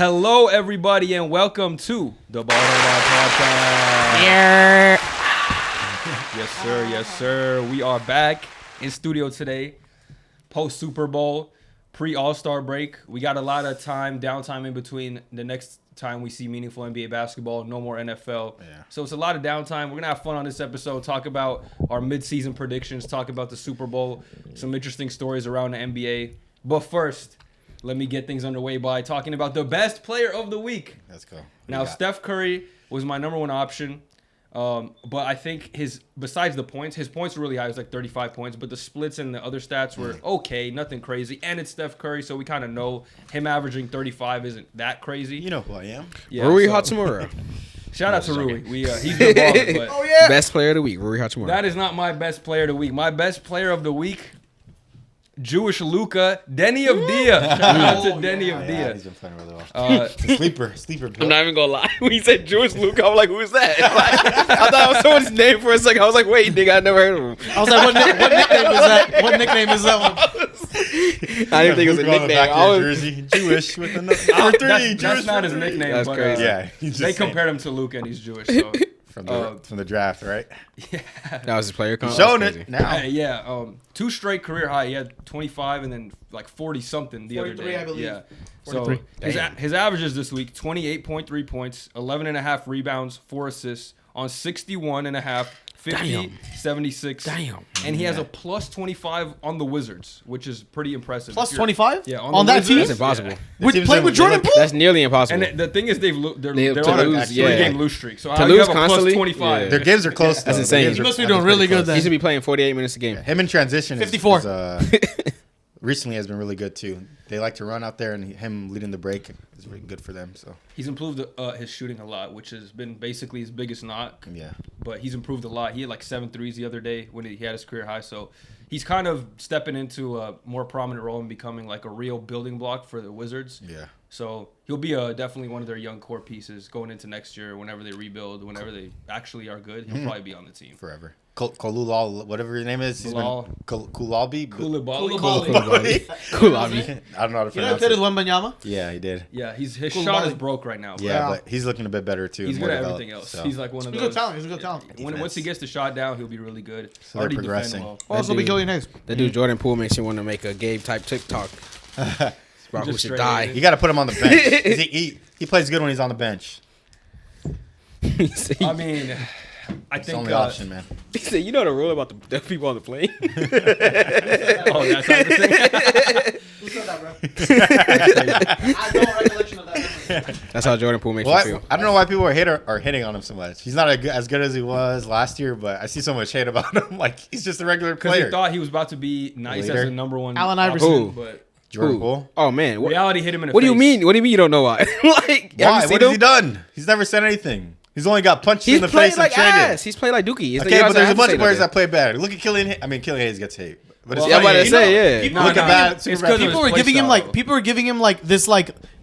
Hello, everybody, and welcome to the Ball Podcast. Yeah. Yes, sir. We are back in studio today, post Super Bowl, pre All-Star break. We got a lot of downtime in between the next time we see meaningful NBA basketball. No more NFL. Yeah. So it's a lot of downtime. We're gonna have fun on this episode. Talk about our mid-season predictions. Talk about the Super Bowl. Some interesting stories around the NBA. But first, let me get things underway by talking about the best player of the week. Let's go. Now, Steph Curry was my number one option. But I think besides the points, his points were really high. It was like 35 points. But the splits and the other stats were okay, nothing crazy. And it's Steph Curry, so we kind of know him averaging 35 isn't that crazy. You know who I am. Yeah, Rui Hachimura. Shout out to Rui. He's been balling, but Oh, yeah. Best player of the week, Rui Hachimura. that is not my best player of the week. My best player of the week, Jewish Luka, Denny of Dia. Shout out to Denny of Yeah, Dia. he's been playing really well. Sleeper. I'm not even gonna lie. When you said Jewish Luke, I was like, who is that? Like, I thought it was someone's name for a second. I was like, wait, nigga, I never heard of him. I was like, what nickname is that? What nickname is that one? I didn't think it was a nickname. I was, Jersey, Jewish with the number 3. That's not his nickname. That's but, crazy. Yeah, he's just They saying. compared him to Luka, and he's Jewish. So from the draft, right? that was his player comp. Showing That's it crazy. now. Yeah, 2 straight career high. He had 25 and then like 40 something the other 43, day. I believe. Yeah. 43. So his averages this week: 28.3 points, 11.5 rebounds, 4 assists on 61.5, 50, Damn. 76. Damn. And he has a plus 25 on the Wizards, which is pretty impressive. Plus If you're- 25? Yeah, On the that team? Wizards, That's impossible. The teams Playing that with they Jordan look- Poole? That's nearly impossible. And the thing is, they're To on a lose, 3-game yeah. lose streak. So To how do you lose have a plus constantly? 25? Yeah. Their games are close. That's though. insane. Their games He are- must be have doing been really pretty good close. then. he should be playing 48 minutes a game. Him in transition 54. Recently has been really good too. They like to run out there, and him leading the break is really good for them. So He's improved his shooting a lot, which has been basically his biggest knock. yeah, But he's improved a lot. He had like 7 threes the other day when he had his career high. So he's kind of stepping into a more prominent role and becoming like a real building block for the Wizards. yeah. So he'll be definitely one of their young core pieces going into next year. Whenever they rebuild, whenever they actually are good, he'll probably be on the team. Forever. Kolulal, whatever his name is, he's been Bilal. Kulabi. Koulibaly. Cool, I don't know how to You know pronounce Teres it. Wembanyama? Yeah, he did. Yeah, his shot Koulibaly. is broke right now. But Yeah, but he's looking a bit better too. he's more good at developed, everything else. so. He's like one of He's a those. good talent. He's a good talent. Once he gets the shot down, he'll be really good. So they're Already progressing. defend well. Oh, it's going to be Killian Hayes. That dude Jordan Poole makes you want to make a Gabe type TikTok. About who Just should straight die. in. You got to put him on the bench. he plays good when he's on the bench. He said, I mean, I It's the think only option, man. he said, you know the rule about the deaf people on the plane? Oh, that type of thing. Who said that, bro? I have no recollection of that. That's how Jordan Poole makes Well, you feel. I don't know why people are hitting on him so much. He's not as good as he was last year, but I see so much hate about him. Like he's just a regular Because he player. thought he was about to be nice Leader. as a number one. Allen option, Iverson. But Jordan Who? Poole. Oh, man. What, reality hit him in the what do face. you mean? What do you mean you don't know why? Like, Why? have you seen What has he him? done? He's never said anything. He's only got punched He's in the played face like and traded. ass. He's played like Dookie. It's Okay, but there's a bunch of players that. that play bad. Look at Killian. Killian Hayes gets hate. But Well, it's Yeah, I'm about funny. to say, yeah. People Look were at giving bad. him- super it's bad 'cause players. People were play giving him style.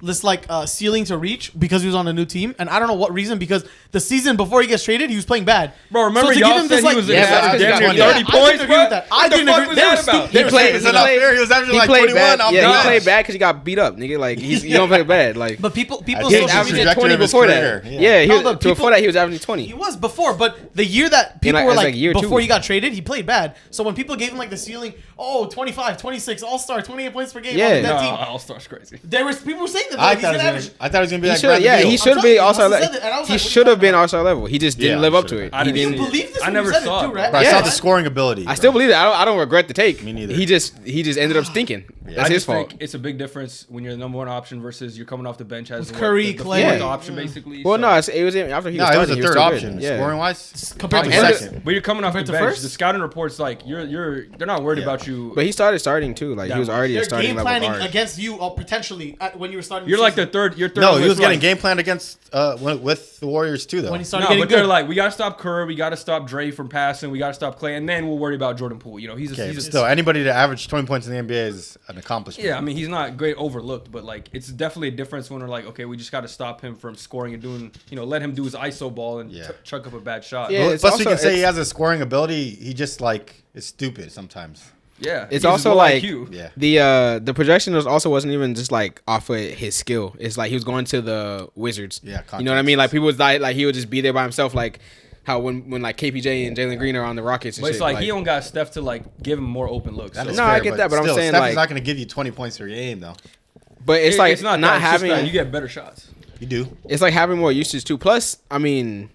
this ceiling to reach because he was on a new team, and I don't know what reason. Because the season before he gets traded, he was playing bad. Bro, remember So to y'all give him this, said like- he was Yeah, but averaging that's damn near 'cause he 30 got- I points, didn't agree bro? with that. I What the didn't fuck agree- was they were that about? He played. It's not fair. He was averaging He like played 21 bad. off Yeah, the he bench. played bad because he got beat up, nigga. Like he don't play bad. Like But people I he think was it's the averaging trajectory 20 of his before that. career. Yeah, he No, was, but before that he was averaging He 20. was before, but the year that people like- were it's like, like year before two. he got traded, he played bad. So when people gave him like the ceiling, 25, 26, All-Star, 28 points per game Yeah. on that No, team. All-Star's crazy. There was people were saying that I like, he's thought gonna he average. was gonna be He like should, Bradley yeah, Beal. he should telling be you, he all-star. must have said it, and I was He like, what should are you have been talking all-star level. He just didn't Yeah, live I'm up sure. to it. I He didn't- didn't. Believe this I when never you said saw it it, too, bro. right? But I Yeah. saw the scoring ability. I still bro. believe it. I don't regret the take. Me neither. He just ended up stinking. That's I his just fault. think it's a big difference when you're the number one option versus you're coming off the bench as With Curry, the Clay. fourth Yeah. option basically. Well, so- no, it was after he No, was it was starting. the He third still option. good. Yeah. Scoring wise, Compared to probably first? second. But you're coming off the Compared to bench. first? The scouting reports like they're not worried Yeah. about you. But he started starting too. Like he was already a They're starting game level planning guard. against you potentially when you were starting. You're the like the season. third. You're third. No, on he the was getting line. game planned against with the Warriors too, though. when he started No, getting but they're good. like, we gotta stop Kerr, we gotta stop Dre from passing, we gotta stop Clay, and then we'll worry about Jordan Poole. You know, he's Okay, a but still, anybody to average 20 points in the NBA is an accomplishment. yeah. I mean, he's not great overlooked, but like it's definitely a difference when we're like, okay, we just gotta stop him from scoring and doing, let him do his ISO ball and Yeah. chuck up a bad shot. Yeah. Well, it's plus, we also- can say he it's- has a scoring ability. He just is stupid sometimes. Yeah, It's he has also low like IQ. Yeah. the projection wasn't even just like off of his skill. It's like he was going to the Wizards. Yeah, you know what I mean. Like people was like he would just be there by himself. Like how when like KPJ and Jalen Green are on the Rockets. And But shit, it's like he don't got Steph to like give him more open looks. That So. is No, fair, I get that, but I'm still, saying, Steph like- is not going to give you 20 points per game though. but it's like it's not not that, it's just having. that you get better shots. You do. It's like having more usage too. Plus, I mean,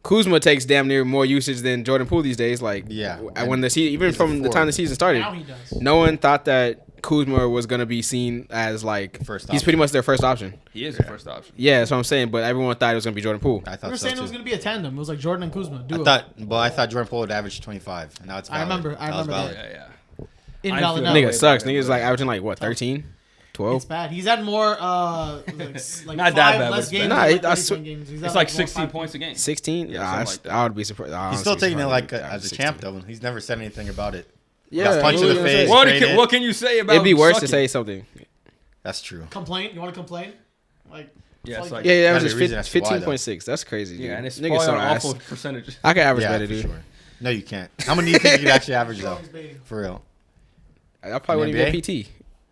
Kuzma takes damn near more usage than Jordan Poole these days. Like, Yeah. when the season, even He's a from the time forward. the season started, Now he does. no one thought that Kuzma was gonna be seen as like First he's pretty option. much their first option. He is the first option. Yeah, that's what I'm saying. But everyone thought it was gonna be Jordan Poole. I We thought were so saying too. it was gonna be a tandem. It was like Jordan and Kuzma. Duo. I thought Jordan Poole would average 25, and now it's I valid. remember- I That was remember valid. Yeah. Invalid. I now. feel- Nigga sucks. Yeah, Nigga's yeah. like averaging like what 13, 12. It's bad. He's had more like Not that five bad, but less it's games. bad. Nah, than I 30 swear- point games. He's It's had, like more 16 5 points a game. 16. Yeah, Nah, something like that. I would be surprised. He's still taking it like as a champ though. He's never said anything about it. Yeah, Got punched in what the were you gonna face. say? Traded. What can you say about? It'd be worse to sucking? say something. That's true. Complain? You want to complain? Like, Yeah, it's like Yeah, that Gotta was be a reason just as to why, though. 15.6. That's crazy. Dude. Yeah, and it's Nigga probably so on ass. awful percentages. I could average Yeah, better, for dude. sure. No, you can't. How many do you think you could actually average though? For real? I probably wouldn't even NBA? get PT.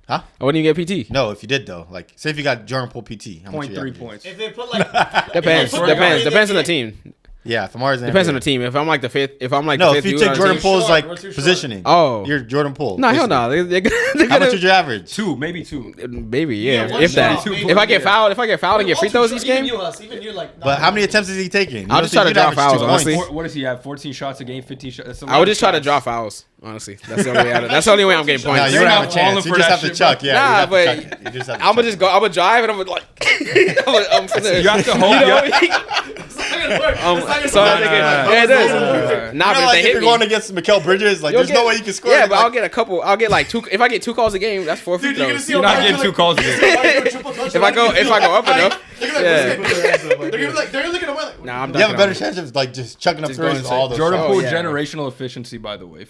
Huh? I wouldn't even get PT. No, if you did though, like say if you got Jordan Poole PT, how much 0.3 you average? points. if they put like Depends. if they put Depends. Omari Depends on the game- team. Yeah, if Amar's in Depends on NBA. the team. If I'm like the fifth, if I'm like No, the if fifth you dude take on the Jordan team- Poole's short? like What's your short? positioning, Oh. you're Jordan Poole. No, hell basically. no. They're How much gonna, would you average? Two, maybe two. Baby, yeah. Yeah, if that. one shot, If I get maybe. fouled, and get free throws each game, Even you like. But how many attempts is he taking? You I'll don't just think try to you'd draw average fouls, 2 honestly. points? What does he have? 14 shots a game, 15 shots. That's a I lot would of just try to shots. draw fouls. Honestly, that's the only way. That's the only way I'm getting No, points. you They're don't have not a chance. falling You for just that have to shit, chuck. bro. Yeah, Nah, you have to but chuck it. You just have to I'm gonna chuck just go. I'm gonna drive and I'm gonna like. I'm finna, You have to hold. You know, so I'm thinking, yeah, it does. it. Nah, You know, but like if if they you're hit going me, against Mikal Bridges, like you'll there's no get- way you can score. Yeah, but like, I'll get a couple. I'll get like 2. If I get 2 calls a game, that's 4 free Dude, you're gonna throws. see You're not Omari getting do 2 calls a game. If I go up enough, They're yeah. gonna be like, they're looking at like. Nah, I'm you have a dunking better on chance of like just chucking up Just threes going with to- all those. Jordan shots. Poole yeah. generational efficiency, by the way,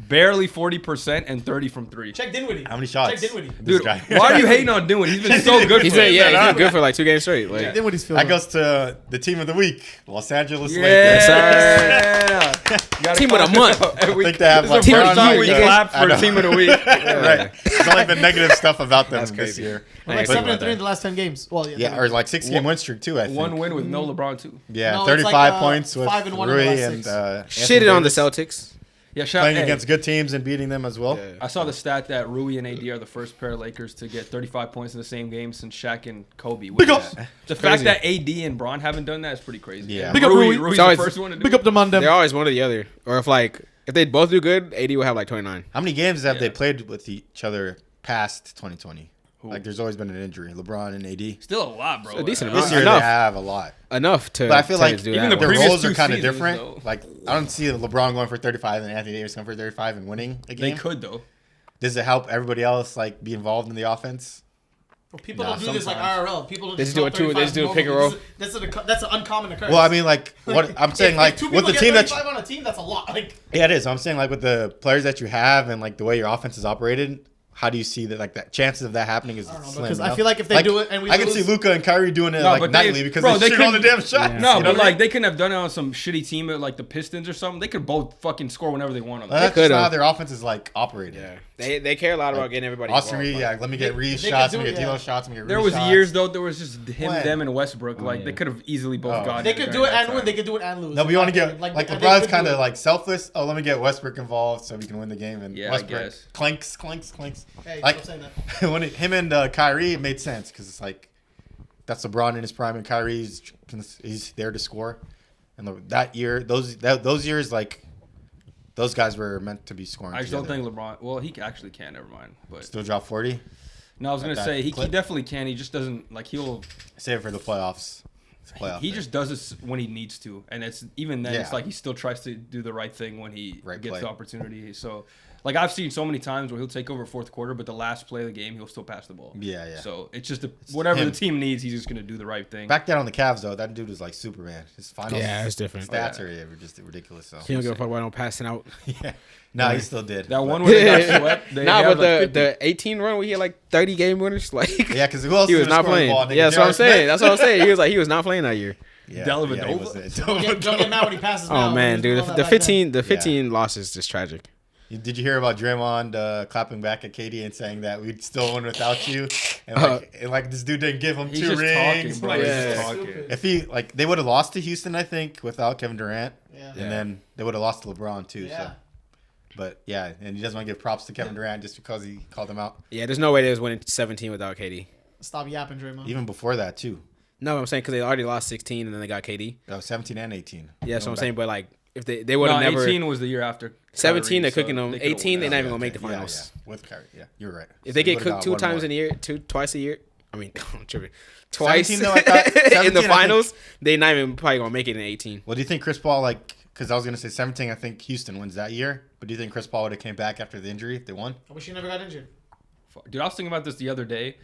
barely 40% and 30 from 3. Check Dinwiddie. How many shots? Check Dinwiddie. This Dude, guy. why are you hating on Dinwiddie? He's been so good. He's for us. been good for like 2 games straight. Like, Dinwiddie's That goes to the team of the week, Los Angeles Lakers. Yeah. Team of the month. I think they have This like is the first one time week, we clapped I for know. team of the week. Right. There's only been negative stuff about them That's this crazy. year. We're like Hey, 7-3 in the last 10 games. Well, yeah. Yeah, or like 6-game win streak too. I think. One win with no LeBron too. Yeah, No, it's 35 like, points with 5 and 1 in the Rui last and 6. Shitted on the Anthony Davis. Celtics. Yeah, Playing hey, against good teams and beating them as well. Yeah. I saw the stat that Rui and AD are the first pair of Lakers to get 35 points in the same game since Shaq and Kobe. Big up. The Crazy. fact that AD and Bron haven't done that is pretty crazy. Yeah. Big up Rui. Rui's It's always- the first one to do Big it. up the Mandem. They're always one or the other. Or if they both do good, AD will have like 29. How many games have they Yeah. played with each other past 2020? Who? Like, there's always been an injury. LeBron and AD. Still a lot, bro. So a decent This amount. year Enough. they have a lot. Enough to. But I feel to like do even that the their well. previous roles are 2 kind of seasons, different. though. Like, I don't see LeBron going for 35 and Anthony Davis going for 35 and winning a They game. could though. Does it help everybody else like be involved in the offense? Well, people Nah, don't do this like sometimes. IRL. People don't They just do drop it too- they 35 just do a normally. pick and roll. That's an uncommon occurrence. Well, I mean, like, what I'm saying, If like, two with people the team get that 35 on a team, that's a lot. Like, yeah, it is. I'm saying, like, with the players that you have and like the way your offense is operated, how do you see that? Like, that chances of that happening is I don't know, slim. because you I know? feel like if they do it and we I can lose- see Luca and Kyrie doing it No, like but they- nightly because bro, they they shoot all the couldn't- damn shots. Yeah. No, you know but what I like mean? they couldn't have done it on some shitty team at like the Pistons or something. They could both fucking score whenever they want on them. That's could've. just how their offense is like operating. Yeah. They care a lot about getting everybody. Austin involved, Reed, but- yeah, let me get Reed they shots, could let me do get it, D'Lo yeah. shots, let me get There Reed was shots. years though. There was just him, When? them, and Westbrook. Like yeah. they could have easily both Oh. gotten. they it could during do it that and win. time. They could do it and lose. No, but you want to In my get opinion. like they LeBron's could kind do of it. like selfless. Oh, let me get Westbrook involved so we can win the game. And Yeah, I Westbrook guess. clanks. Hey, Like stop saying that. when him and Kyrie, it made sense because it's like that's LeBron in his prime and Kyrie's he's there to score. And that year, those years, like those guys were meant to be scoring. I just don't together. think LeBron. Well, he actually can. Never mind. But Still drop 40. no, I was gonna that say he clip? definitely can. He just doesn't like. Save it for the playoffs. It's a playoff He thing. just does this when he needs to, and it's even then. It's Yeah. like he still tries to do the right thing when he Right gets play. the opportunity. So, like I've seen so many times where he'll take over fourth quarter, but the last play of the game he'll still pass the ball. Yeah, yeah. So it's just whatever him. the team needs, he's just gonna do the right thing. Back down on the Cavs though, that dude was like Superman. His final Yeah, it's different. stats are just ridiculous. So He don't give a fuck about no passing out. yeah, no, he still did. That But- one where they got swept. They Nah, had but like 50. the 18 run where he had like 30 game winners, like Yeah, because who else he was is not scoring the playing. ball? Nigga, Yeah, that's what I'm J.R. Smith? saying. That's what I'm saying. He was not playing that year. Yeah, Dellavedova? yeah, he was it. Don't get mad when he passes. Oh now. man, He's dude, doing all the that back 15 then. 15 loss is just tragic. Did you hear about Draymond clapping back at KD and saying that we'd still win without you? And like this dude didn't give him He's 2 just rings. talking, bro. Like, He's Yeah. just talking. Stupid. if he they would have lost to Houston, I think, without Kevin Durant, Yeah. and then they would have lost to LeBron too. Yeah. So, but yeah, and he doesn't want to give props to Kevin Durant just because he called him out. Yeah, there's no way they was winning 17 without KD. Stop yapping, Draymond. Even before that too. No, I'm saying because they already lost 16 and then they got KD. Oh, 17 and 18. Yeah, that's what I'm Going saying. back. But like, if they would have No, never 18 was the year after. 17, Kyrie, they're so cooking them. they could've 18, they're won not that. even gonna make the Yeah, finals. yeah. With Kyrie. Yeah, you're right. If they So get would've cooked got 2 one times more. in a year, twice a year. I mean, I'm tripping. Twice 17 though, I thought- in 17, the I think. finals, they not even probably gonna make it in 18. Well, do you think Chris Paul, like, because I was going to say 17, I think Houston wins that year. But do you think Chris Paul would have came back after the injury if they won? I wish he never got injured. Dude, I was thinking about this the other day.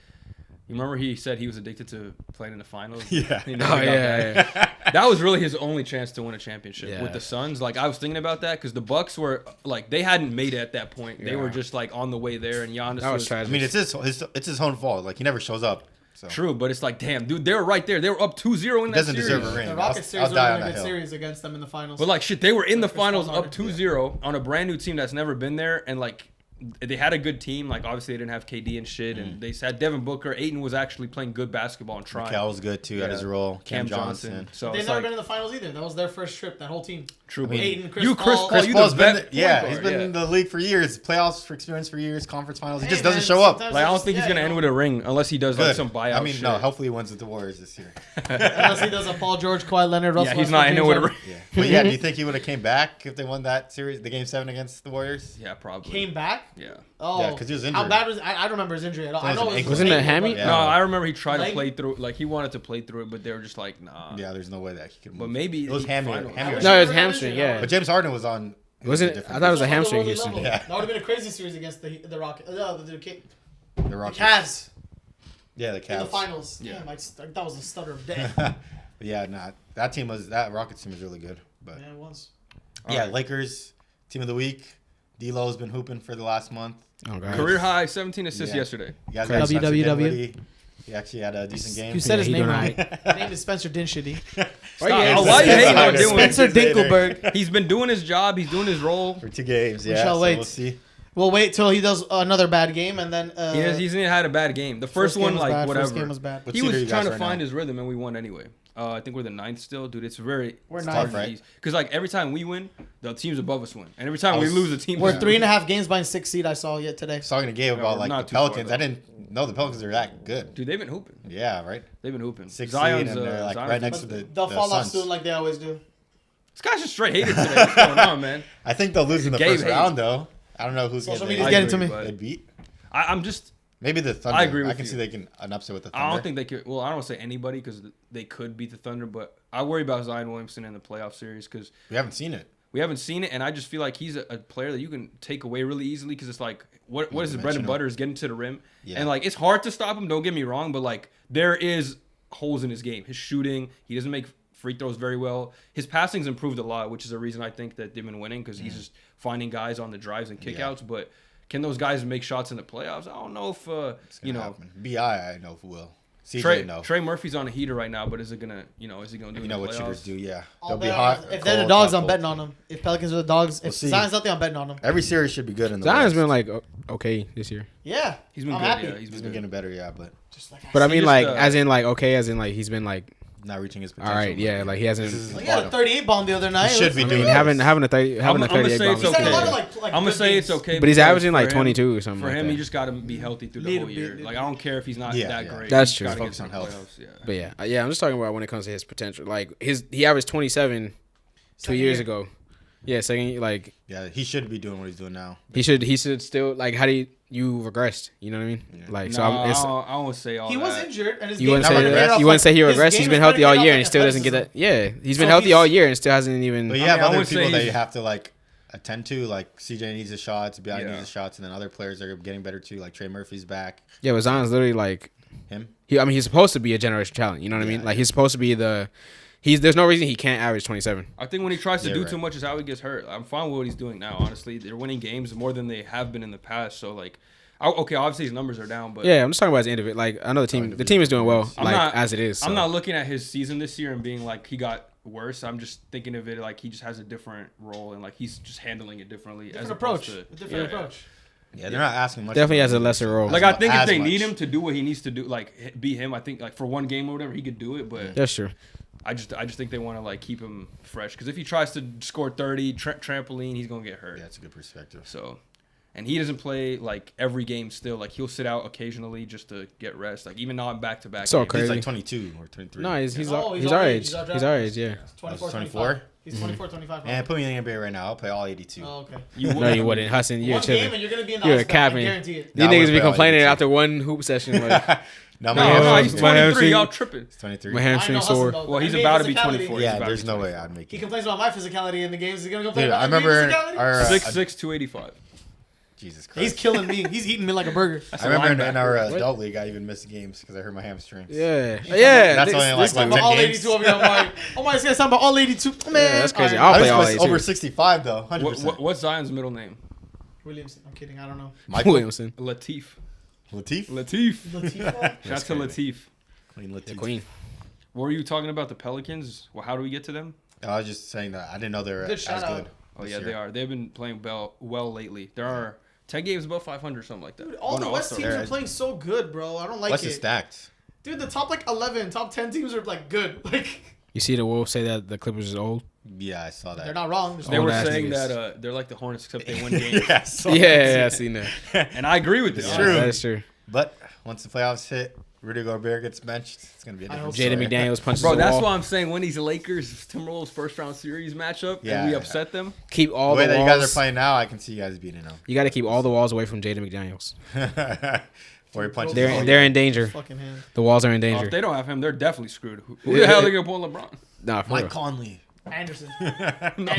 You remember he said he was addicted to playing in the finals? Yeah. He never Oh got yeah, back. yeah. That was really his only chance to win a championship Yeah. with the Suns. Like I was thinking about that because the Bucks were like they hadn't made it at that point. They Yeah. were just like on the way there, and Giannis That was I tragic. mean, it's his own fault. Like, he never shows up. So true, but it's like damn, dude, they were right there. They were up 2-0 in He that doesn't series. deserve a ring. The I'll- Rockets series I'll would die have on been a that good hill. series against them in the finals. But like shit, they were in the Chris finals Paul's up not 2-0 on a brand new team that's never been there, and like they had a good team. Like obviously they didn't have KD and shit, and they had Devin Booker. Ayton was actually playing good basketball and trying. Cal was good, too, at Yeah. his role. Cam Johnson. So They've it's never like been in the finals either. That was their first trip. That whole team. true. mean, but Ayton, Chris you, Chris Paul. Paul, Chris you Paul's the been vet. yeah, point he's guard, been in the league for years, playoffs for experience for years, conference finals. He Hey, just doesn't man, show up. sometimes Like I don't it's- think he's yeah, gonna you end know. with a ring unless he does like Good. some buyout. I mean, shit. no, hopefully he wins with the Warriors this year. Unless he does a Paul George, Kawhi Leonard, Russell. Yeah, he's Westbrook, not ending James with a Harden. ring. Yeah. But yeah, do you think he would have came back if they won that series, the Game 7 against the Warriors? Yeah, probably. Came back. Yeah. Oh, Yeah, 'cause he was How injured. bad was? I don't remember his injury at all. I It was know an it was ankle. Wasn't it a ankle, hammy? but- Yeah. No, I remember he tried to Leg? play through. Like he wanted to play through it, but they were just like, nah. Yeah, there's no way that he could. But move. maybe it was he hammy. finally- hammy I or wish No, he it was never got hamstring, injured. yeah. But James Harden was on. it was Wasn't a it- different I thought it was a position. hamstring Lower Houston. level. Yeah. That would have been a crazy series against the Rockets. The the Rockets. Cavs Yeah, the in the Cavs. finals. Yeah. Damn, that was a stutter of death. But yeah, nah, that Rockets team was really good. But Yeah, it was. yeah, Alright. Lakers team of the week. D'Lo's been hooping for the last month. Oh god. Career high 17 assists Yeah. yesterday. You guys Crazy. got Spencer WWW. Dinwiddie. He actually had a decent game. You said his he name doing right. alright. His name is Spencer Dinwiddie. Stop. yeah, Oh, why you hating on Spencer Dinwiddie? Spencer Dinkelberg. He's been doing his job. He's doing his role. for 2 games. We Yeah, shall so wait. we'll see. We'll wait till he does another bad game and then. He's had a bad game. The first game one, was like bad. whatever. First game was bad. What He seed are was you trying guys to right find now? his rhythm, and we won anyway. I think we're the 9th still, dude. It's very We're tough, right? Because like every time we win, the teams above us win, and every time I we was- lose, the team. We're 3.5 games behind 6th seed. I saw yet today. I was talking to Gabe Yeah, about we're like not the too far, Pelicans. though. I didn't know the Pelicans are that good. Dude, they've been hooping. Yeah, right. They've been hooping. 6th Zion's seed and they're like Zion's right next to decent. the. They'll the fall off Suns. soon like they always do. This guy's just straight hated today. What's going on, man? I think they'll lose in the Gabe first hates. round though. I don't know who's Social getting media's I getting to agree, me. but they beat. I'm just. Maybe the Thunder. I agree I with can you. see they can an upset with the Thunder. I don't think they could. Well, I don't want to say anybody because they could beat the Thunder, but I worry about Zion Williamson in the playoff series because we haven't seen it. we haven't seen it, and I just feel like he's a player that you can take away really easily because it's like what is his bread and Dimensional. butter is getting to the rim, Yeah. and like it's hard to stop him. Don't get me wrong, but like there is holes in his game. His shooting, he doesn't make free throws very well. His passing's improved a lot, which is a reason I think that they've been winning because he's just finding guys on the drives and kickouts. But can those guys make shots in the playoffs? I don't know if It's you gonna know. happen. Bi, I know who will. CJ, Trey, no. Trey Murphy's on a heater right now, but is he gonna do You it know in the what playoffs? shooters do, yeah. I'll They'll be bet hot. on- or If they're the cold, dogs, hot, I'm cold. betting on them. If Pelicans are the dogs, if see. Zion's out there, I'm betting on them. Every series should be good in the Zion's West. been like okay this year. Yeah, He's been I'm good. happy. Yeah, he's He's been been good. getting better, yeah, but Just like But I He mean just, like uh, as in like okay as in like he's been like not reaching his all potential. right yeah but like he this is hasn't. his Well, he had a bottom. 38 bomb the other night. should be I doing mean it. having a I'm 38 gonna bomb say is it's He's had a okay. lot of okay. like I'm gonna good say games. it's okay. But he's because averaging like for him- 22 or something For like him, that. he just got to be healthy through the Need whole to year. be- Like I don't care if he's not Yeah, that yeah. great. That's He's true. gotta get Focus to on the health. playoffs, Yeah. But yeah, I'm just talking about when it comes to his potential. Like he averaged 27 Second 2 years year. ago. Yeah, second like Yeah, he should be doing what he's doing now. he should still like how do you regressed? You know what I mean? Yeah. Like No, so I it's won't say all He that. was injured, and his you game wouldn't say Not started regressed. that, off you wouldn't say he his regressed. game He's been started healthy all off year like and he still doesn't get that. athleticism. Yeah, he's been So healthy he's- all year and still hasn't even. But you I have mean, I other wouldn't say people that he's- you have to like attend to. Like CJ needs his shots, Bi Yeah. needs his shots, and then other players are getting better too. Like Trey Murphy's back. Yeah, but Zion's literally like Him. he's supposed to be a generation talent. You know what I mean? Yeah, Like yeah. he's supposed to be there's no reason he can't average 27. I think when he tries to Yeah, do right. too much is how he gets hurt. I'm fine with what he's doing now. Honestly, they're winning games more than they have been in the past. So like, okay, obviously his numbers are down, but Yeah, I'm just talking about his end of it. Like I know the team is doing well, I'm like not- as it is. I'm so. not looking at his season this year and being like he got worse. I'm just thinking of it like he just has a different role and like he's just handling it differently. Different as opposed approach. To, A different approach. Yeah, they're not asking much. Definitely from has a him. lesser role. Like I think if As they much. need him to do what he needs to do, like be him, I think like for one game or whatever he could do it. But That's true. I just think they want to like keep him fresh because if he tries to score 30 trampoline, he's gonna get hurt. Yeah, that's a good perspective. So, and he doesn't play like every game still. Like he'll sit out occasionally just to get rest. Like even not in back to back. So He's crazy. like 22 or 23. No, he's Oh, our age. He's our He's our age. Yeah. 24, 24? 25. He's 24, 25. And put me in the NBA right now. I'll play all 82. Oh, okay. No, you wouldn't, Hassan. You're One game chilling. and you're gonna be in the You're a ice bath, I capping. guarantee it. These I niggas would be play all complaining 82. after one hoop session. Like, No, No, he's my 23. hamstring- Y'all tripping. It's 23. my I know hamstring Hassan, sore. though. Well, he's NBA about to be physicality. 24. Yeah, He's about there's to no be way I'd make He it. complains about my physicality in the games. Is he gonna complain Dude, about I my remember physicality? our 6'6", 285. Jesus Christ. He's killing me. He's eating me like a burger. That's I a remember in linebacker. our What? adult league, I even missed games because I hurt my hamstrings. Yeah. Yeah. That's this- only like this what, time- 10 all games? 82 over here, Omari. Omari's gonna talk about all 82. Man, that's crazy. All right. I'll play I all was 82. over 65 though, 100%. What's Zion's middle name? Williamson. I'm kidding. I don't know. Michael Williamson. Latif. Latif? Latif. Latifah? Shout out to Latif. Queen Latif. The queen. What were you talking about? The Pelicans? Well, how do we get to them? I was just saying that I didn't know they were Good as shout out. good. Oh this yeah, year. they are. They've been playing well lately. There are 10 games above 500, something like that. Dude, all Oh, the no, West also- teams are They're- playing so good, bro. I don't like West it. is stacked. Dude, the top like 11, top 10 teams are like good. Like You see the Wolves say that the Clippers is old? Yeah, I saw that. they're not wrong. There's They no- were ass saying niggas. that they're like the Hornets, except they win games. yeah, I saw Yeah, I seen that. And I agree with this. It's Yeah, true. That's true. But once the playoffs hit, Rudy Gobert gets benched. It's gonna be a I different hope so. Jaden story. McDaniels punches Bro, the that's wall. why I'm saying when these Lakers Timberwolves first round series matchup Yeah. and we upset them. Keep all The way the that walls. you guys are playing now, I can see you guys beating You got to keep all the walls away from Jaden McDaniels. them. Or he punches. They're the they're in danger. fucking hand. The walls are in Oh, if danger. they don't have him, they're definitely screwed. Who the hell are they gonna pull LeBron? Nah, for Mike real. Conley, Anderson.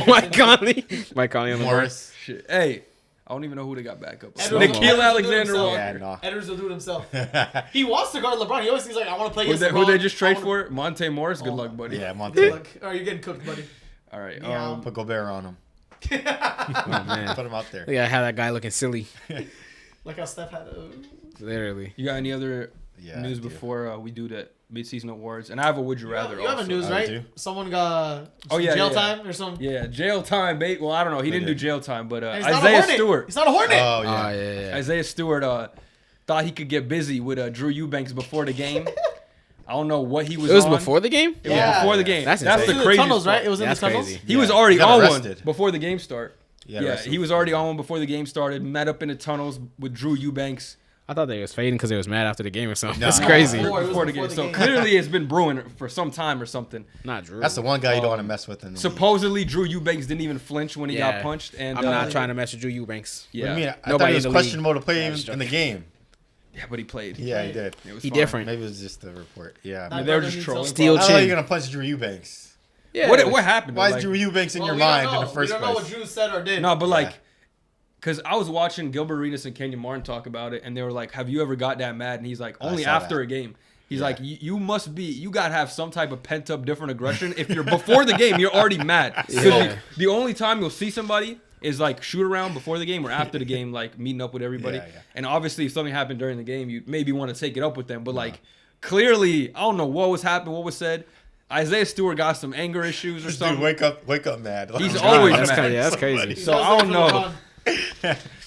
Mike Conley. Mike Conley on the board. Morris. Shit. Hey, I don't even know who they got back up. Edwards- Nikhil Edwards Alexander will do it Walker. Yeah, himself. no. Edwards will do it himself. He wants to guard LeBron. He always thinks like, I want to play Who against they, LeBron. who they just trade I for? Monte Morris. Good Oh. luck, buddy. Yeah, wanna- Monte. Look, oh, you're getting cooked, buddy. All right. Yeah. Put Gobert on him. Oh, man. Put him out there. Look at how that guy looking silly. Like how Steph had. Literally. You got any other Yeah. news I do. before we do the midseason awards? And I have a would you rather. You have a also. news, I right? do. Someone got Oh, yeah, jail yeah. time or something. Yeah, jail time, bait. Well, I don't know. He They didn't do did. jail time, but And he's not a Isaiah Hornet. Stewart. He's not a Hornet. Oh Oh, yeah. yeah. Isaiah Stewart thought he could get busy with Drew Eubanks before the game. I don't know what he was. It was on. before the game? It was Yeah. before the game. That's That's insane. the It was in the craziest tunnels, right? part. It was in That's the tunnels. crazy. He was Yeah. already He got on arrested. one before the game start. Yeah, Yeah, arrested. he was already on one before the game started. Met up in the tunnels with Drew Eubanks I thought they was fading because they was mad after the game or something. No. That's No. crazy. Before. It was before the before game. the So game. clearly it's been brewing for some time or something. Not Drew. That's the one guy you don't want to mess with. In the league. Supposedly Drew Eubanks didn't even flinch when he got Yeah. punched. And I'm not trying to mess with Drew Eubanks. What do you Yeah, mean? I thought Nobody it was in the league. questionable to play Yeah, in, just in the joking. game. yeah, but he played. Yeah, he did. It was He fine. different. Maybe it was just the report. Yeah. That they were brother just needs trolling. some Steel How chin. are you gonna punch Drew Eubanks? Yeah. What happened? Why though? is Like- Drew Eubanks in Well, your we don't mind in know. the first We don't know what place? Drew said or did. No, but Yeah. like, because I was watching Gilbert Arenas and Kenyon Martin talk about it, and they were like, "Have you ever got that mad?" And he's like, "Only saw after that. a game." He's Yeah. like, you must be, you gotta have some type of pent up different aggression. If you're before the game, you're already mad. 'Cause Yeah. the only time you'll see somebody is like shoot around before the game or after the game, like meeting up with everybody. Yeah, yeah. And obviously, if something happened during the game, you maybe want to take it up with them. But like, clearly, I don't know what was happening, what was said. Isaiah Stewart got some anger issues or Dude, something. wake up, mad. He's Like, always that's mad. crazy. That's Somebody. crazy. So I don't know.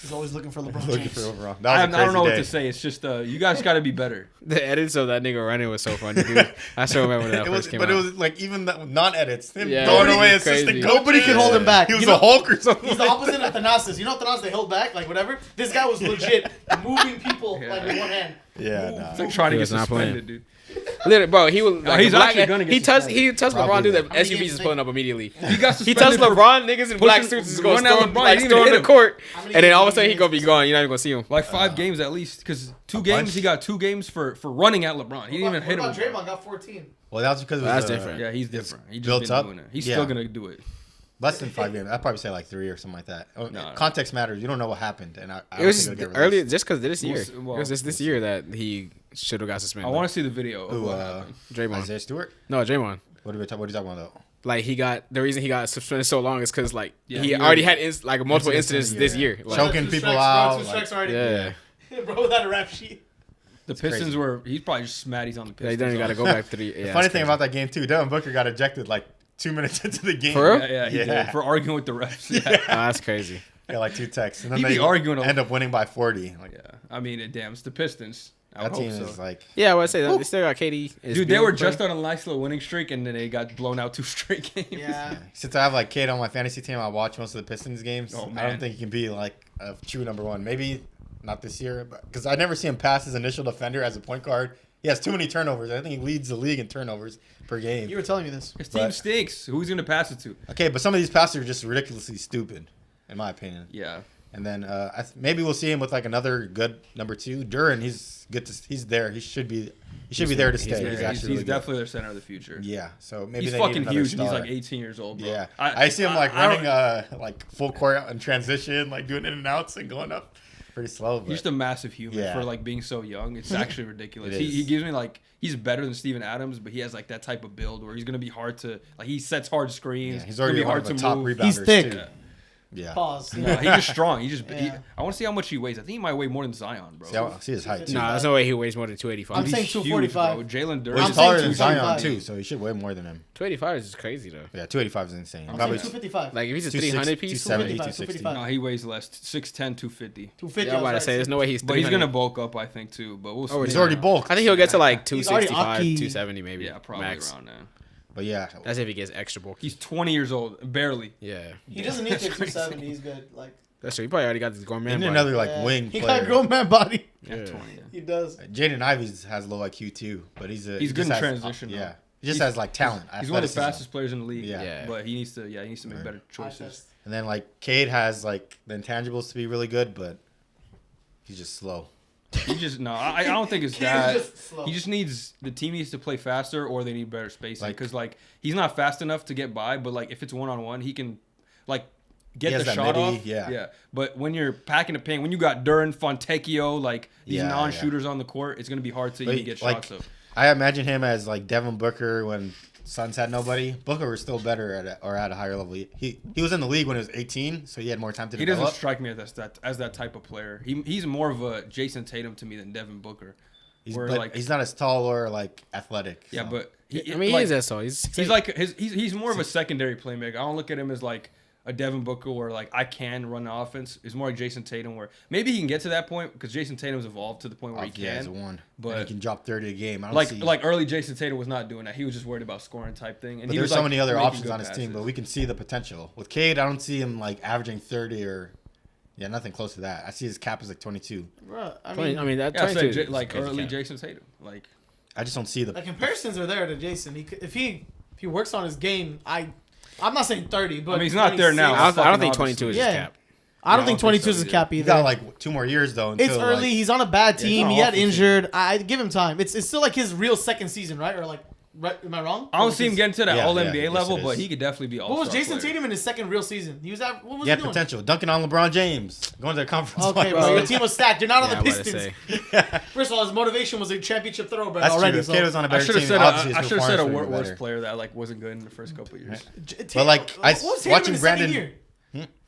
He's always looking for LeBron Looking James. for overall. I That was a don't know crazy what day. to say. It's just you guys got to be better. The edits of that nigga running was so funny, dude. I still remember when that It was, first came but out. it was like even the non-edits. Him Yeah, throwing nobody- away crazy. assistant Nobody coaches. could hold him back. He was You know- a Hulk or something. He's the opposite of Thanasis. You know Thanasis, they held back, like whatever. This guy was legit moving people like with one hand. Yeah, Move. nah. It's like trying to He get was not playing. suspended, dude. Literally, bro, he was. Like, he's the black actually guy- gonna get he touched. suspended. He touched LeBron, Probably dude. that. The How many SUVs games is they- pulling up immediately. He got He suspended. touched for LeBron, niggas in black pushing- suits is going running at storm, LeBron. like He didn't storming hit the him. court, How many and then games all of a did sudden he he gonna be miss? gone. You're not even gonna see him. Like 5 games at least, because 2 A games bunch? he got 2 games for running at LeBron. He didn't even hit him. What about Draymond? Got 14. Well, that's because it was, That's different. Yeah, he's different. He just built been up. doing it. He's Yeah. still gonna do it. less than 5 games. I'd probably say like 3 or something like that. Oh, No. Context matters. You don't know what happened, and I It don't was think just it'll get earlier, released. just because this year. Well, It was just this year that he should have got suspended. I want to see the video of Who, what happened. Draymond. Isaiah Stewart. No, Draymond. What are you talking about though? Like he got the reason he got suspended so long is because like Yeah, he he already already- had like multiple Incidents incidents in a this year. year. Like, Choking Two people strikes, out, Bro, 2 like- strikes already. yeah, Bro, without a rap sheet. The crazy. Pistons were. He's probably just mad. He's on the yeah, Pistons. you don't even got to go back to the. Yeah, The funny thing about that game too, Devin Booker got ejected like 2 minutes into the game. For real? Yeah, he Yeah. did. For arguing with the refs. Yeah. That's crazy. Yeah, like 2 texts, and then He be they arguing end up winning by 40. Like Yeah. I mean, damn, it's the Pistons. I would that team hope so. is like. Yeah, I say that. They still got KD. Dude, they were just on a nice little winning streak, and then they got blown out 2 straight games. Yeah. Since I have like Cade on my fantasy team, I watch most of the Pistons games. Oh, I man. don't think he can be like a true number 1. Maybe not this year, but because I never see him pass his initial defender as a point guard. He has too many turnovers. I think he leads the league in turnovers per game. You were telling me this. His team But- stinks. Who's going to pass it to? Okay, but some of these passes are just ridiculously stupid, in my opinion. Yeah. And then maybe we'll see him with like another good number 2. Duran, he's good. He's there. He should be there to stay. there. He's Yeah, actually really he's good. definitely their center of the future. Yeah. So maybe He's they need fucking another huge, and he's star. like 18 years old, bro. Yeah. I see him like running like full court in transition, like doing in and outs and going up pretty slow. But He's just a massive human Yeah. for like being so young. It's actually ridiculous. It He is. gives me like he's better than Steven Adams, but he has like that type of build where he's gonna be hard to like. He sets hard screens. yeah, he's gonna already be one hard of the to top move. rebounders He's thick. too. Yeah. Yeah. Pause. No, he's just strong. He just. Yeah. I want to see how much he weighs. I think he might weigh more than Zion, bro. See his height too. Nah, there's no way he weighs more than 285. I'm He's saying huge, 245. bro. Jalen Durant. Well, I'm he's taller saying than Zion 275. too, so he should weigh more than him. 285 is just crazy though. Yeah, 285 is insane. I'm Probably saying 255. Like if he's a 260, 300 piece, 270, 255. 260. No, he weighs less. 6'10", 250. 250. yeah, I'm about to say there's no way he's. But he's 300. gonna bulk up, I think, too. But we'll see. Oh, He's already bulked. I think he'll get to like He's already 265, Aki. 270 maybe. Yeah, probably max. around there. But yeah, That's if he gets extra bulky. He's 20 years old, barely. Yeah, He doesn't need to That's get 270. He's good. Like that's true. He probably already got this grown he man. need body. another like yeah. wing He player. got a grown man body. Yeah, Yeah. 20. Yeah. He does. Jaden Ivey has low IQ too, but he He's just good in has- transition, though. Yeah, he just has like talent. He's one of the athleticism. fastest players in the league. Yeah. Yeah. But he needs to make better choices. And then like Cade has like the intangibles to be really good, but he's just slow. He just I don't think it's He's that. just slow. He just needs the team needs to play faster or they need better spacing Like- because like he's not fast enough to get by. But like if it's 1-on-1, he can like get He has the that shot midi, off. yeah. But when you're packing the paint, when you got Duran, Fontecchio, like these Yeah, non-shooters on the court, it's gonna be hard to But even get like, shots up. I imagine him as like Devin Booker when Suns had nobody. Booker was still better at a higher level. He was in the league when he was 18, so he had more time to He develop. doesn't strike me as that type of player. He's more of a Jason Tatum to me than Devin Booker. Where, But like, he's not as tall or like athletic. yeah, so. but I mean, he like, is that so. He's like he's more of a secondary playmaker. I don't look at him as like a Devin Booker where like I can run the offense. It's more like Jason Tatum where maybe he can get to that point because Jason Tatum's evolved to the point where he yeah, as a can. one, but- and he can drop 30 a game. I don't Like see, early Jason Tatum was not doing that. He was just worried about scoring type thing. And but he there's was, so like, many other making options good on his team, passes. but we can see the potential. With Cade, I don't see him like averaging 30 or nothing close to that. I see his cap is like 22. Bruh, I 20, mean, I mean that Yeah, I 22 said is like crazy early cap. Jason Tatum. Like I just don't see the. the comparisons are there to Jason. If he works on his game, I'm not saying 30, but I mean, he's not there now. 26. I don't think Fucking 22 is Yeah. his cap. I don't I think don't think 22 is so his either. cap He either. got like 2 more years though. It's Until, early. Like, He's on a bad it's team. not He had awful team. injured. I give him time. It's still like his real second season, right? Or like, right? Am I wrong? I don't see him getting to that Yeah, All yeah, NBA yes, level, it but is. he could definitely be all. What was Jason Tatum in his second real season? He was at what was he had he doing? potential. Dunking on LeBron James, going to the conference. Okay, finals. bro. Your team was stacked. You're not on Yeah, the I'm about to Pistons. say. First of all, his motivation was a championship thoroughbred That's already. true. If So. Cade was on a I better should have team, said obviously I his should have said a performance would be worse better. player that like wasn't good in the first couple of years. But, like, what was Tatum watching in his second Brandon- year?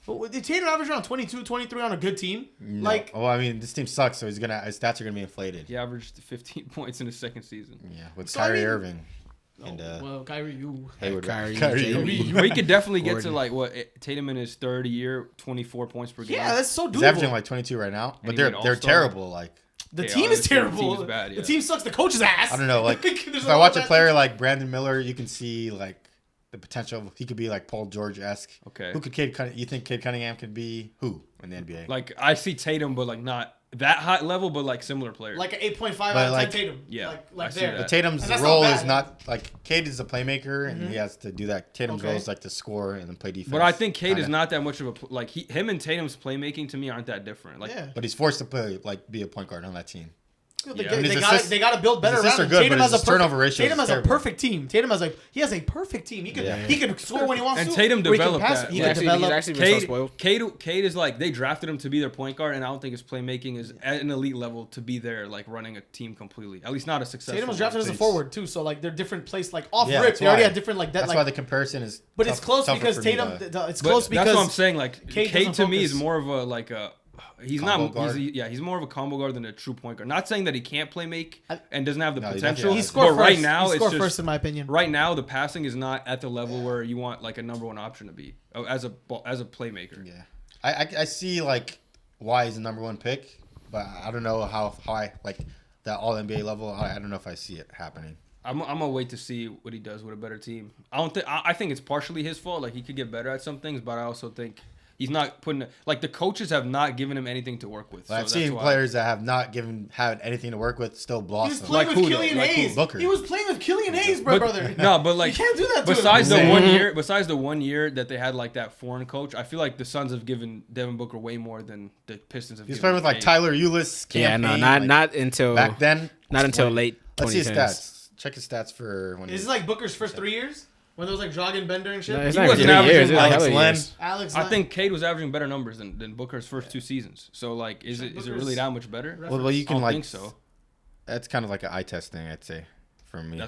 But did Tatum average around 22, 23 on a good team? No. Like, well, I mean, this team sucks, so his stats are gonna be inflated. He averaged 15 points in his second season. Yeah, with So, I Kyrie mean- Irving and well, Kyrie, you. Hayward. Kyrie, Kyrie JB. Irving. But he could definitely get to Gordon. like what Tatum in his third year, 24 points per game. Yeah, that's so He's averaging doable. like 22 right now, And but he they're made they're All-Star. terrible. Like The Yeah, team is honestly, the terrible. team's bad, yeah. The team sucks the coach's ass. I don't know. Like There's if a I lot watch of a player bad like Brandon Miller, you can see like the potential. He could be like Paul George esque. Okay. Who could you think Cade Cunningham could be? Who in the NBA? Like I see Tatum, but like not that high level, but like similar players. like an 8.5 out of 10 like- Tatum. Yeah, like I see there. that. But Tatum's And that's role not is bad. not like Cade is a playmaker and he has to do that. Tatum's Okay. role is like to score and then play defense. but I think Cade is kinda. not that much of a like him and Tatum's playmaking to me aren't that different. Like Yeah. But he's forced to play be a point guard on that team. They, Yeah. they, And his got assists- they got to build better his around assists are him. good, Tatum but has a his perfect, turnover ratio Tatum is has a terrible. perfect team. Tatum has he has a perfect team. He could Yeah. he could score when he wants And to. Tatum or he can developed pass- that. He Like, could He's develop. actually been so Cade, spoiled. Cade is like they drafted him to be their point guard, and I don't think his playmaking is at an elite level to be there, like running a team completely. At least not a successful. Tatum was drafted as a Thanks. forward too, so like they're different place. Like off Yeah, rip, that's they already why. had different like that. That's like, why the comparison is. but it's close tougher because for me Tatum. to- It's But close because that's what I'm saying. Like Cade Cade doesn't to me is focus. more of a like a He's Combo not. guard. He's more of a combo guard than a true point guard. Not saying that he can't play make and doesn't have the No, he potential. definitely He has. scored But first. right now, he it's scored just first in my opinion. right now the passing is not at the level where you want like a number one option to be as a playmaker. Yeah, I see like why he's the number one pick, but I don't know how high like that All NBA level. I don't know if I see it happening. I'm gonna wait to see what he does with a better team. I think it's partially his fault. Like he could get better at some things, but I also think he's not putting like the coaches have not given him anything to work with. So I've seen players that have not had anything to work with still He was blossom. playing Like with who, though? Killian Like who? Hayes. Booker. He was playing with Killian Hayes, brother. No, but like you can't do that to besides him. the one year that they had like that foreign coach, I feel like the Suns have given Devin Booker way more than the Pistons have. He's given playing with like Cade. Tyler Eulis. Yeah, no, Campaign, not until back then. not until 20. late. Let's see his 2010s. stats. Check his stats for when. Is this like Booker's first 3 years? When there was like Dragon Bender and shit? No, it's He not wasn't even 3 years. averaging It's like Alex hella Len. years. Alex, I think Cade was averaging better numbers than Booker's first 2 seasons. So like, is it really that much better? Well, you I can don't like. think so. That's kind of like an eye test thing, I'd say, for me.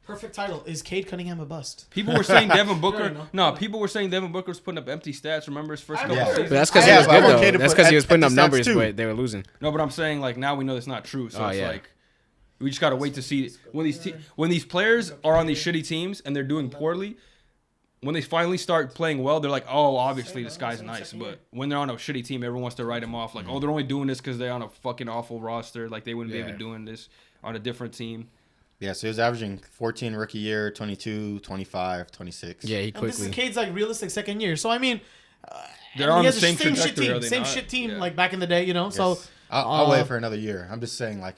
perfect title. Is Cade Cunningham a bust? People were saying Devin You Booker. already know. No, people were saying Devin Booker was putting up empty stats. Remember his first I couple know. of But seasons? that's because Yeah, he was but I'm good okay though. to That's put because he was putting up empty stats, numbers, too. but they were losing. No, but I'm saying like now we know that's not true. So Oh, it's yeah. like we just gotta wait to see when these players are on these shitty teams and they're doing poorly. When they finally start playing well, they're like, oh, obviously this guy's nice. But when they're on a shitty team, everyone wants to write him off. Like, oh, they're only doing this because they're on a fucking awful roster. Like they wouldn't be even doing this on a different team. Yeah, so he was averaging 14 rookie year, 22, 25, 26. Yeah, he And this is quickly. Cade's like realistic second year. So I mean, They're and on he the has same shit trajectory, are team, they same not? shit team Yeah. like back in the day, you know. Yes. So I'll wait for another year. I'm just saying, like,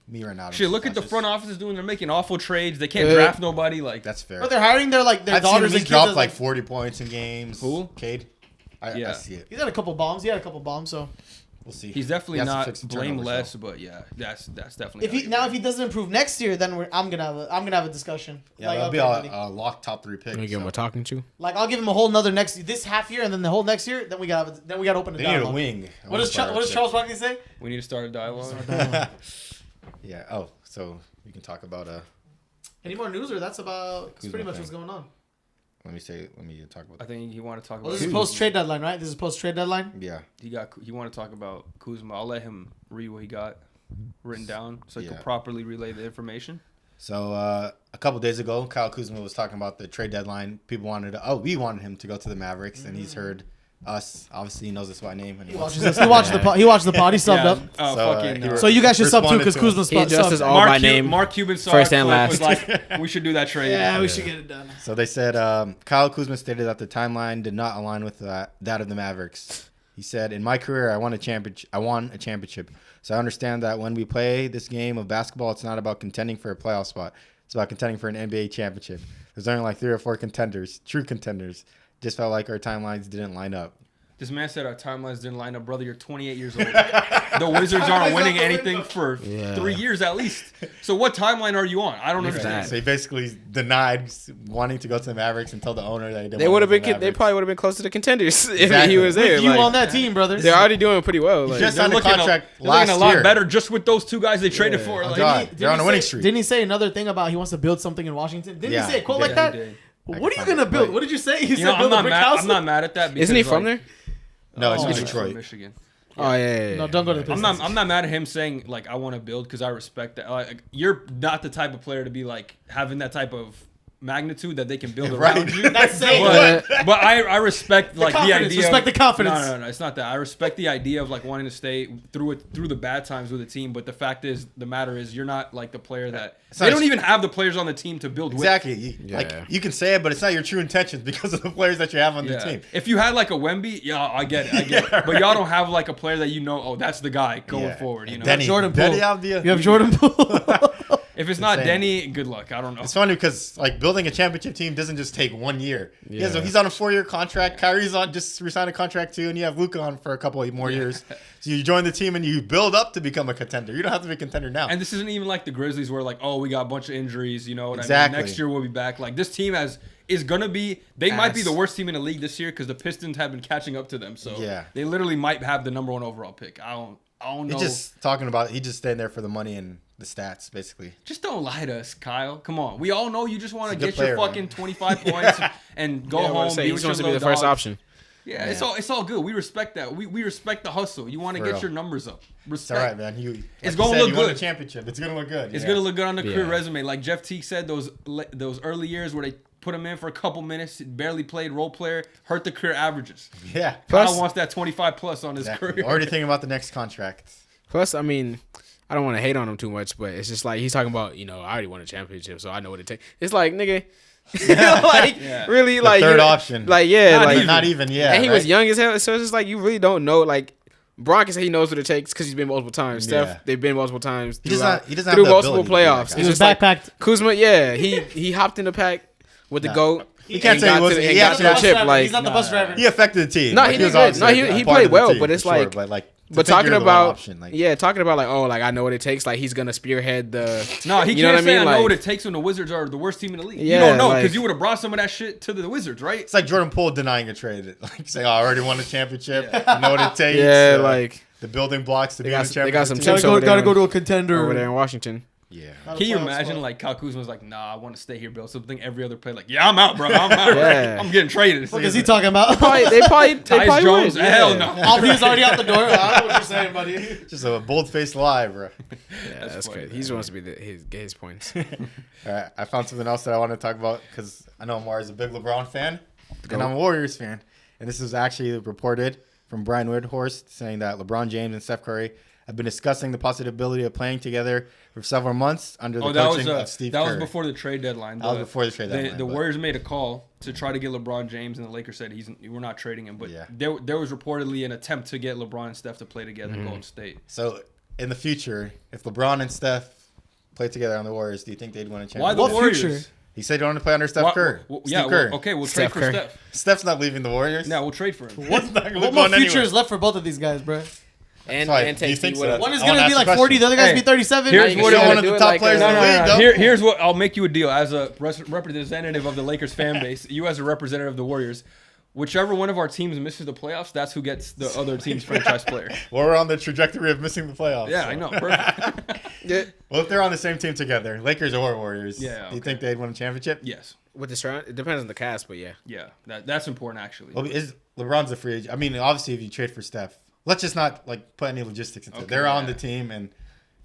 me right now. Shit, look at the that's front just- office is doing. They're making awful trades. They can't draft nobody. Like That's fair. but they're hiring their like their I've seen him. daughters He's and kids. dropped as, like 40 points in games. Who? Cade. I Yeah. see it. he's had a couple bombs. He had a couple bombs. So We'll see. he's definitely He has to not fix the turnovers, blameless, though. but yeah, that's definitely. if he doesn't improve next year, then I'm gonna have a discussion. Yeah, like, that'll be okay, buddy. a locked top 3 pick. Let me give him a talking to. Like I'll give him a whole nother this half year, and then the whole next year. Then we got to open the They need a dialogue. wing. What does Charles Barkley say? We need to start a dialogue. Yeah. Oh, so we can talk about Any more news, or that's about Kuzma pretty much thing. what's going on? Let me talk about. I think you want to talk about. Well, this is Kuzma. post trade deadline, right? This is post trade deadline. Yeah. You want to talk about Kuzma? I'll let him read what he got written down so he Yeah. can properly relay the information. So a couple days ago, Kyle Kuzma was talking about the trade deadline. People we wanted him to go to the Mavericks, and he's heard us. Obviously, he knows us by name. And He watches this. He watched the pod. He watched the pod. He subbed up. Oh, So, fucking. he So you guys should sub too, responded because to Kuzma's He addresses subbed. all by name. Mark Cuban saw first it, and Cliff was last. like, we should do that trade. Yeah, we should get it done. So they said Kyle Kuzma stated that the timeline did not align with that of the Mavericks. He said, "In my career, I won a championship. So I understand that when we play this game of basketball, it's not about contending for a playoff spot. It's about contending for an NBA championship. There's only like 3 or 4 true contenders. Just felt like our timelines didn't line up." This man said our timelines didn't line up, brother. You're 28 years old. The Wizards aren't winning anything for 3 years at least. So what timeline are you on? I don't understand. So he basically denied wanting to go to the Mavericks and told the owner that he didn't. They want would to have go to been. the They Mavericks. probably would have been close to the contenders if Exactly. he was there. With you Like, on that team, brother. they're already doing pretty well. He Like, just signed a looking contract they're looking last a lot year. better just with those 2 guys they traded for. Oh, Like, God. Didn't They're on a he winning say- streak. Didn't he say another thing about he wants to build something in Washington? Didn't Yeah, he say a quote he like did. that? He did. What are you gonna build? What did you say? He You said know, build a brick house. I'm not mad at that. Because, isn't he from like, there? No, he's Oh, from he's Detroit. from Michigan. Oh yeah. No, don't go to the Pistons. I'm not mad at him saying like I want to build because I respect that. Like, you're not the type of player to be like having that type of magnitude that they can build Right. around you. That's saying But I respect like the confidence. idea. Respect the confidence. No, it's not that. I respect the idea of like wanting to stay through the bad times with the team. But the matter is you're not like the player that not they don't a- even have the players on the team to build Exactly. Yeah. Like you can say it, but it's not your true intentions because of the players that you have on with. the team. If you had like a Wemby, yeah, I get it. But y'all don't have like a player that you know. Oh, that's the guy going Yeah. forward. You know. Denny. Jordan Denny Poole. Avdia. You have Jordan Poole. If it's not Insane. Denny, good luck. I don't know. It's funny because like building a championship team doesn't just take 1 year. Yeah. He's on a 4-year contract. Kyrie's on just resigned a contract too, and you have Luka on for a couple of more years. So you join the team and you build up to become a contender. You don't have to be a contender now. And this isn't even like the Grizzlies where like, oh, we got a bunch of injuries, you know what I Exactly. mean? Next year we'll be back. Like this team is gonna be might be the worst team in the league this year because the Pistons have been catching up to them. So Yeah. they literally might have the number 1 overall pick. I don't know. He's just talking about he just staying there for the money and the stats, basically. Just don't lie to us, Kyle. Come on. We all know you just want to He's a get good your player, fucking man. 25 points and go Yeah, I was home. gonna say, Be he's with supposed to your be the little first dog. option. Yeah, it's all good. We respect that. We respect the hustle. You want to For get real. your numbers up. It's Respect. all right, man. It's like gonna you look said, you won good. the championship. It's gonna look good. It's gonna look good on the career Yeah. resume. Like Jeff Teague said, those early years where they put him in for a couple minutes, barely played role player, hurt the career averages. Yeah. Kyle Plus- wants that 25 plus on his Exactly. career. Already thinking about the next contract. Plus, I mean, I don't want to hate on him too much, but it's just like he's talking about, I already won a championship, so I know what it takes. It's like, nigga, like Yeah. really, The like third you're- option. like yeah, Not like even. Not even, yeah. and he was right? young as hell, so it's just like you really don't know. Like Brock can say he knows what it takes because he's been multiple times. Yeah. Steph, they've been multiple times. He doesn't throughout- have- he doesn't have through the multiple ability to be that playoffs. guy. It's He was just like backpacked. Kuzma. Yeah, he hopped in the pack with the Nah. goat. You can't and say he got to wasn't- the- he and had got to to- the chip. He's Like, not the bus driver. He affected the team. No, Like, he did was good. obviously No, a he part played of the well, team, but for it's sure, like- but like, but to think talking you're the one about option, like, talking about like like I know what it takes. Like he's gonna spearhead the. No, he you know can't what I say mean? I know Like- what it takes when the Wizards are the worst team in the league. You Yeah, don't know because like- you would have brought some of that shit to the Wizards, right? it's like Jordan Poole denying a trade. Like saying, "Oh, I already won a championship. I know what it takes." Yeah, like the building blocks to They be in got- the they got some championship chips team. over there. Gotta go to a contender. over there in Washington. Yeah. Can you imagine like Kyle Kuzma's like, nah, I want to stay here, build something. Every other player like, yeah, I'm out, bro. I'm out. Yeah. I'm getting traded. What is he talking about? They probably Tyus Jones? win. Hell Yeah. no. Albany's already out the door. I don't know what you're saying, buddy. Just a bold-faced lie, bro. Yeah, that's funny, good. He just wants to be his points. All right, I found something else that I want to talk about because I know Omar is a big LeBron fan, and I'm a Warriors fan. And this was actually reported from Brian Woodhorst saying that LeBron James and Steph Curry have been discussing the possibility of playing together for several months under the Oh, that coaching was of Steve that Kerr. was before the trade deadline. That was before the trade deadline, The but- Warriors made a call to try to get LeBron James, and the Lakers said we're not trading him. But Yeah. there was reportedly an attempt to get LeBron and Steph to play together Mm-hmm. in Golden State. So in the future, if LeBron and Steph play together on the Warriors, do you think they'd win a championship? Why the What Warriors? future? He said he wanted to play under Steph Why- Curry. yeah, Steve Kerr. okay, we'll Steph trade for Curry. Steph. Steph's not leaving the Warriors. Yeah, we'll trade for him. What's not What more future is left for both of these guys, bro? And Why? and Do you takes think me so? with him. One is I wanna gonna ask be the like question. 40, the other guy's Hey, be 37. here's you what gotta one of do the it top like players a- in the league, though. Here's what I'll make you a deal as a representative of the Lakers fan base. You as a representative of the Warriors, whichever one of our teams misses the playoffs, that's who gets the other team's franchise player. Well, we're on the trajectory of missing the playoffs. Yeah, so. I know. Perfect. Yeah. Well, if they're on the same team together, Lakers or Warriors, Yeah, do you okay. think they'd win a championship? Yes. With the surround, it depends on the cast, but yeah. Yeah. That's important actually. Well, is LeBron's a free agent? I mean, obviously, if you trade for Steph, let's just not like put any logistics into it. Okay, They're on yeah. the team and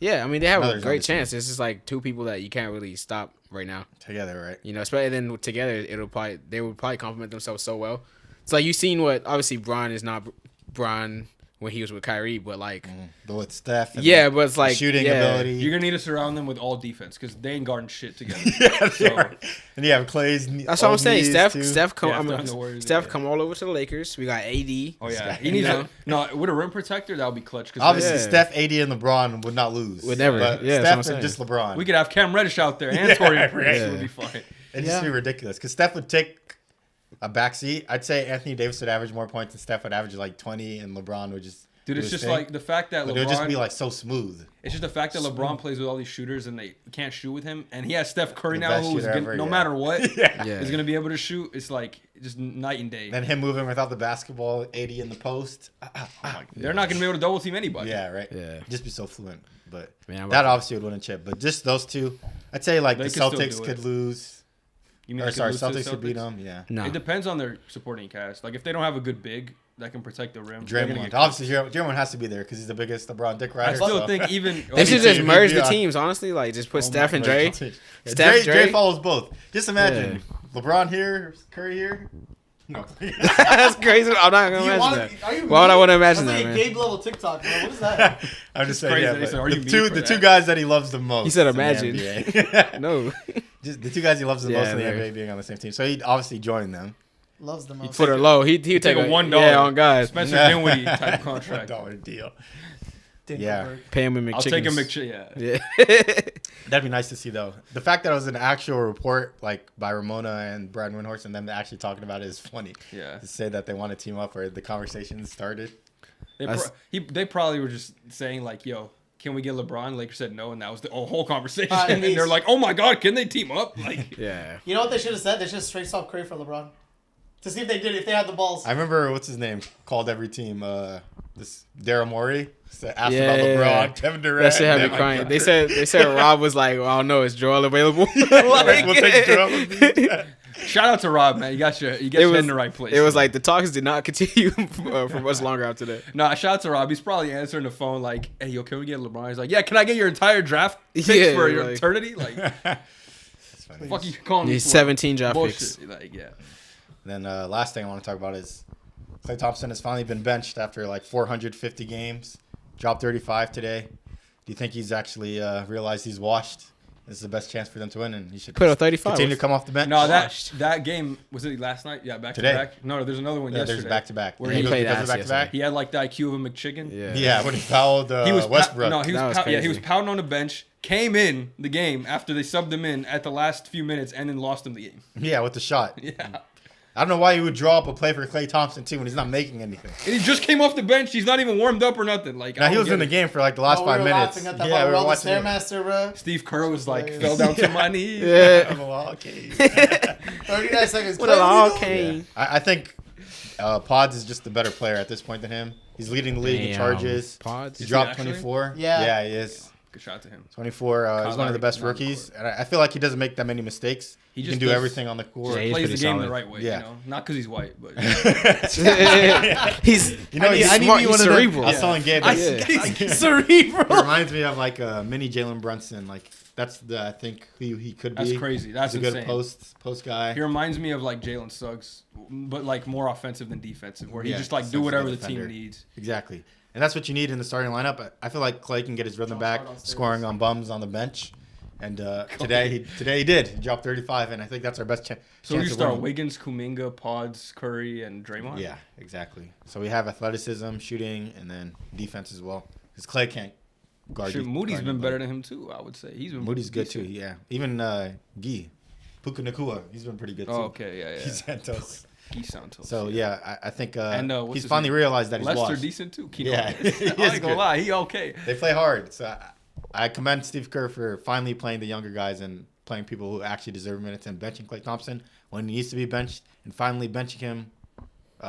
Yeah, I mean they have Others a great understand. chance. It's just like two people that you can't really stop right now. together, right? Especially then together, they would probably complement themselves so well. It's like you've seen what obviously Bron is not Bron when he was with Kyrie, but like But with Steph, and yeah, the but it's like shooting yeah. ability. You're gonna need to surround them with all defense because they ain't guarding shit together. yeah, they So- are. And you have Clay's. That's what I'm saying. Steph come. Yeah, I mean, after the Warriors, Steph yeah. come all over to the Lakers. We got AD. Oh yeah, guy. he needs You know? no with a rim protector. That would be clutch. Because Obviously, Yeah. Steph, AD, and LeBron would not lose. Would never. But Yeah, that's what I'm Steph and saying. just LeBron. we could have Cam Reddish out there and Yeah, Torian Prince right. would be fine. It'd just be ridiculous because Steph would take a backseat. I'd say Anthony Davis would average more points than Steph would average like 20, and LeBron would just. Dude, do it's his just thing. like the fact that But it would just be LeBron. like so smooth. It's just the fact that LeBron plays with all these shooters and they can't shoot with him, and he has Steph Curry The now, best who's shooter gonna, ever, no yeah. matter what, Yeah. Yeah. is gonna be able to shoot. It's like just night and day. Then him moving without the basketball, 80 in the post. They're not gonna be able to double team anybody. Yeah, right. Yeah. Just be so fluent. But Man, that obviously would win a chip. But just those two, I'd say like They the could still Celtics do could it. lose. You mean Or they could sorry, lose to the Celtics could beat Celtics? them. Yeah. no. It depends on their supporting cast. Like if they don't have a good big that can protect the rim, they're gonna Draymond. get Obviously, Draymond has to be there because he's the biggest LeBron dick rider. I still so. think even They should Yeah, just merge the yeah. teams, honestly. Like just put Oh Steph my and God. Dre. Yeah, Steph, Dre Dre. follows both. Just imagine LeBron here, Curry here. No. That's crazy. I'm not gonna imagine that. Are you Why would I want to imagine That's that, like man? a Gabe level TikTok, bro. What is that? I'm just It's saying, crazy yeah. that he But said, "Are you the mean two, for the that?" two guys that he loves the most. He said, in the "Imagine." NBA. No, Just the two guys he loves the Yeah, most in the man. NBA being on the same team. So he'd obviously join them. Loves the most. put her low. He'd take a a $1 Yeah, on guys. Spencer Yeah. Dinwiddie type contract. $1 deal. Dinkelberg. Yeah. Pay him in McChickens. I'll take a McChicken. Yeah. Yeah. That'd be nice to see, though. The fact that it was an actual report, like by Ramona and Brad Windhorst, and them actually talking about it is funny. Yeah. To say that they want to team up, or the conversation started. They probably were just saying like, "Yo, can we get LeBron?" Lakers said no, and that was the whole conversation. And and they're like, "Oh my God, can they team up?" Like, Yeah. You know what they should have said? They should have straight swap Curry for LeBron. To see if they did, if they had the balls. I remember what's his name called every team. This Daryl Morey asked Yeah, about LeBron, yeah. Kevin Durant. That shit had me and crying. like, They said Rob was like, well, I don't know, is Joel available? like, we'll take Joel Embiid. Shout out to Rob, man. You got your head in the right place. It was like the talks did not continue for much longer after that. Nah, shout out to Rob. He's probably answering the phone like, "Hey, yo, can we get LeBron?" He's like, "Yeah, can I get your entire draft picks Yeah, for your like- eternity?" Like, That's funny. fuck you calling me? He's for? 17 draft Bullshit. picks. Like, yeah. And then last thing I want to talk about is Klay Thompson has finally been benched after like 450 games. Dropped 35 today. Do you think he's actually realized he's washed? This is the best chance for them to win, and he should Put up 35. continue to come off the bench. No, that game was it last night? Yeah, back Today. to back. No, there's another one yeah, yesterday. there's back to back. Where he goes played because of ass back-to-back. He had like the IQ of a McChicken. Yeah. Yeah, when he fouled He was Westbrook. no, he That was was he was crazy. pounding on the bench. Came in the game after they subbed him in at the last few minutes and then lost him the game. Yeah, with the shot. Yeah, I don't know why he would draw up a play for Klay Thompson too when he's not making anything. and he just came off the bench. He's not even warmed up or nothing. Like, Now I he don't was get in the it. game for like the last 5 minutes. Yeah, Yeah, we were the watching it. Stairmaster, bro. Steve Kerr was like Hilarious. fell down to my knees. Yeah. Well, okay. 39 seconds. What a Klay, long you know? cane. I think Pods is just the better player at this point than him. He's leading the league in Damn. charges. Pods. He Is he dropped actually? 24. Yeah. Yeah, he is. Good shot to him. 24. He's one of the best Kyle Lowry, rookies. And I feel like he doesn't make that many mistakes. He just can do does- everything on the court. Yeah, he's Plays the pretty game solid. the right way. Yeah. You know, not because he's white, but He's You know, he's I need smart. to be He's one of them. cerebral. I was telling Gabe, I- it Cerebral. reminds me of like a mini Jalen Brunson. Like that's I think who he could be. that's crazy. That's He's a good insane. post guy. He reminds me of like Jalen Suggs, but like more offensive than defensive, where he Yeah, just like Suggs do is a whatever good the team defender. needs. Exactly. And that's what you need in the starting lineup. I feel like Clay can get his rhythm back, scoring on bums on the bench. And today he did. He dropped 35, and I think that's our best chance. So you of start winning. Wiggins, Kuminga, Pods, Curry, and Draymond. Yeah, exactly. So we have athleticism, shooting, and then defense as well. Because Clay can't guard. Shit, Moody's guard been anybody. better than him too. I would say he's been. Moody's good decent. too. Yeah. Even Guy, Puka Nakua, he's been pretty good too. Oh, okay, yeah, He's yeah. Santos. He Santos. So yeah, I think And, what's he's his finally name? realized that he's Lester lost. decent too. Yeah, I he ain't is gonna good. lie, he okay. They play hard. So I commend Steve Kerr for finally playing the younger guys and playing people who actually deserve minutes and benching Klay Thompson when he needs to be benched and finally benching him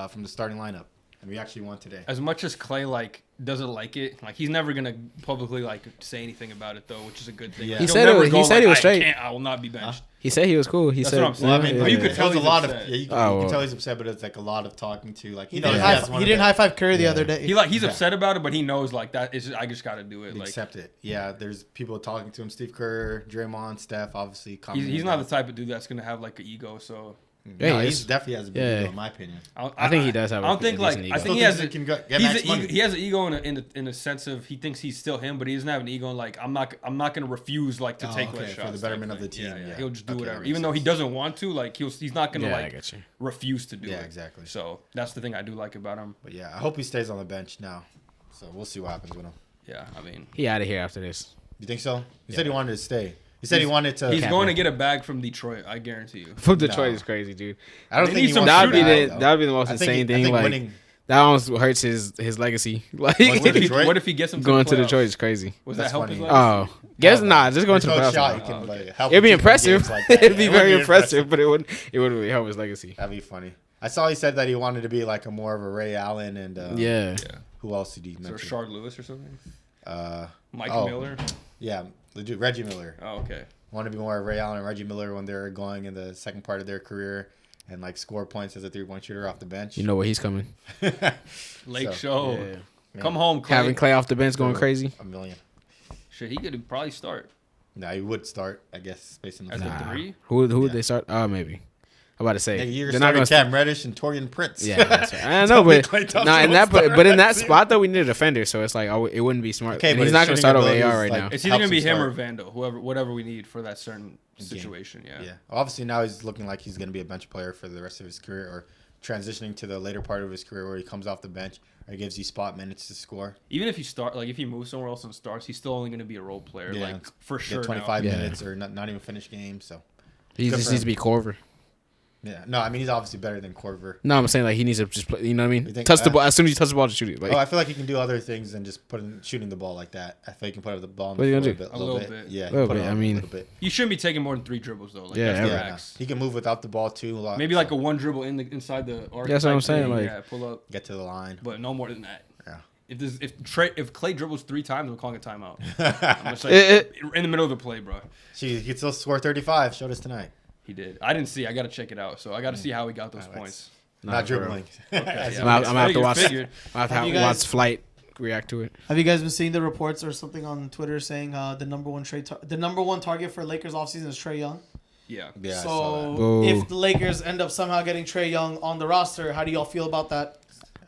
from the starting lineup. And we actually won today. As much as Clay like doesn't like it, like he's never gonna publicly like say anything about it though, which is a good thing. Yeah. Like, He he'll said it never was- go he said like, he was I straight. can't, I will not be benched. He said he was cool. He That's said, what I'm saying. Well, I mean, Yeah, you yeah, could yeah. tell He's a lot of upset. you Oh, can tell he's upset, but it's like a lot of talking to. Like He knows didn't, has high, one he of didn't the- high five Curry the Yeah. other day. He's Yeah. upset about it, but he knows like that is I just gotta do it. Like accept it. Yeah, there's people talking to him. Steve Kerr, Draymond, Steph, obviously. he's not the type of dude that's gonna have like an ego. So Yeah, No, he he's is. definitely has a big Yeah. ego, in my opinion. I think he does have I a don't think like decent I ego. think he Still has. thinks he can get He's max money. he has an ego in a sense of he thinks he's still him, but he doesn't have an ego in like I'm not gonna refuse like to Oh, take okay, less for shots the type betterment of the thing. team, yeah. He'll just do Okay, whatever, that makes even though he sense. doesn't want to. Like he's not gonna Yeah, I like get you. refuse to do Yeah, it. exactly. So that's the thing I do like about him. But yeah, I hope he stays on the bench now. So we'll see what happens with him. Yeah, I mean He out of here after this. You think so? He said he wanted to stay. He said he wanted to. he's Can't going be. to get a bag from Detroit. I guarantee you. From Detroit No. is crazy, dude. I don't They think need he some wants That to would be back, the though. that would be the most I think insane I thing. think Like winning. that almost hurts his legacy. Like What if, Detroit? what if he gets him going to the playoffs? Detroit is crazy. Was That's that help funny. his legacy? Oh, guess not. Just going There's to the no playoffs. shot he now. can Oh, like, okay. help It'd be him keep winning impressive. games like that. It'd be It would very impressive, but it wouldn't really help his legacy. That'd be funny. I saw he said that he wanted to be like a more of a Ray Allen and Yeah. who else did he So mention? Shard Lewis or something? Mike oh. Miller? Yeah, the dude Reggie Miller. Oh, okay. Want to be more of Ray Allen and Reggie Miller when they're going in the second part of their career and like score points as a 3-point shooter off the bench. You know where he's coming. Lake So, Show. Yeah. Come home, Clay. Having Clay off the bench going crazy. $1 million. Shit, he could probably start No, he would start, I guess, based on the as fact. a three. Who would Yeah. they start? Oh, maybe. I'm about to say Nigga, you're they're not starting gonna. Cam Reddish and Torian Prince. Yeah, that's right. I know, Tell me but Klay Thompson nah, in will that start but in on that the team. Oh, spot though, we need a defender, so it's like it wouldn't be smart. Okay, and but he's his not going to shooting start over ability AR is, right like, now. It's either gonna be Helps him him or start. Vando, whatever we need for that certain situation. Yeah. Yeah. Obviously, now he's looking like he's going to be a bench player for the rest of his career or transitioning to the later part of his career where he comes off the bench or gives you spot minutes to score. Even if he if he moves somewhere else and starts, he's still only gonna be a role player, Yeah. like for sure. Get 25 Yeah. minutes or not even finish games. So, He good just for needs to him. be Corver. yeah. No, I mean, he's obviously better than Corver. No, I'm saying like he needs to just play. You know what I mean? You think- Touch the ball as soon as you touch the ball, just shoot it. Like Oh, I feel like he can do other things than just shooting the ball like that. I feel like he can put the ball on What the are you floor gonna do? a little bit. Yeah, he Little can put bit, it I on mean- a little bit. You shouldn't be taking more than 3 dribbles though. Like, Yeah, that's the Yeah, no. max. He can move without the ball too. A lot. Maybe so like a one dribble inside the arc. That's what I'm type saying, thing, like- yeah, pull up, get to the line. but no more than that. Yeah. If Clay dribbles 3 times, I'm calling a timeout. I'm just like, It- in the middle of the play, bro. He could still score 35. Showed us tonight. He did. I didn't see. I got to check it out. So I got to see how he got those Highlights. points. Not dribbling. Okay, yeah. I'm gonna have to watch. Figured. I have to you watch guys- Flight react to it. Have you guys been seeing the reports or something on Twitter saying the number one target for Lakers offseason is Trae Young? Yeah. Yeah, I saw that. So Boo. if the Lakers end up somehow getting Trae Young on the roster, how do y'all feel about that?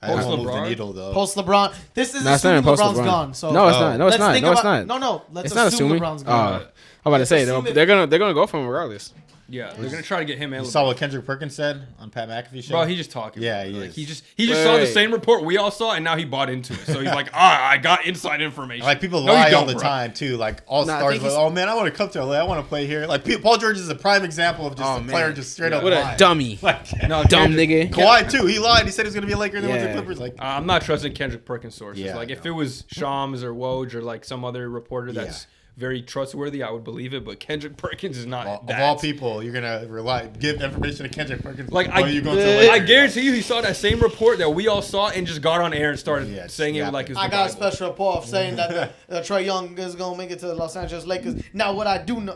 I won't Post move the LeBron? needle though. Post LeBron, this is No, it's not assuming even post LeBron's LeBron. gone. So No, it's not. No, it's let's not. think No, it's about- not. No, let's It's not assume assuming. LeBron's gone. I'm about to say assume they're gonna go for him regardless. Yeah. They're going to try to get him and You LeBron. saw what Kendrick Perkins said on Pat McAfee show? Bro, he's just talking. Yeah, bro. he Like, is. he just saw the Wait. same report we all saw, and now he bought into it. So he's like, I got inside information. Like people No, you lie all don't, the bro. time too. Like all Nah, I stars, think like, he's- oh man, I want to come to LA. I want to play here. Like Paul George is a prime example of just Oh, a man. player just straight up What a lying. dummy, Like No, dumb Kendrick- nigga. Kawhi too. He lied. He said he was gonna be a Laker and then went to Yeah. Clippers. Like I'm not trusting Kendrick Perkins' sources. Yeah, like, I if know. it was Shams or Woj or like some other reporter that's very trustworthy, I would believe it. But Kendrick Perkins is not of that. all people, you're gonna give information to Kendrick Perkins. Like, while you going to I Lakers. guarantee you, he saw that same report that we all saw and just got on air and started Yeah, it's saying it yapping. like it was I the got a Bible. special report saying that Trae Young is gonna make it to the Los Angeles Lakers. Now, what I do know,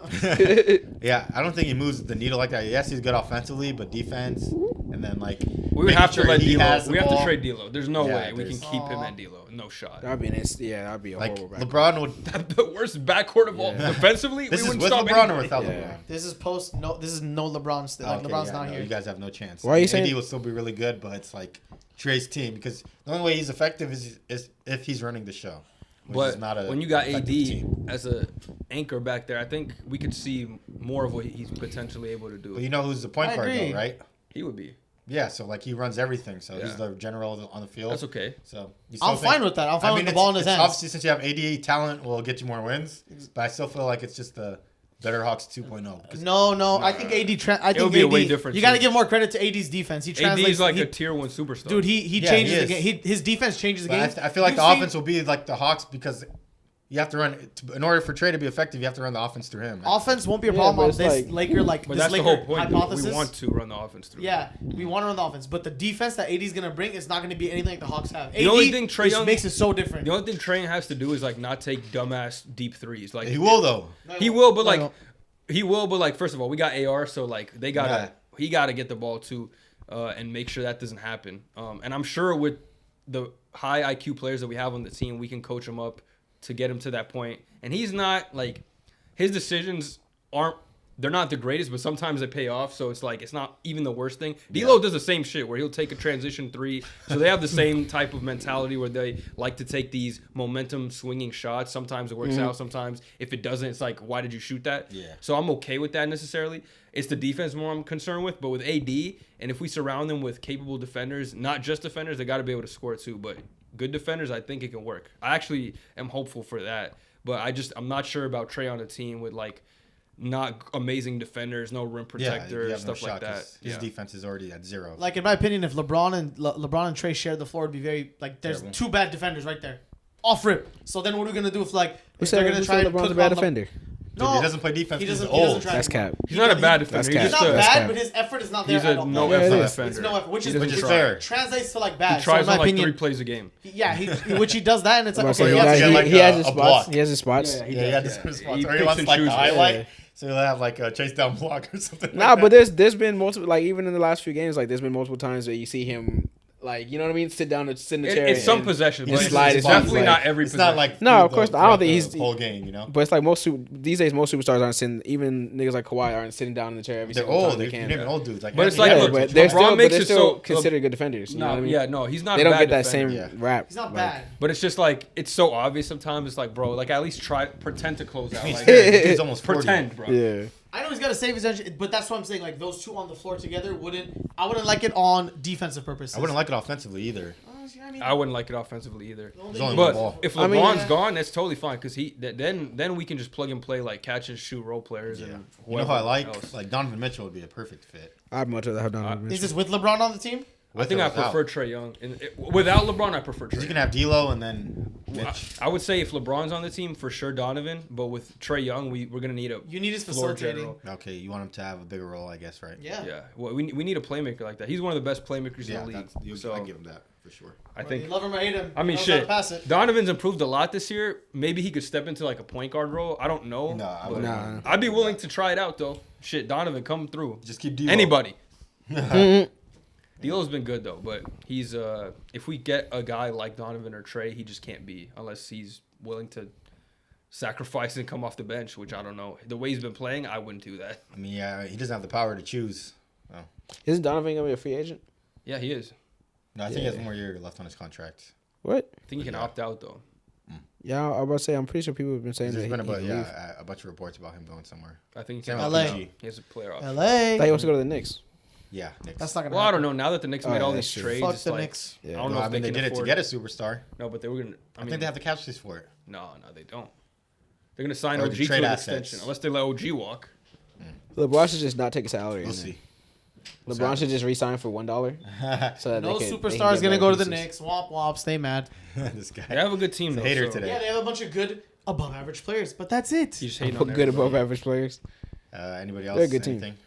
Yeah, I don't think he moves the needle like that. Yes, he's good offensively, but defense, and then like We would making have to sure let he D'Lo. has the We have to ball. trade D'Lo. There's no Yeah, way we can there's- keep him and D'Lo. No shot. That'd be that'd be a Like horrible. LeBron would. The worst backcourt of all. Yeah. Defensively, This we is wouldn't with stop LeBron or anybody. without Yeah. LeBron. this is no LeBron still. Like, Okay, LeBron's yeah, not no, here. You guys have no chance. Why are you AD saying- will still be really good, but it's like Trae's team because the only way he's effective is if he's running the show. Which But is not a when you got AD effective team. as a anchor back there, I think we could see more of what he's potentially able to do. But you know who's the point I guard agree. though, right? He would be. Yeah, so like he runs everything. So Yeah. he's the general on the field. That's okay. So you I'm still fine with that. I'm fine with the it's- ball in his it's hands. Obviously, since you have AD, talent will get you more wins. But I still feel like it's just the Better Hawks 2.0. 'cause No. I think AD. I think It'll be a AD, way different You got to team. give more credit to AD's defense. He AD translates. is like he- a tier 1 superstar. dude. He Yeah, changes he the is. game. His defense changes the But game. I feel like You've the seen- offense will be like the Hawks because you have to run. In order for Trey to be effective, you have to run the offense through him. Offense won't be a Yeah, problem but on it's this like- Laker but this that's the Laker whole point. hypothesis. We want to run the offense through. Yeah, we want to run the offense, but the defense that AD's gonna bring is not gonna be anything like the Hawks have. The only thing Trae which Young- makes it so different. The only thing Trae has to do is like not take dumbass deep threes. Like He will though. He will, but No, like no. he will, but like first of all, we got AR, so like they gotta Yeah. he gotta get the ball too, and make sure that doesn't happen. And I'm sure with the high IQ players that we have on the team, we can coach him up to get him to that point. And he's not like his decisions they're not the greatest, but sometimes they pay off. So it's like it's not even the worst thing. D'Lo does the same shit where he'll take a transition 3. So they have the same type of mentality where they like to take these momentum swinging shots. Sometimes it works out. Sometimes if it doesn't, it's like, why did you shoot that? Yeah. So I'm okay with that necessarily. It's the defense more I'm concerned with. But with AD, and if we surround them with capable defenders, not just defenders, they got to be able to score too. But good defenders, I think it can work. I actually am hopeful for that. But I'm not sure about Trae on a team with like not amazing defenders, no rim Yeah, protector, you have stuff no like shot 'cause that. His Yeah. defense is already at 0. Like in my opinion, if LeBron and Trae shared the floor, it'd be very like there's Terrible. 2 bad defenders right there, off rip. So then what are we gonna do if like Who if they're said gonna try to LeBron's put a bad it on defender? Dude, he doesn't play defense. He He's doesn't- he doesn't old. try- That's cap. He's not a bad defender. That's He's cap. He's just not a, That's bad, cap. but his effort is not there he's at a all. no Yeah, it effort is. defender. It's no effort, which is Which is try. fair. translates to like bad. He tries so in on my like opinion, 3 plays a game. yeah, which he does that, and it's like So okay, he wants to get, like, he has his a spots. block. He has his spots. Yeah, He does, had yeah. this response. He Or he picks wants and like the chooses. highlight. Yeah. So he'll have like a chase down block or something. Nah, like but that. there's been multiple, like even in the last few games, like there's been multiple times where you see him, like, you know what I mean, sit in the chair. It's some and- possessions, He's but it's slide his definitely feet, not like- every It's possession. not like No, of through course the- not. I don't throughout think the he's- whole game. You know, But it's like these days, most superstars aren't sitting. Even niggas like Kawhi aren't sitting down in the chair every they're single time old. they They're can. naming old dudes. Like, But it's Anthony like, Yeah, look, but they're LeBron still, makes it so considered good defenders. You know what I mean? Yeah, no, he's not. They a don't bad get that defender. same Yeah. rap. he's not like- bad. But it's just like it's so obvious sometimes. It's like, bro, like at least pretend to close out. Like, He's almost 40. pretend, bro. Yeah. I know he's got to save his energy, but that's what I'm saying. Like those 2 on the floor together I wouldn't like it on defensive purposes. I wouldn't like it offensively either. I mean, I wouldn't like it offensively either. There's only one But ball. if I mean, LeBron's yeah. gone, that's totally fine because then we can just plug and play like catch and shoot role players Yeah. and You know who I like? else. Like Donovan Mitchell would be a perfect fit. I'd much rather have Donovan is Mitchell. this with LeBron on the team? I think I prefer Trae Young. Without LeBron, I prefer Because you Trae. can have D'Lo and then Mitch. I would say if LeBron's on the team, for sure Donovan. But with Trae Young, we're gonna need a You need his floor facilitating. general. Okay, you want him to have a bigger role, I guess, right? Yeah. Yeah, well, we need a playmaker like that. He's one of the best playmakers Yeah, in the league. I So give him that. for sure. I You think. love him or hate him. I mean, he knows how to shit. Pass it. Donovan's improved a lot this year. Maybe he could step into like a point guard role. I don't know. No, I but wouldn't. I'd be willing to try it out though. Shit, Donovan, come through. Just keep Devo. Anybody. D'Lo's been good though, but he's if we get a guy like Donovan or Trey, he just can't be unless he's willing to sacrifice and come off the bench, which I don't know. The way he's been playing, I wouldn't do that. I mean, yeah, he doesn't have the power to choose. Oh. Isn't Donovan gonna be a free agent? Yeah, he is. No, I think he has one more year left on his contract. What? I think he can opt out though. Yeah, I was about to say. I'm pretty sure people have been saying There's that been he can leave. a bunch of reports about him going somewhere. I think he Same can with opt LA. out. He has a player option. I LA. thought he wants to go to the Knicks. Yeah, Knicks. That's not gonna. Well, I happen. don't know. Now that the Knicks Oh, made yeah, all that's these true. trades, Fuck it's the like Knicks. I Yeah. don't know No, if I mean, they can did it to afford get a superstar. No, but they were gonna. I think they have the cap space for it. No, they don't. They're gonna sign Or OG the to trade an assets. extension unless they let OG walk. LeBron should just not take a salary. We'll in there. see. LeBron should just resign for $1, so that No they can superstar is get gonna better go to the pieces. Knicks. Womp womp. Stay mad. This guy. They have a good team He's a though. hater so today. Yeah, they have a bunch of good above average players, but that's it. You just hating on Put good everybody. above average players. Anybody They're a else? good team. Anything?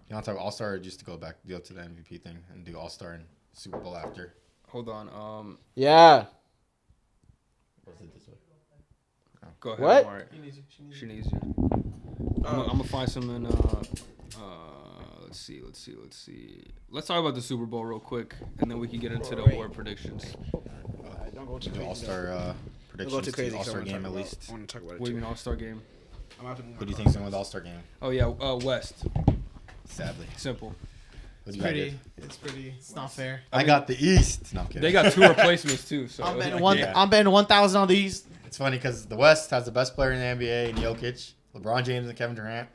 You want to talk All Star or just to go back, go to the MVP thing and do All Star and Super Bowl after? Hold on. Yeah. Go ahead. What? Omari. She needs you. She needs She you. needs you. I'm gonna find some in. Let's see. Let's talk about the Super Bowl real quick, and then we can get into the award predictions. Don't go too Do crazy. All Star Don't go predictions too to crazy. the All Star game at least. I want to talk about it What do you too. mean All Star game? Who do you think's going to win the All Star game? Oh yeah, West. Sadly, Simple. what do It's you got, pretty. Gabe? It's pretty. It's not fair. I got the East. No, I'm kidding. They got two replacements too. So I'm betting like, one. yeah. I'm betting 1,000 on these. It's funny because the West has the best player in the NBA in Jokic, LeBron James and Kevin Durant.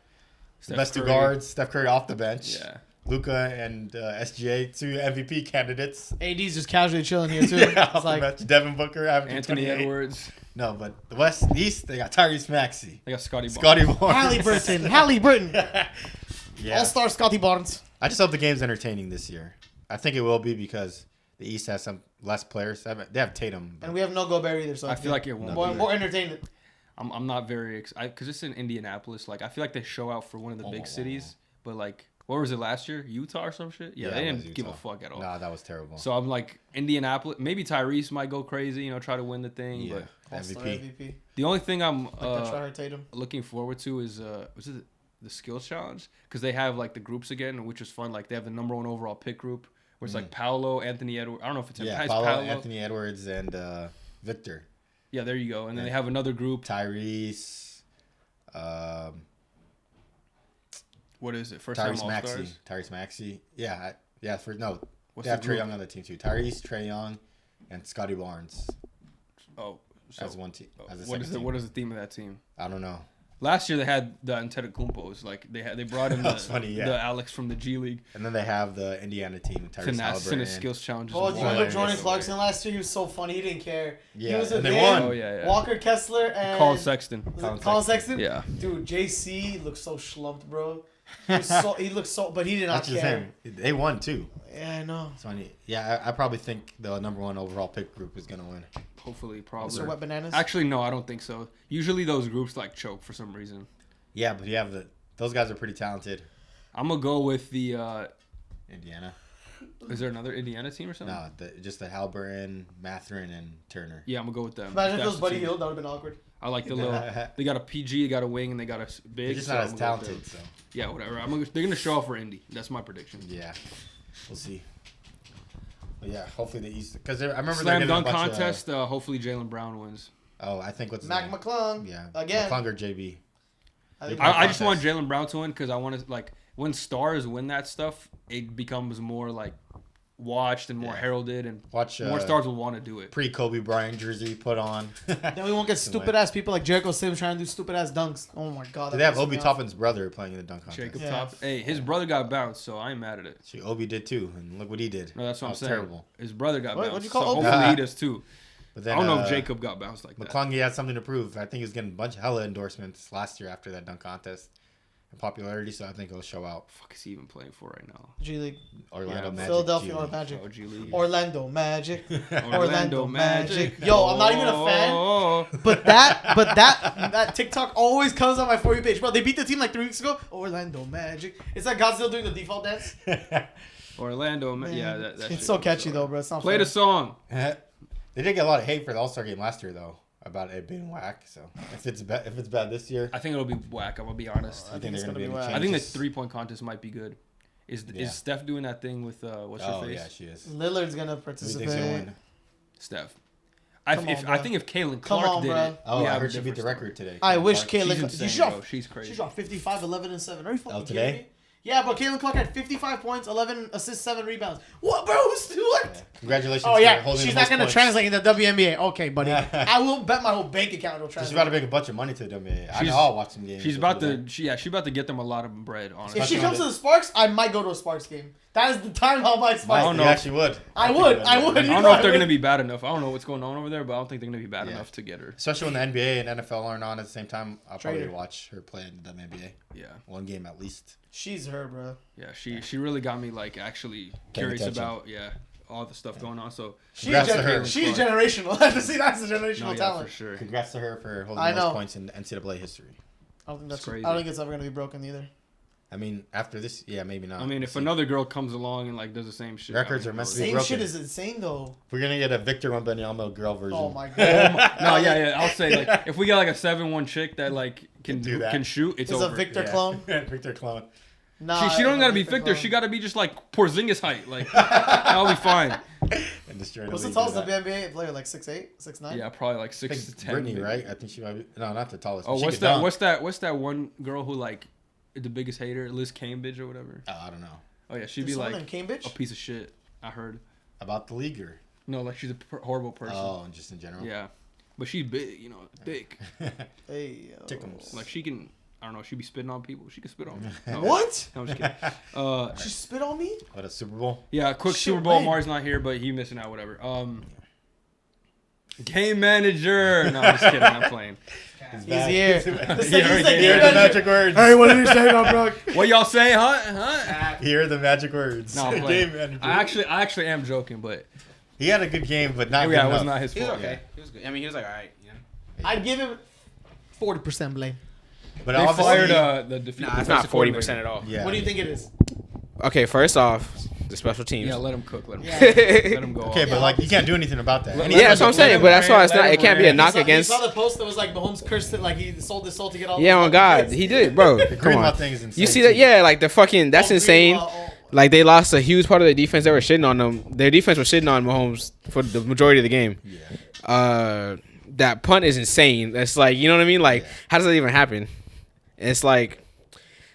The Steph best two Curry. guards, Steph Curry off the bench. Yeah. Luka and SGA, two MVP candidates. AD's just casually chilling here too. Yeah, off It's the like bench. Devin Booker, averaging Anthony 28. Edwards. No, but the West, the East, they got Tyrese Maxey, They got Scotty. Scotty Barnes. Barnes. Halliburton. Yeah. All-star Scotty Barnes. I just hope the game's entertaining this year. I think it will be because the East has some less players. They have Tatum. but- And we have no Gobert either. So I feel like it won't. more, be. more entertainment. I'm not very excited because it's in Indianapolis. Like I feel like they show out for one of the big cities, but like what was it last year? Utah or some shit? Yeah, they it was didn't give a Utah. fuck at all. Nah, that was terrible. So I'm like Indianapolis. Maybe Tyrese might go crazy, try to win the thing. yeah, But All-star MVP. MVP. the only thing I'm Like that try hard Tatum. looking forward to is was it the skills challenge? Because they have like the groups again, which is fun. Like they have the number 1 overall pick group, where it's like Paolo, Anthony Edwards. I don't know if it's Yeah, it's Paolo, Paolo. Anthony Edwards, and Victor. Yeah, there you go. And then they have another group. Tyrese. What is it? First time Tyrese All Maxey. Stars. Tyrese Maxey. Yeah. For no. What's They have the Trae group? Young on the team too. Tyrese, Trae Young, and Scotty Barnes Oh, so as one team. As a what second is the team. what is the theme of that team? I don't know. Last year they had the Antetokounmpos. Like they brought in That's funny, yeah. the Alex from the G League And then they have the Indiana team. to Tyrese send Halliburton. his skills challenges. Oh, do you remember Hilarious. Jordan Clarkson last year? He was so funny. He didn't care. Yeah, He was with and they him, won. Oh yeah, yeah. Walker Kessler and Colin Sexton. Was it Colin Colin Sexton. Sexton. Yeah. Dude, JC looks so schlumped, bro. He looked so, but he did not That's just care. him. They won too. Yeah, I know. It's funny. Yeah, I probably think the number 1 overall pick group is gonna win. Hopefully, probably. Sir Wet Bananas. Actually, no, I don't think so. Usually those groups like choke for some reason. Yeah, but you have those guys are pretty talented. I'm gonna go with the. Indiana. Is there another Indiana team or something? No, just the Halliburton, Matherin, and Turner. Yeah, I'm gonna go with them. Imagine if it That's was the Buddy team. Hield. That would have been awkward. I like the little. They got a PG, they got a wing, and they got a big. They're just so not I'm as gonna go with talented, them. so Yeah, whatever. They're gonna show off for Indy. That's my prediction. yeah, we'll see. But yeah, hopefully the East because I remember they're Slam getting a dunk bunch contest. Hopefully Jalen Brown wins. I think what's his Mac name? McClung. Yeah, Again. McClung or JB. I think I just want contest. Jalen Brown to win because I want to like when stars win that stuff, it becomes more like watched and more Yeah. heralded, and Watch more stars will want to do it. pre-Kobe Bryant jersey put on. Then we won't get stupid ass people like Jericho Sims trying to do stupid ass dunks. Oh my god. They have pisses Obi me off. Toppin's brother playing in the dunk contest. Jacob Yeah. Top. Hey, his brother got bounced, so I ain't mad at it. See, Obi did too, and look what he did. No, that's what That I'm was saying. Terrible. His brother got What- bounced. what'd you call so Obi? hopefully he does too. But I then don't know if Jacob got bounced like that. McClung, he had something to prove. I think he was getting a bunch of hella endorsements last year after that dunk contest. in popularity, so I think it'll show out. Fuck is he even playing for right now? G League. Orlando Yeah, Magic. Philadelphia G or League. Magic. Oh, G League. Orlando Magic. Orlando Magic. Yo, I'm not even a fan. Oh. But that TikTok always comes on my For You page. Bro, they beat the team like 3 weeks ago. Orlando Magic. It's like Godzilla doing the default dance. Orlando. Man, Yeah, that it's so catchy though, bro. It's not Play fair. the song. They did get a lot of hate for the All-Star game last year, though, about it being whack. So if it's bad this year, I think it'll be whack. I'm gonna be honest. I think it's they're gonna gonna be be able to whack. I think the change 3-point contest might be good. Is Yeah. Steph doing that thing with what's her Oh face? yeah, she is. Lillard's gonna Who do you think's participate. gonna win? Steph. Come on, I bro. think if Caitlin Come Clark on, did bro. it, Oh, we I have a heard she beat the different record today. I wish Clark. Caitlin. She's insane, She shot, bro. She's crazy. She shot 55, 11, and 7. Are you fucking today? kidding me? Yeah, but Caitlin Clark had 55 points, 11 assists, 7 rebounds. What, bro? What? Yeah. Congratulations. Oh for yeah, holding she's the not most gonna points. translate in the WNBA. Okay, buddy. I will bet my whole bank account will She's translate. about to make a bunch of money to the WNBA. I She's- know I'll watch some games. She's with about her to. She's about to get them a lot of bread. Honestly. If she Especially comes to on the Sparks, I might go to a Sparks game. That is the time I'll buy there. Sparks. I don't know. You actually would. I would. I don't know You if they're would. gonna be bad enough. I don't know what's going on over there, but I don't think they're gonna be bad Yeah. enough to get her. Especially when the NBA and NFL aren't on at the same time. I'll probably Trade her. watch her play in the WNBA. Yeah, One game at least. She's her, bro. yeah. She really got me like actually curious attention. about all the stuff going on. So Congrats to her. She's generational. See, that's a generational no, yeah, talent. for sure. Congrats to her for holding I the most know. points in NCAA history. I don't think that's It's crazy. I don't think it's ever gonna be broken either. I mean, after this, yeah, maybe not. I mean, if See. another girl comes along and like does the same shit, Records I are mean, meant to be Same broken. shit is insane though. We're gonna get a Victor Wembanyama girl version. Oh my god. No, yeah. I'll say like if we got like a 7-1 chick that like can Do that. can shoot, it's It's a over. Victor Yeah. clone. Victor clone. Nah, She don't it's a gotta be Victor. clone. She gotta be just like Porzingis height. Like that'll be fine. And destroy What's the league tallest with that. WNBA player? Like 6'8", 6'9"? Yeah, probably like I 6 to think 10. Brittany, maybe. right? I think she might be. No, not the tallest. Oh, She what's could that? dunk. What's that one girl who like the biggest hater, Liz Cambridge or whatever? Oh, I don't know Oh yeah, she'd There's be someone like in Cambridge? a piece of shit. I heard. about the league or. No, like she's a horrible person. Oh, just in general. Yeah, but she's big, thick. Hey, yo. Tickums. Like she can. I don't know. She be spitting on people. She can spit on me. No, What? No, I'm just kidding. She spit on me? What a Super Bowl. Yeah, quick Shit, Super Bowl. when? Omari's not here, but he missing out. Whatever. Game manager. No, I'm just kidding. I'm playing. He's He's back. here. He's back. This Yeah, thing- right, he's Hear like, the magic words. Hey, what did you say, bro? What y'all say, huh? Hear the magic words. No, I'm playing. Game manager. I actually am joking, but He had a good game, but not. yeah, good it was enough. not his He was fault. okay. He was good. I mean, he was like, all right. You know? I'd give him 40% blame. But They obviously, fired the Nah, it's defensive not 40% coordinator. at all. Yeah. What do you think it is? Okay, first off, the special teams. Yeah, let him cook. Let him, Yeah. let him go. Okay, off. but like you can't do anything about that. Let- And let Yeah, he- that's what I'm let saying. him But that's why it's rant, not. let It can't him be a rant. knock You against. saw the post that was like Mahomes cursed it, like he sold his soul to get all. Yeah, those on God, kids. he did, bro. The Come Greenlaw on. thing is insane. You see that? too. Yeah, like the fucking. That's Oh, insane. Greenlaw, Like they lost a huge part of their defense. They were shitting on them. Their defense was shitting on Mahomes for the majority of the game. Yeah. That punt is insane. That's like, you know what I mean? Like, how does that even happen? It's like,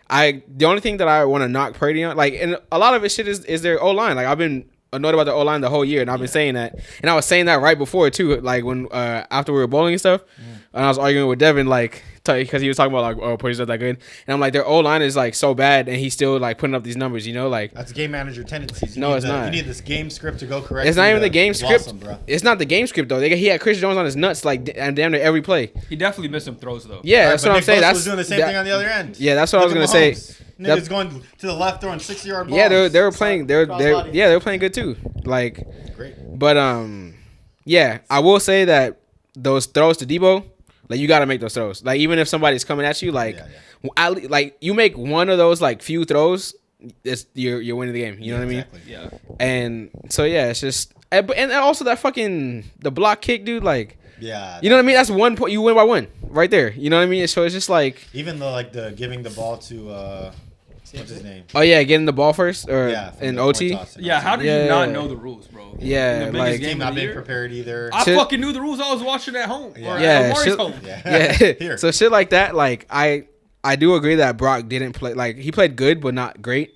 the only thing that I want to knock Purdy on, like, and a lot of it shit is their O line. Like, I've been annoyed about the O line the whole year, and I've been saying that, and I was saying that right before too. Like when after we were bowling and stuff, and I was arguing with Devin, like, because he was talking about like, oh, Purdy's not that good, and I'm like, their O line is like so bad, and he's still like putting up these numbers, like. That's game manager tendencies. You No, need it's not. You need this game script to go correct. It's not even the game script. Blossom, bro. It's not the game script though. He had Chris Jones on his nuts like damn near every play. He definitely missed some throws though. Yeah, Right, that's but what I'm Nick saying. Bosa That's was doing the same that- thing on the other end. Yeah, that's what I was Look gonna at say. Mahomes. Niggas going to the left throwing 60-yard balls. Yeah, they were playing. They Crossbody. were playing good too. Like, Great. but yeah, I will say that those throws to Debo, like you got to make those throws. Like even if somebody's coming at you, like, like you make one of those like few throws, you're winning the game. You know what I mean? Exactly. Yeah. And so yeah, it's just and also that fucking the block kick, dude. Like, Yeah. you know what I mean? That's 1 point. You win by 1 right there. You know what I mean? So it's just like, Even though like the giving the ball to what's his name? oh yeah, getting the ball first or Yeah. from in the OT. point toss and Yeah, OT. how did Yeah. you not know the rules, bro? Yeah, In the like- biggest Team game not of the being year. prepared either. I Shit. fucking knew the rules. I was watching at home. Yeah. Or Yeah, at Omari's shit. home. Yeah. Here. So shit like that, like I do agree that Brock didn't play. Like he played good, but not great.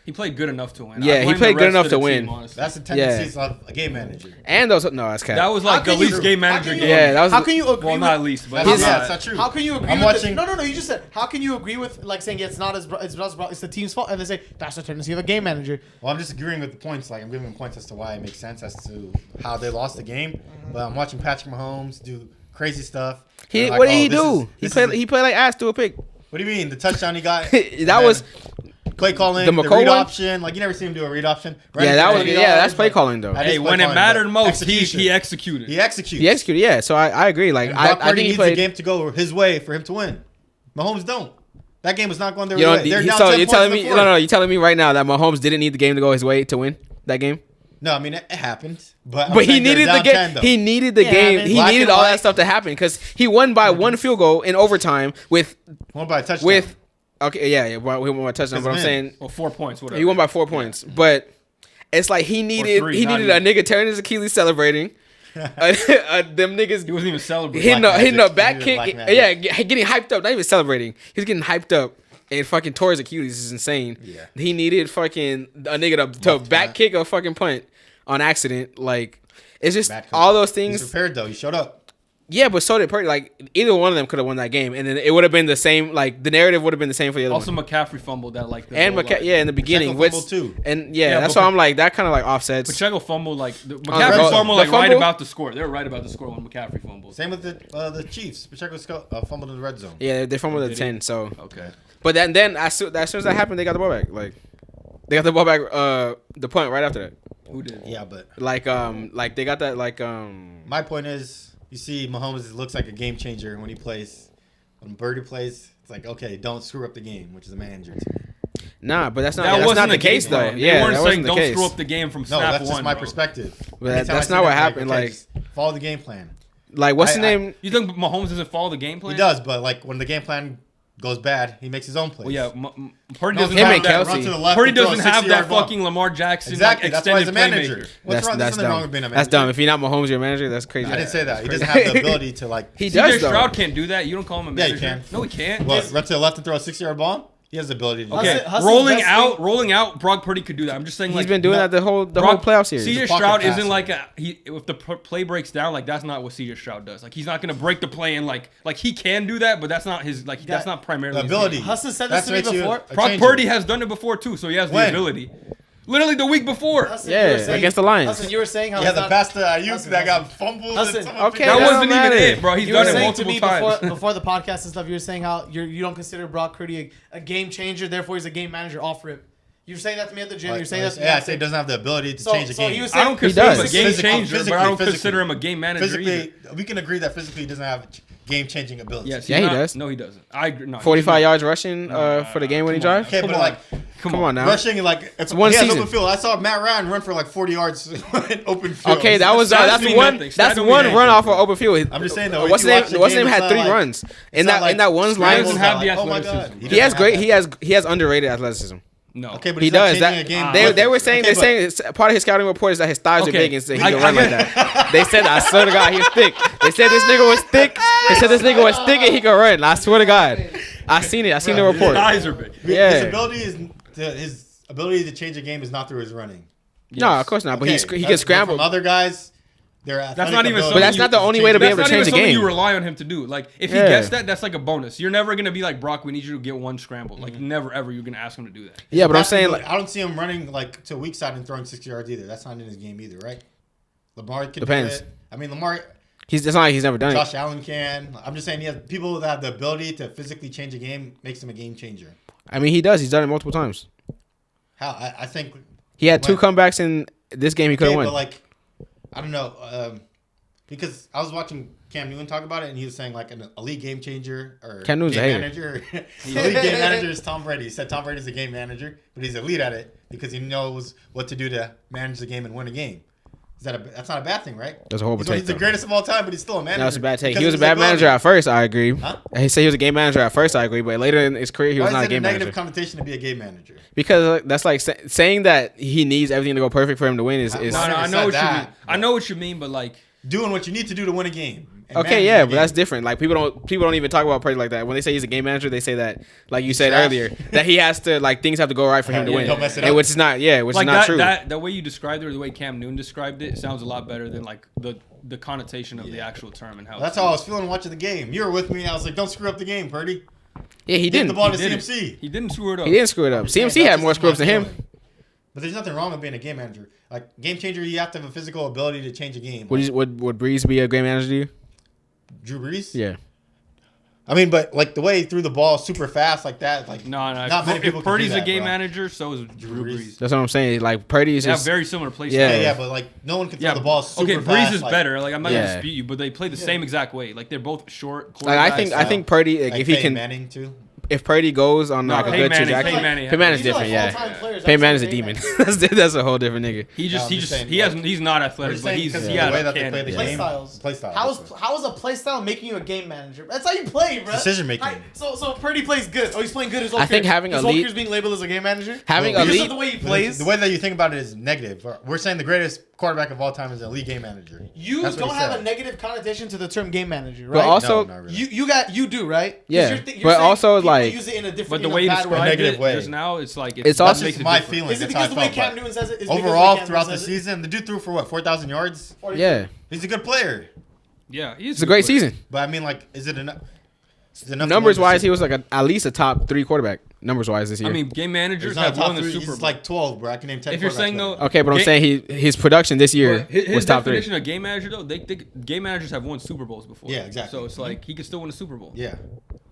He played good enough to win. Yeah, I he blame played the good rest enough of the to win. team, honestly. That's the tendencies of a game manager. And those no, that's cat. That was How like the can you- least game how manager can you- game. Yeah, that was. How can you agree? Well, with, not at least, but That's, it's yeah, not. it's not true. How can you agree? I'm with watching. No. You just said. How can you agree with like saying it's not as it's the team's fault, and they say that's the tendency of a game manager. Well, I'm just agreeing with the points. Like I'm giving points as to why it makes sense as to how they lost the game. But I'm watching Patrick Mahomes do crazy stuff. He And like, what did oh, he this do? is- He this played. is- He played like ass to a pick. What do you mean? The touchdown he got. That was play calling, The the McCoy read one? option. Like you never see him do a read option. That's play calling though. That is Hey, play when it calling, mattered but most, he execution. executed. He executes. He executed, yeah. So I agree. Like And Brock I Purdy think he needs played. the game to go his way for him to win. Mahomes don't. That game was not going their You know, way. They're down so 10 you're points telling in the me fourth. you're telling me right now that Mahomes didn't need the game to go his way to win that game. No, I mean it happened, but But he needed the game. He needed the Yeah, game. man. He Black needed and all white. that stuff to happen because he won by one field goal in overtime with won by a touchdown. okay, well, he won by a touchdown. But I'm man. saying Well, 4 points, whatever. he won by 4 points. But it's like he needed three, not a nigga tearing his Achilles celebrating. Them niggas He wasn't even celebrating. hitting a Magic. back He kick. was Black Magic. Yeah, getting hyped up. Not even celebrating. He's getting hyped up. And fucking tore his Achilles. This is insane. Yeah. He needed fucking a nigga to back kick a fucking punt on accident. Like, it's just Bad coach. all those He's things. prepared though. He showed up. Yeah, but so did Purdy. Like, either one of them could have won that game. And then it would have been the same. Like, the narrative would have been the same for the other Also, one. McCaffrey fumbled that like. The And goal line. in the beginning. Pacheco Which, fumbled too. And Yeah, that's but why I'm like, that kind of like offsets. Pacheco fumbled like the McCaffrey goal- fumbled the like right fumble? about to score. They were right about to score when McCaffrey fumbled. Same with the Chiefs. Pacheco fumbled in the red zone. Yeah, they fumbled at Did 10. So, Okay. but then as soon as that happened, they got the ball back. Like, they got the ball back. The punt right after that. Who did? Yeah, but Like they got that my point is, you see, Mahomes looks like a game changer when he plays. When Birdie plays, it's like, okay, don't screw up the game, which is a manager. Nah, but that's not That that's wasn't not the game case though. plan. They Yeah, weren't that saying wasn't the don't case. screw up the game from No, snap that's just one. my bro. perspective. But Anytime that's I see not what that, happened, okay, like- just follow the game plan. Like what's the I- name? You think Mahomes doesn't follow the game plan? He does, but like when the game plan goes bad, he makes his own plays. Well, yeah. Purdy No, doesn't him have and that. Kelsey. Run to the left Purdy and throw a doesn't have 60-yard that ball. fucking Lamar Jackson Exactly. like That's why he's extended a playmaker. manager. What's wrong? There's That's nothing wrong dumb. with being a manager. That's dumb. If you're not Mahomes, your manager, that's crazy. I didn't say that. He doesn't have the ability to like. He CJ does though. Stroud can't do that. You don't call him a Yeah, he manager. can. No, he can't. What, run to the left and throw a 60-yard ball? He has the ability to do Okay, that. Hussein's rolling best out, thing- rolling out. Brock Purdy could do that. I'm just saying, He's like, been doing that the whole playoff series. CJ He's a pocket Stroud passer. isn't like if the play breaks down, like that's not what CJ Stroud does. Like he's not gonna break the play and like he can do that, but that's not his like that's not primarily The his ability. game. Hassan said That's this to me makes you before. a Brock changer. Purdy has done it before too, so he has the When? ability. Literally the week before. Hassan, Yeah, you were saying- against the Lions. Hassan, you were saying how Yeah, it's the not- pass to Ayuk Hassan, that got Hassan. fumbled. Hassan. and someone Okay, picked That it up. wasn't even it, bro. He's You done were it saying to multiple me times. before the podcast and stuff. You were saying how you don't consider Brock Purdy a game changer, therefore he's a game manager off rip. You were saying that to me at the gym. You're saying that to me. Yeah, I after- say he doesn't have the ability to So- change the so game. he was I don't He consider him a does. game Physically- changer, but I don't physically. consider him a game manager Physically, either. we can agree that physically he doesn't have game-changing ability. Yes, Yeah, he's he not- does. No, he doesn't. I agree. No, 45 yards rushing for the game-winning come on. drive. Okay, Come but on. like Come on now. rushing, like it's one he has season. open field. I saw Matt Ryan run for like 40 yards in open field. Okay, that was Stats that's mean one nothing. Stats that's don't one mean run anything, off of bro. open field. I'm just saying though. What's if you name? watch the What's game, name it's had not 3 like- runs it's in not that one's scrambles line. doesn't have the like, oh my athleticism. God. He He has doesn't great. have that. He has underrated athleticism. No. Okay, but He he's not does changing that. a game They with were it. saying Okay, they're saying it's, part of his scouting report is that his thighs are Okay. big and so he I- can run I- like that. They said, I swear to God, he's thick. They said this nigga was thick. They said this nigga was thick and he could run. I swear to God, I seen it. I seen the Bro, report. His eyes are big. Yeah. his ability to change a game is not through his running. No, of course not. But he Okay, can but scramble. From other guys, they're That's athletic not even ability something But that's not the only way to be That's able to not even change the something game. you rely on him to do. Like if he Yeah. gets that, that's like a bonus. You're never gonna be like Brock. We need you to get one scramble. Like never ever you're gonna ask him to do that. Yeah, but I'm That's saying the- like I don't see him running like to weak side and throwing 60 yards either. That's not in his game either, right? Lamar can Depends. do it. I mean, Lamar, it's not like he's never done it. Josh Allen can. I'm just saying he has people that have the ability to physically change a game makes him a game changer. I mean, he does. He's done it multiple times. How I think He had 2 When? comebacks in this game. He could have okay, won. but like I don't know because I was watching Cam Newton talk about it and he was saying like an elite game changer or Cam Newton's a game hater. manager. Elite game manager is Tom Brady. He said Tom Brady's a game manager, but he's elite at it because he knows what to do to manage the game and win a game. That's not a bad thing, right? That's a horrible take, He's the though. greatest of all time, but he's still a manager. That was a bad take. because He was a of his bad ability. manager at first. I agree. Huh? He said he was a game manager at first. I agree, but later in his career, he was Why not is a it game negative manager. connotation to be a game manager? Because that's like saying that he needs everything to go perfect for him to win is No, No, I no, never I know said what you that, mean. I know what you mean, but like Doing what you need to do to win a game. and okay, managing yeah, the but that's game. different. Like people don't even talk about Purdy like that. When they say he's a game manager, they say that like you said trash. earlier that he has to like things have to go right for him to Yeah, win, don't mess it and up. which is not which like is not true. that the way you described it or the way Cam Newton described it sounds a lot better than like the connotation of the actual term and how That's it's how I was used. feeling watching the game. You were with me. I was like, don't screw up the game, Purdy. Yeah, he Get didn't. the ball to He didn't. CMC. He didn't screw it up. He didn't screw it up. I'm saying CMC that's had more just screw ups my than him. feeling. But there's nothing wrong with being a game manager. Like game changer, you have to have a physical ability to change a game. Would Breeze be a game manager to you? Drew Brees? Yeah. I mean, but like the way he threw the ball super fast like that, like No. not many people If can do Purdy's a that, game bro. manager, so is Drew Brees. That's what I'm saying. Like Purdy is They have just very similar play Yeah. styles. Yeah, but like no one can throw Yeah, the ball super okay, fast. Breeze is like, better. Like I'm not gonna Yeah. dispute you, but they play the same exact way. Like they're both short. like I think Purdy like, Like if he Peyton can Manning too. if Purdy goes on like a Peyton good Manning, trajectory. Peyton Manning. Peyton Manning's These are, different, like, yeah. all-time players. Peyton That's Manning's a what demon. that's a whole different nigga. He No, I'm just just saying, he like- hasn't he's not athletic, but he's because he the has way a that they cannon. play the Play game, styles. play style. How is a play style making you a game manager? That's how you play, bro. Decision making. So Purdy plays good. Oh, he's playing good. His whole I think career- having his whole elite- career's being labeled as a game manager. Having Well, Because elite of the way he plays. The way that you think about it is negative. We're saying the greatest quarterback of all time is an elite game manager. You That's what don't he have said. a negative connotation to the term game manager, right? But also No, not really. you do, right? 'Cause Yeah. you're But saying also, people like- use it in a different, But the in way a you bad described way. negative it way. just now, it's like It's that also makes That's it my different. feeling. Is it That's how because the way I felt, Cam but Newton says it? Is it because the way overall, Cam throughout Newton the says it? season, the dude threw for what 4,000 yards. yeah. He's a good player, Yeah, It's a great season. but I mean, like, is it enough? Is it enough to Numbers win the wise, he Super- was like at least a top 3 quarterback numbers wise this year. I mean, game managers He's not a have top won the 3. Super He's Bowl. like 12, bro. I can name 10. If you're saying quarterbacks no, okay, but I'm Ga- saying his production this year his was top 3. definition of game manager though, they game managers have won Super Bowls before. Yeah, exactly. So it's like he could still win a Super Bowl. Yeah,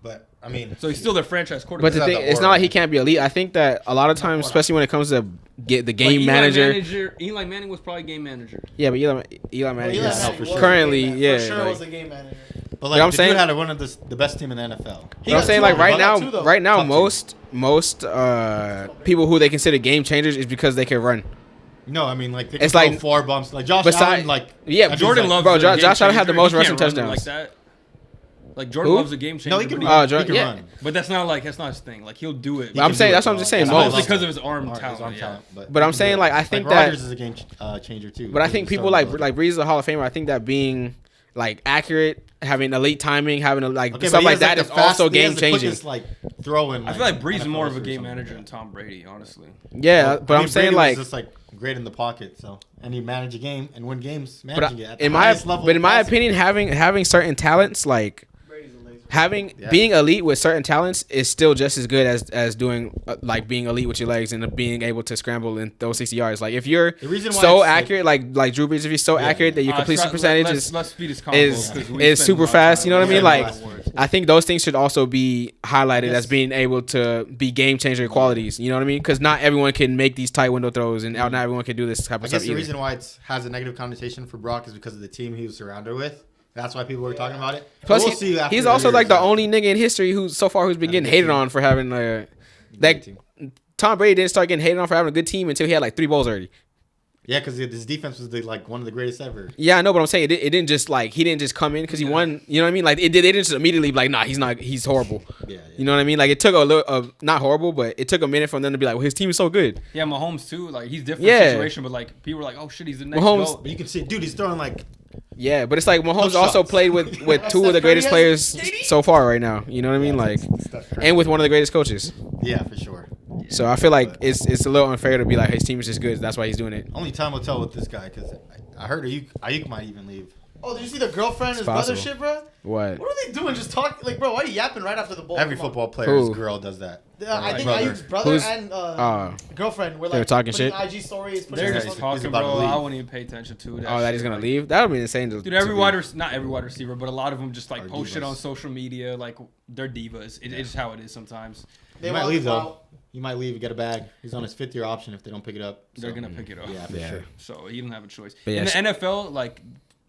but I mean, So he's still their franchise But quarterback. the not thing, the it's not aura. like he can't be elite. I think that a lot of times, especially when it comes to get the game Like, manager. Eli Manning was probably game manager. Yeah, but Eli Well, Manning Eli is Manning for was sure. a currently, game man- yeah. for sure like- was a game manager. but I'm like the saying- dude had one of the best team in the NFL. He But I'm got saying two like of them. right He got two, now, though. right now, Top most people who they consider game changers is because they can run. No, I mean like they It's can throw like- 4 bumps. Like Josh Beside- Allen, like Yeah, that dude's Jordan like- Love's bro, a Josh game Allen had the changer. most He rushing can't run touchdowns. Like that. Like Jordan Who? Love's a game changer. No, he can but run. Jordan- he can yeah. run. But that's not his thing. Like he'll do it. But I'm can saying do it, that's what I'm though. just saying. That's Mostly Most, level. because of his arm His talent. arm Yeah. talent, but I'm he can saying do like it. I think Rodgers that. is a game changer too. But I He's think a people starting like ability. Breeze is a Hall of Famer. I think that being like accurate, having elite timing, having Okay, stuff but he like has, that the is also he has game the changing. quickest, like throwing. I feel like Breeze is NFL more of a or game something manager like than Tom Brady, honestly. Yeah, that. but I I'm mean, saying Brady like, was just like great in the pocket, so and he managed a game and win games but managing it at the in my highest level. but in my possible. opinion, having certain talents like. Yeah. Being elite with certain talents is still just as good as doing like being elite with your legs and being able to scramble and throw 60 yards. Like if you're The reason why so it's, like- accurate, like Drew Brees, if you're so Yeah. accurate that your completion percentage let's speed this combo is because we is spent super a lot of fast. time You know what I mean? on Like last words. I think those things should also be highlighted Yes. as being able to be game changer qualities. You know what I mean? Because not everyone can make these tight window throws, and not everyone can do this type I of guess stuff the either. reason why it has a negative connotation for Brock is because of the team he was surrounded with. That's why people were talking about it. Plus, We'll see after he's the also years. like the only nigga in history who's been Having getting a hated team. on for having that. team. Tom Brady didn't start getting hated on for having a good team until he had like 3 bowls already. Yeah, because his defense was one of the greatest ever. Yeah, I know, but I'm saying it didn't just like he didn't just come in because he won. You know what I mean? Like they didn't just immediately be like, nah, he's not. He's horrible. Yeah, You know what I mean? Like it took a little, not horrible, but it took a minute for them to be like, well, his team is so good. Yeah, Mahomes too. Like he's different Yeah. situation, but like people were like, oh shit, he's the next Mahomes- GOAT. But you can see, dude, he's throwing like Yeah, but it's like Mahomes No also shots. played with two of the greatest players so far right now. You know what I mean? Like, and with one of the greatest coaches. yeah, for sure. So I feel like it's a little unfair to be like his team is just good. That's why he's doing it. Only time will tell with this guy because I heard Ayuk might even leave. Oh, did you see the girlfriend, It's his brother possible. shit, bro? What? What are they doing? Just talk, like, bro. Why are you yapping right after the ball? Every Come on. football player's Who? girl does that. I think Brother. Ayuk's brother Who's- and Oh. girlfriend were They were like talking putting shit? IG stories. They're just he's talking, about to bro. leave. I wouldn't even pay attention to that. Oh, that he's shit. gonna Like, leave? That would be insane. Dude, not every wide receiver, but a lot of them just like Are post shit divas. on social media. Like they're divas. It's just how it is sometimes. They He might want leave to though. out. He might leave and get a bag. He's on his 5th-year option if they don't pick it up. They're So, gonna pick it up. Yeah, for Yeah. sure. So he doesn't have a choice. But yeah, In the sh- NFL, like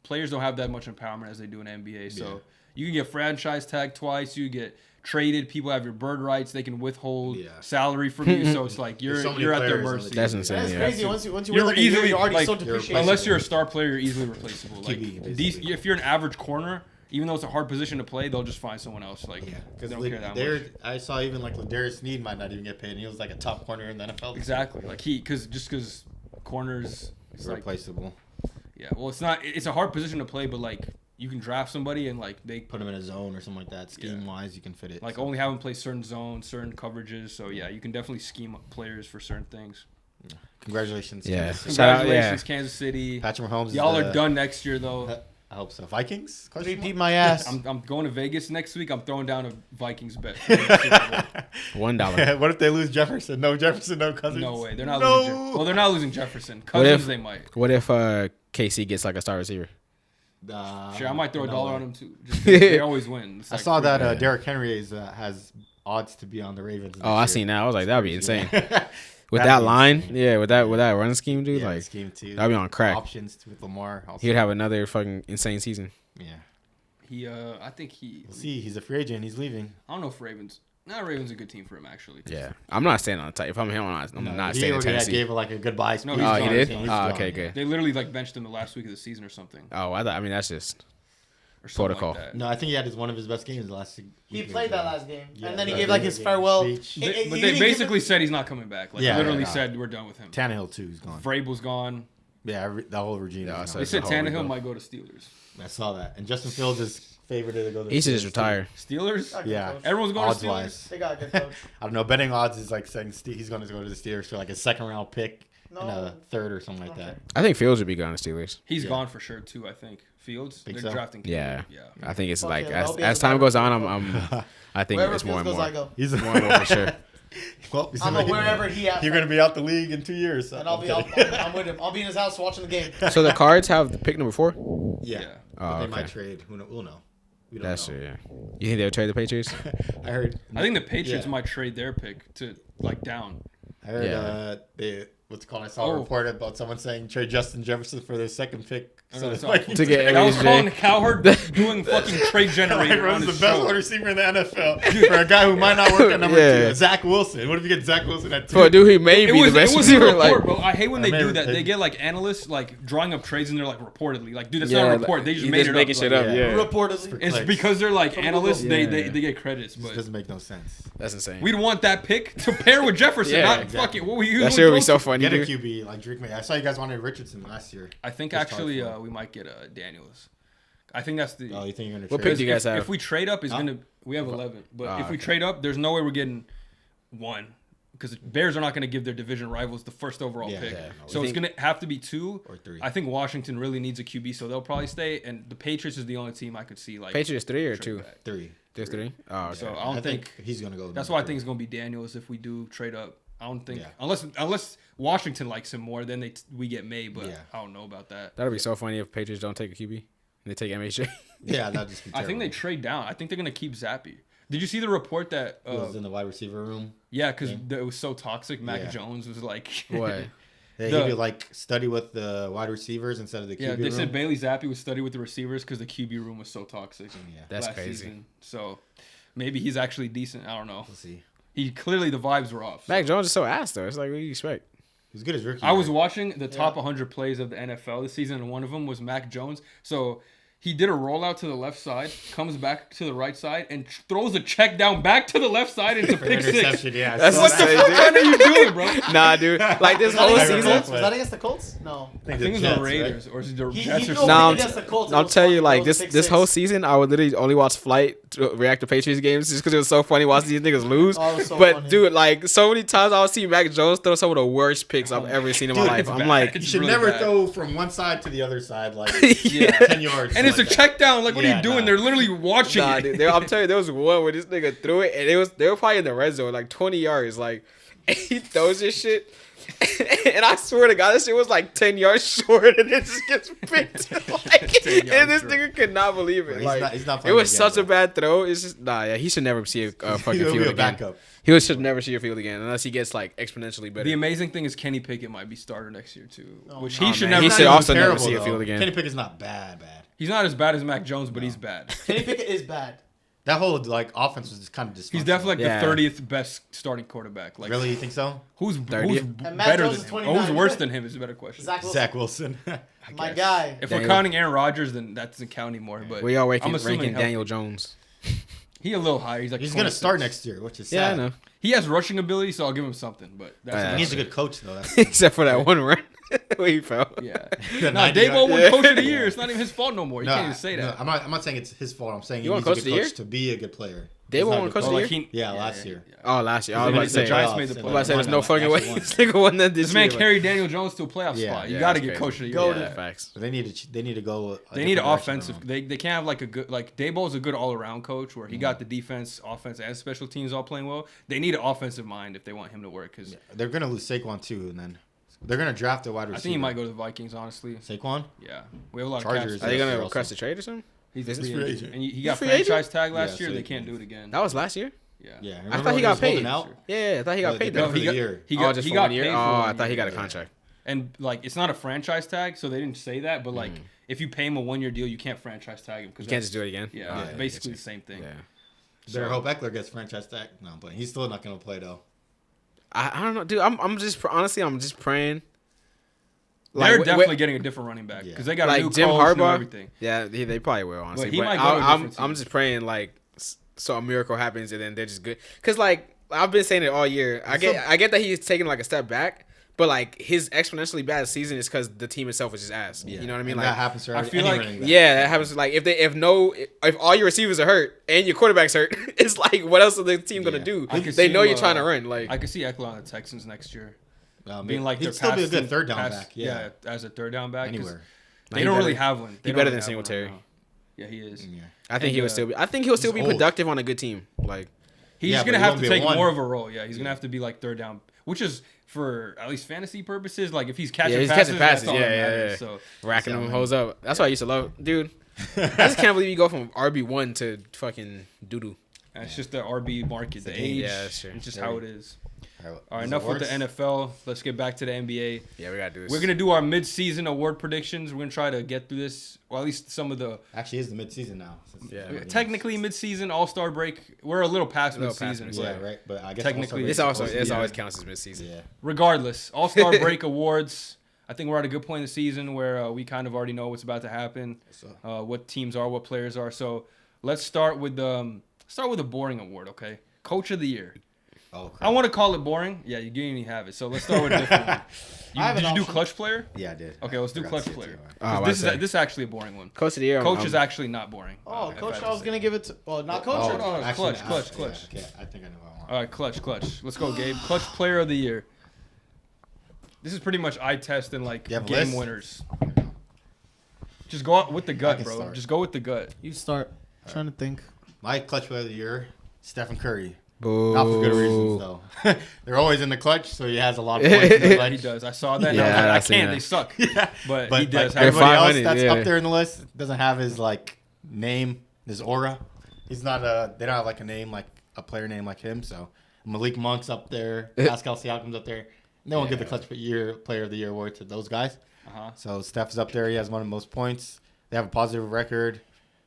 players don't have that much empowerment as they do in the NBA. So Yeah. you can get franchise tagged twice. You get traded. People have your bird rights. They can withhold Yeah. salary from you. So it's like There's so many you're at their players on the mercy. team. That's insane. That's Yeah. crazy. Once you You're win like a year, easily you're already like so depreciated. unless you're a star player, you're easily replaceable. Like QB, basically. if you're an average corner, even though it's a hard position to play, they'll just find someone else. Like Yeah, they because don't care that much. I saw even like Ladarius Sneed might not even get paid, and he was like a top corner in the NFL. Exactly. Like because corners, it's like Irreplaceable. yeah. Well, it's not. It's a hard position to play, but like you can draft somebody and like they Put him in a zone or something like that. Scheme wise, you can fit it. like So, only have them play certain zones, certain coverages. So yeah, you can definitely scheme up players for certain things. congratulations. Yeah. Kansas City. Shout out, Congratulations, yeah. Kansas City. Patrick Mahomes. Y'all is are done next year though. I hope so. Vikings? Question Repeat mark? my ass. I'm going to Vegas next week. I'm throwing down a Vikings bet. for the Super Bowl. $1. What if they lose Jefferson? No Jefferson, no Cousins. No way. They're not No. losing. Well, they're not losing Jefferson. What if- Cousins, they might. What if KC gets like a star receiver? Sure, I might throw a no dollar way. on them too. Just 'cause they always win. It's I like saw free. that Derrick Henry has odds to be on the Ravens. Oh, I seen that. I was like, that'd be insane. With That'd that be line, insane. yeah, with that run scheme, dude, Yeah, like scheme too. that'd be on crack. Options with Lamar. Also. He'd have another fucking insane season. Yeah. I think We'll see. He's a free agent. He's leaving. I don't know if Ravens. Ravens a good team for him actually. Yeah, I'm not staying on the type. If I'm him, I'm not He staying in already Tennessee. gave like a goodbye speech. he's Oh, he gone. did. He's Oh, gone, okay, yeah. good. They literally like benched him the last week of the season or something. Oh, I mean that's just Or something Protocol. Like that. No, I think he had one of his best games last week. He played that last game, Yeah, and then he that gave like video his game farewell. speech. He But didn't they give basically it- said he's not coming back. Like Yeah, literally yeah. said we're done with him. Tannehill too is gone. Vrabel's gone. Yeah, the whole regime. Yeah, is so gone. They said a whole Tannehill rebuild. might go to Steelers. I saw that. And Justin Fields is favored to go to. he should just Steelers, retire. Steelers? Got a good Yeah. coach. Everyone's going Odds to Steelers. wise. They got a good coach. I don't know. Betting odds is like saying he's going to go to the Steelers for like a second round pick and No. a third or something like that. I think Fields would be going to Steelers. He's Yeah. gone for sure too. I think Fields. Think They're so? drafting. Yeah. Yeah. I think it's Fuck like yeah, I hope he as has a time better goes on, football. I think Wherever it's more Fields and goes, I more. go. He's More and more for sure. Well, he's I'm gonna- a wherever he at. You're going to be out the league in 2 years. So and I'm with him. I'll be in his house watching the game. So the Cards have the pick number 4. Yeah. Yeah. But Oh, they okay. might trade. We'll know. We don't That's know. true. Yeah. You think they'll trade the Patriots? I heard. I think the Patriots Yeah. might trade their pick to like down. I heard Yeah. what's it called? I saw a Oh. report about someone saying trade Justin Jefferson for their second pick. I know, So that's like, awful. To get That was MJ. Colin Cowherd doing fucking trade generator Like, on runs the his best show. wide receiver in the NFL for a guy who might not work at number Yeah. 2. Zach Wilson. What if you get Zach Wilson at 2? For a dude, he may be the best it was receiver. a report, Like, bro. I hate when they I do mean, that. they- They get like analysts like drawing up trades and they're like reportedly. Like, dude, that's yeah, not a report. They just you made just it making up. shit Like, up. yeah. Yeah, Reportedly. It's Clicks. because they're like analysts. Yeah. They get credits, It but doesn't make no sense. that's insane. we'd want that pick to pair with Jefferson. Yeah, not exactly. fuck it. What were you? That doing shit would be both? so funny, Get a dude. QB like Drake May. I saw you guys wanted Richardson last year. I think Just actually hard for we might get Daniels. I think that's the. Oh, you think you're gonna What trade? pick do you guys have? If we trade up, is Huh? gonna we have 11. But if we okay. trade up, there's no way we're getting 1 because Bears are not gonna give their division rivals the first overall Yeah, pick. yeah, no. So You it's gonna have to be 2 Or 3. I think Washington really needs a QB, so they'll probably stay. And the Patriots is the only team I could see like Patriots 3 or trade 2? back. 3. There's 3. Oh, okay. So I don't think he's gonna go. that's number why I 3. think it's gonna be Daniels if we do trade up. I don't think Yeah. unless Washington likes him more, then we get May. But Yeah. I don't know about that. That'd be so funny if Patriots don't take a QB and they take MHJ. Yeah, that'd just be I terrible. think they trade down. I think they're gonna keep Zappy. Did you see the report that? He was in the wide receiver room. Yeah, because it was so toxic. Mac Yeah. Jones was like, What? Yeah, The- he would like study with the wide receivers instead of the QB yeah, they room. said Bailey Zappi would study with the receivers because the QB room was so toxic. Yeah, That's last crazy. season. So maybe he's actually decent. I don't know. we'll see. He clearly the vibes were off. Mac Jones is so ass though. It's like, what do you expect? He's good as rookie. I was watching the top 100 plays of the NFL this season, and one of them was Mac Jones. So he did a rollout to the left side, comes back to the right side, and throws a check down back to the left side into pick six. interception. Yeah, I That's saw What that. the fuck are you doing, bro? Nah, dude. Like this Was that whole against the season. Colts? Was that against the Colts? No. I think it was Jets, the right? Raiders or is it the He Jets or threw something. Nah, against the Colts. I'll tell you, like Those this pick this six. whole season, I would literally only watch Flight to react to Patriots games just because it was so funny watching these niggas lose. Oh, it was so but funny. dude, like so many times I'll see Mac Jones throw some of the worst picks I've ever seen in my Dude, life. it's I'm bad. like, You It's should really never bad. throw from one side to the other side like yeah. 10 yards. And it's a like that. check down. Like, what are Yeah, you doing? nah. They're literally watching Nah, it. dude, I'm telling you, there was one where this nigga threw it, and they were probably in the red zone, like 20 yards, like, and he throws this shit, and I swear to God, this shit was like 10 yards short, and it just gets picked. Like, 10 and yards this short. nigga could not believe it. He's Like, not it playing was again, such a bro. bad throw. It's just yeah, he should never see a fucking He'll be field a again. backup. He should never see a field again unless he gets like exponentially better. The amazing thing is Kenny Pickett might be starter next year too, Oh, which no, he should man. never. He He's should not also even never terrible, see a though. field again. Kenny Pickett's not bad. He's not as bad as Mac Jones, but he's bad. Kenny Pickett is bad. That whole like offense was just kind of dysfunctional. He's definitely like Yeah. the 30th best starting quarterback. Like, Really, you think so? who's 30th? And Mac better Jones than is him? 29. Who's worse than him is a better question. Zach Wilson. Zach Wilson. My guess. guy. If we're Daniel- counting Aaron Rodgers, then that doesn't count anymore. But We are I'm assuming ranking healthy. Daniel Jones. He a little higher. He's like He's gonna 26. start next year, which is sad. Yeah, I know. He has rushing ability, so I'll give him something. But that's Yeah. about He needs a it. good coach though. That's Except for that one run where he fell. Yeah. The Nah, 90 Dabo won Yeah. Coach of the Year. It's not even his fault no more. You can't even say no, that. I'm not saying it's his fault. I'm saying You he want needs a coach good of the coach year? to be a good player. Dabo He's not won a good coach of coach. the year? Yeah, last year. Oh, last year. I was about to The say. Giants I made the playoffs, was about to say there's and no won fucking that. way Actually this nigga won that this This man year. carried Daniel Jones to a playoff Yeah, spot. You yeah, got to that's get crazy. Coach of the Year. Go for to- that. Facts. They need to go. They need an offensive. They can't have like a good like Dabo's a good all around coach where he got the defense, offense, and special teams all playing well. They need an offensive mind if they want him to work. Because They're gonna lose Saquon too, and then They're gonna draft a wide receiver. I think he might go to the Vikings. Honestly, Saquon. yeah, we have a lot Chargers. of Are cap they space. gonna also. request a trade or something? He's He's free free agent. agent. And he He's got free agent? franchise tag last Yeah, year. so They he can't can- do it again. That was last year. Yeah. Yeah. I thought he got paid. Out? Yeah, I thought he got No, paid. they though. did for the year. He Oh, got just he for got 1 year. paid Oh, for I 1 thought he year. got a Yeah. contract. And like it's not a franchise tag, so they didn't say that. But like if you pay him a 1 year deal, you can't franchise tag him because You can't just do it again. Yeah, Oh, it's basically the same thing. Yeah. Better hope Eckler gets franchise tag. No, but he's still not gonna play though. I don't know, dude. I'm just honestly, I'm just praying. They're wh- definitely getting a different running back Yeah. because they got a new like Jim coach, new Harbaugh. everything. Yeah, they probably will. Honestly, But he but might go to a I'm different team. just praying like so a miracle happens and then they're just good. Cause like I've been saying it all year. I get that he's taking like a step back, but like his exponentially bad season is because the team itself is just ass. Yeah. You know what I mean? And Like that happens to I any feel like- running back. yeah, that happens. Like if all your receivers are hurt and your quarterback's hurt, it's like what else is the team gonna Yeah. do? I could They see know him, you're trying to run. Like I could see Eckler on the Texans next year, Being being like he'd their still be a pass good team- third down pass- back. Yeah. as a third down back. 'cause Anywhere. They He don't better- really have one. They he don't better really than have one Singletary. now. Yeah, he is. Yeah. I think And, he would still be. I think he'll still be he's old. productive on a good team. Like He's Yeah, gonna but he have won't to be a take one. more of a role. Yeah, he's gonna have to be like third down, which is for at least fantasy purposes. Like if he's catching he's passes, catching that's passes. all Yeah, that yeah, matters. yeah. So racking Yeah, them man. hoes up. That's what I used to love, dude. I just can't believe you go from RB1 to fucking doo doo. it's just the RB market, the age. Yeah, that's true. It's just how it is. All right, These enough with the awards? NFL. Let's get back to the NBA. Yeah, we gotta do this. We're gonna do our mid-season award predictions. We're gonna try to get through this, or at least some of the Actually, it's the midseason now. Yeah. technically mid-season All-Star break. We're a little past A little past mid-season, Yeah, but right. But I guess Technically, also This break also supposed to this be- always counts as midseason. Yeah. regardless, All-Star break awards. I think we're at a good point in the season where we kind of already know what's about to happen, So, what teams are, what players are. So let's start with a boring award, okay? Coach of the Year. oh, crap. I want to call it boring. Yeah, you didn't even have it. So let's start with a different one. I have Did an you do option. clutch player? Yeah, I did. Okay, let's do Forgot clutch to say it player. too. Oh, This is actually a boring one. Coach of the year. Coach is actually not boring. Oh, if coach, had I to was say. gonna give it to. Well, not coach. Oh, no, no, clutch. Yeah, Clutch. okay, I think I know what I want. All right, clutch. Let's go, Gabe. Clutch player of the year. This is pretty much eye test and like You have a game list? winners. Just go out with the gut, can bro. start. Just go with the gut. You start. Trying to think. My clutch player of the year, Stephen Curry. Boo. Not for good reasons though. They're always in the clutch, so he has a lot of points in the He clutch. does. I saw that. And Yeah, I I've was like, seen I can't. that. They suck. Yeah. But, But he does like have. They're everybody else 500, that's yeah. up there in the list doesn't have his like name, his aura. He's not they don't have like a name like a player name like him. So Malik Monk's up there, Pascal Siakam's up there. No one give the clutch player of the year award to those guys. Uh-huh. So Steph's up there. He has one of the most points. They have a positive record.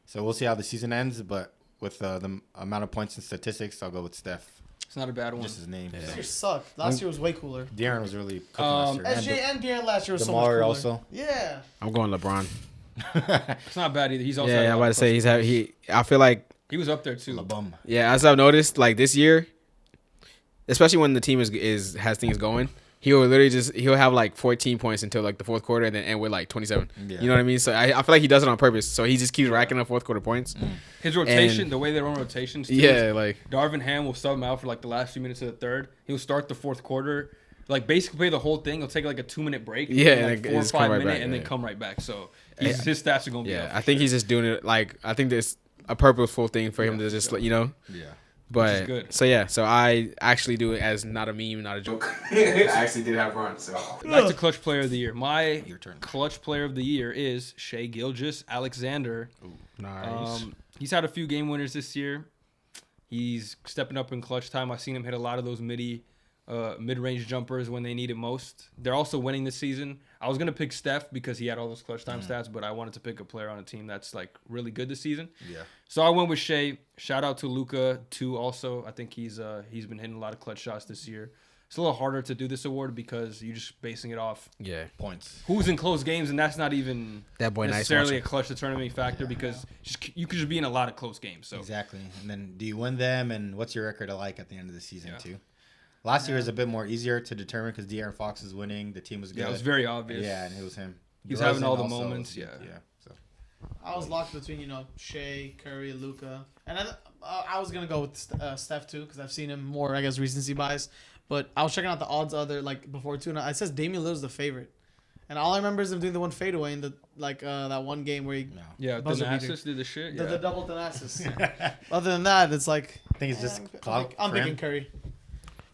So we'll see how the season ends. But with the amount of points and statistics, I'll go with Steph. It's not a bad one. Just his name. This So. year sucked. Last year was way cooler. De'Aaron was really cooking last year. And SJ and De'Aaron last year was so much DeMar cooler. also. Yeah. I'm going LeBron. It's not bad either. He's also. had Yeah, a I'm lot about to of say clutch he. plays. I feel like He was up there too. LeBum. yeah, as I've noticed, like this year, especially when the team is has things going, he'll have like 14 points until like the fourth quarter and then end with like 27. Yeah. You know what I mean? So I feel like he does it on purpose. So he just keeps racking up fourth quarter points. His rotation, And- the way they run rotations. Too, Yeah, like Darvin Ham will sub him out for like the last few minutes of the third. He'll start the fourth quarter, like basically play the whole thing. He'll take like a 2-minute break. Yeah, and, like and 4 or just come 5 right minute, back, and then yeah. come right back. So his stats are gonna be yeah, up. I think he's just doing it like I think there's a purposeful thing for him to just let you know. Yeah. But good. so yeah, so I actually do it as not a meme, not a joke. I actually did have fun. So Back to clutch player of the year. My Your turn. clutch player of the year is Shea Gilgeous-Alexander. nice. He's had a few game winners this year. He's stepping up in clutch time. I've seen him hit a lot of those mid-range jumpers when they need it most. They're also winning this season. I was gonna pick Steph because he had all those clutch time stats, but I wanted to pick a player on a team that's like really good this season. Yeah. So I went with Shea. Shout out to Luka too. Also, I think he's been hitting a lot of clutch shots this year. It's a little harder to do this award because you're just basing it off Yeah, Points. who's in close games, and that's not even that boy nice. necessarily a watching. clutch determining factor because you could just be in a lot of close games. So Exactly. And then do you win them? And what's your record like at the end of the season Yeah. too? Last year was a bit more easier to determine because De'Aaron Fox is winning. The team was good. yeah, it was very obvious. Yeah, and it was him. He's having all the also moments, was- yeah. Yeah. So I was locked between Shea, Curry, Luka, and I was gonna go with Steph too because I've seen him more. I guess recency bias, but I was checking out the odds other like before too, and it says Damian Lillard's the favorite, and all I remember is him doing the one fadeaway in the that one game where he no. Yeah, Buzzer beater. Thanasis did the shit. the, Yeah. the double Thanasis. Other than that, it's like I think it's just I'm clout. I'm for thinking him. Curry.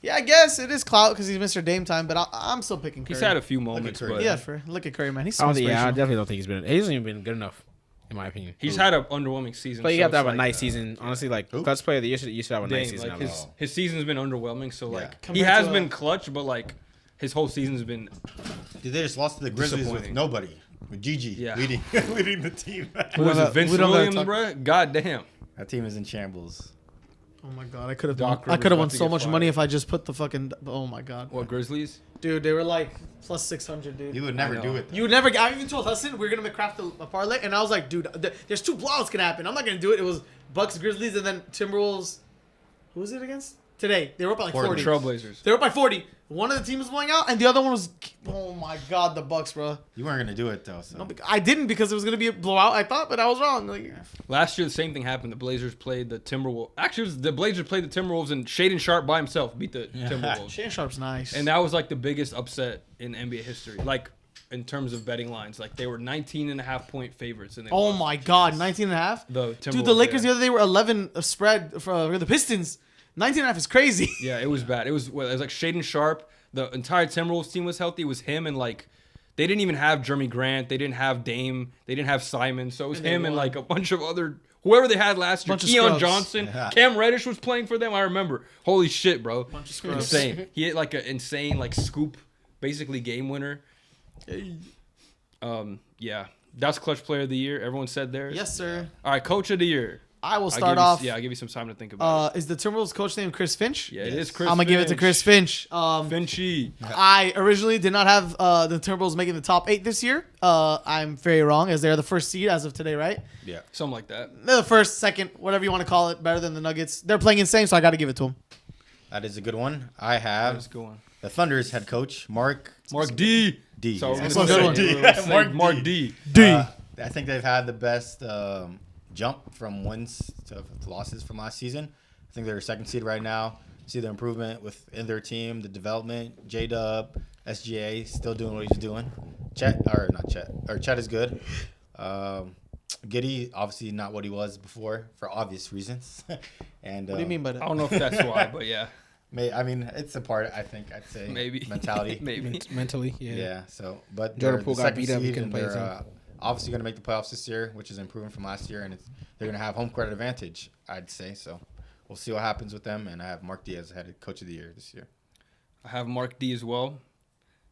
Yeah, I guess it is clout because he's Mr. Dame time, but I'm still picking Curry. He's had a few moments, Curry. but Yeah, look at Curry, man. He's I so don't think, yeah, I inspirational. definitely don't think he hasn't even been good enough, in my opinion. he's had an underwhelming season. But you so have to have it's a like, nice season. Honestly, like Who? clutch player of the year, you should have a nice Dame, season. like out of it. his season's been underwhelming. So Yeah. like he Compared has to, been clutch, but like his whole season's been Dude, they just lost to the Grizzlies with Disappointing. nobody. With Gigi Yeah. leading the team. who was don't it? Vince we don't gotta Williams, talk- bro. God damn. That team is in shambles. Oh my god, I could have Doc I Rivers could have about won to so get much fired. money if I just put the fucking. Oh my god, What Grizzlies? dude, they were like plus 600, dude. You would never I know. do it. You would never. I even told Hassan we are gonna craft a parlay, and I was like, dude, there's 2 blowouts can happen. I'm not gonna do it. It was Bucks, Grizzlies, and then Timberwolves. Who was it against? Today they were up by like Portland. 40. Trailblazers. They were up by 40. One of the teams was blowing out, and the other one was. Oh my god, the Bucks, bro. You weren't gonna do it though. So. No, I didn't because it was gonna be a blowout. I thought, but I was wrong. Like, Last year, the same thing happened. The Blazers played the Timberwolves. Actually, it was the Blazers played the Timberwolves, and Shaden Sharp by himself beat the Timberwolves. Shan Sharp's nice. And that was like the biggest upset in NBA history. Like in terms of betting lines, like they were 19.5-point favorites, and they oh lost. my god, 19 and a half. The Dude, Timberwolves, the Lakers yeah. the other day were 11 spread for the Pistons. 19 and a half is crazy. Yeah, it was bad. It was like Shaden Sharp. The entire Timberwolves team was healthy. It was him and like they didn't even have Jeremy Grant. They didn't have Dame. They didn't have Simon. So it was And they him and won. like a bunch of other whoever they had last year. Bunch of Keon scrubs. Johnson, Yeah. Cam Reddish was playing for them. I remember. Holy shit, bro! Bunch of scrubs. Insane. He hit like an insane like scoop, basically game winner. Yeah, that's clutch player of the year. Everyone said theirs. Yes, sir. All right, coach of the year. I will I'll start give you- off. Yeah, I'll give you some time to think about Is the Timberwolves coach named Chris Finch? it. Yeah, it is Chris. I'm gonna give it to Chris Finch. Finchy. I originally did not have the Timberwolves making the top 8 this year. I'm very wrong, as they're the first seed as of today, right? Yeah. Something like that. They're the first, second, whatever you want to call it, better than the Nuggets. They're playing insane, so I got to give it to them. That is a good one. I Let's have go on. the Thunder's head coach Mark D. D. So we're Yeah. gonna That's a good say- one. we're gonna say Mark Mark D. D. I think they've had the best jump from wins to losses from last season. I think they're second seed right now. See the improvement within their team, the development. J-Dub, SGA still doing what he's doing. Chet is good. Giddey, obviously not what he was before for obvious reasons. And What do you mean by I that? don't know if that's why, but yeah, I mean, it's a part. I think I'd say maybe mentality. maybe. Mentally, yeah. Yeah. So, but Jordan they're Poole the got second beat up, he seed, couldn't and play his they're obviously going to make the playoffs this year, which is improving from last year, and they're going to have home court advantage, I'd say. So, we'll see what happens with them. And I have Mark D as head coach of the year this year. I have Mark D as well.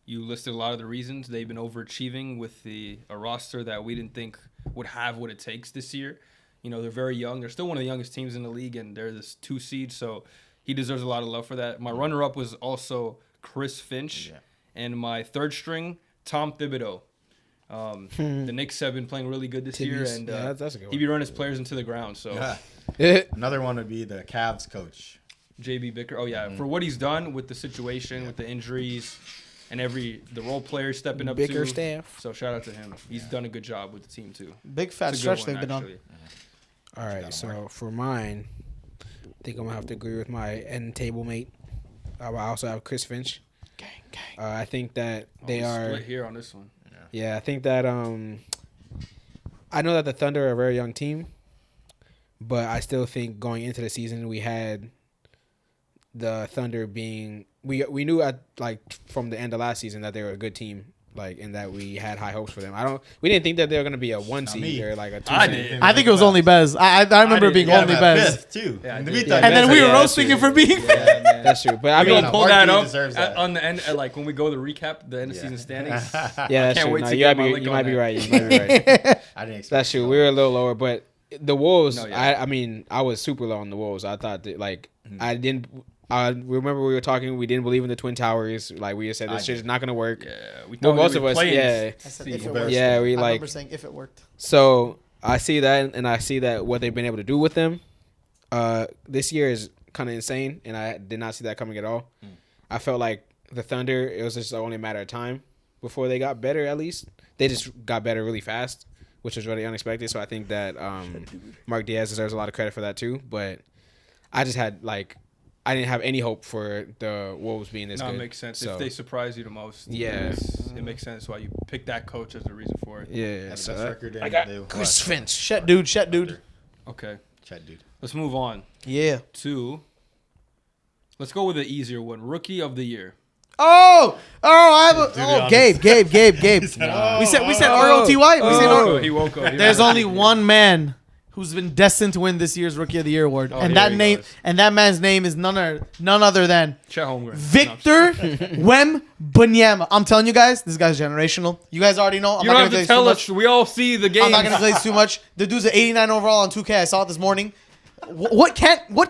You listed a lot of the reasons they've been overachieving with a roster that we didn't think would have what it takes this year. You know, they're very young. They're still one of the youngest teams in the league, and they're this 2 seed, so he deserves a lot of love for that. My runner-up was also Chris Finch, Yeah. and my third string, Tom Thibodeau. The Knicks have been playing really good this year, Tibbies. and Yeah, that's a good he be running his players into the ground. So Another one would be the Cavs coach. JB Bicker. Oh yeah, for what he's done with the situation, with the injuries, and the role players stepping up Bicker too. staff. So shout out to him. He's done a good job with the team too. Big fat It's a good stretch one, they've been on. actually. All right, so for mine, I think I'm gonna have to agree with my end table mate. I also have Chris Finch. Gang. I think that Oh, they we are. split here on this one. Yeah, I think that I know that the Thunder are a very young team, but I still think going into the season we had the Thunder being we knew from the end of last season that they were a good team, like, and that we had high hopes for them. We didn't think that they were gonna be a 1 Not seed me. or like a 2 I seed. did. I think it was only Bez. I remember it being Yeah, only man, Bez. fifth, too. Yeah, I And did. we Yeah, thought And then Bez we had were that roasting shit. him for being fifth. Yeah, man. That's true, but I We're mean, gonna pull Mark that D up deserves that. on the end, like when we go to recap the end of season standings. yeah, that's can't true. wait No, to you get might my be, lick you on might be that. right. You might be right. I didn't expect That's true. that. We were a little lower, but the Wolves. No, yeah. I mean, I was super low on the Wolves. I thought that I didn't. I remember we were talking. We didn't believe in the Twin Towers. Like we just said, I this shit's did. not gonna work. Yeah, we Well, thought most we of were us, playing. yeah. I said See, if it Bears. worked. Yeah, we I like. remember saying if it worked. So I see that, and I see that what they've been able to do with them this year is kind of insane, and I did not see that coming at all. I felt like the Thunder, it was just only a matter of time before they got better. At least they just got better really fast, which was really unexpected. So I think that Mark Diaz deserves a lot of credit for that too. But I just had I didn't have any hope for the Wolves being this No, good. it makes sense. So, If they surprise you the most, Yeah. it makes sense why you pick that coach as the reason for it. yeah, Had the so best that- record in I got the Chris West. Finch. Shet dude. Okay, Chet, dude. let's move on Yeah. to Let's go with the easier one. Rookie of the year. I have a, Gabe. We said ROTY. We said Oh, he woke up. There's only one man who's been destined to win this year's Rookie of the Year award, and here that he name goes. and that man's name is none other than Chet Holmgren. Victor Wembanyama. I'm telling you guys, this guy's generational. You guys already know. I'm You not don't gonna have to glaze too tell much. us. We all see the game. I'm not gonna glaze too much. The dude's an 89 overall on 2K. I saw it this morning. What can this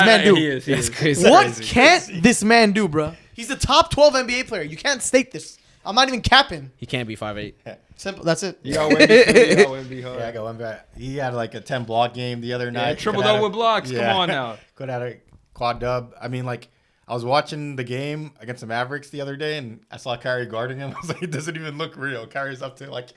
man do? He is. That's crazy. What can't this man do, bro? He's the top 12 NBA player. You can't stake this. I'm not even capping. He can't be 5'8". Simple. That's it. You got Wemby. You got Wemby hard. Yeah, I got one back. He had like a 10 block game the other night. Triple Could have double had with blocks. Come on now. Could have had a quad dub. I mean, like, I was watching the game against the Mavericks the other day, and I saw Kyrie guarding him. I was like, it doesn't even look real. Kyrie's up to like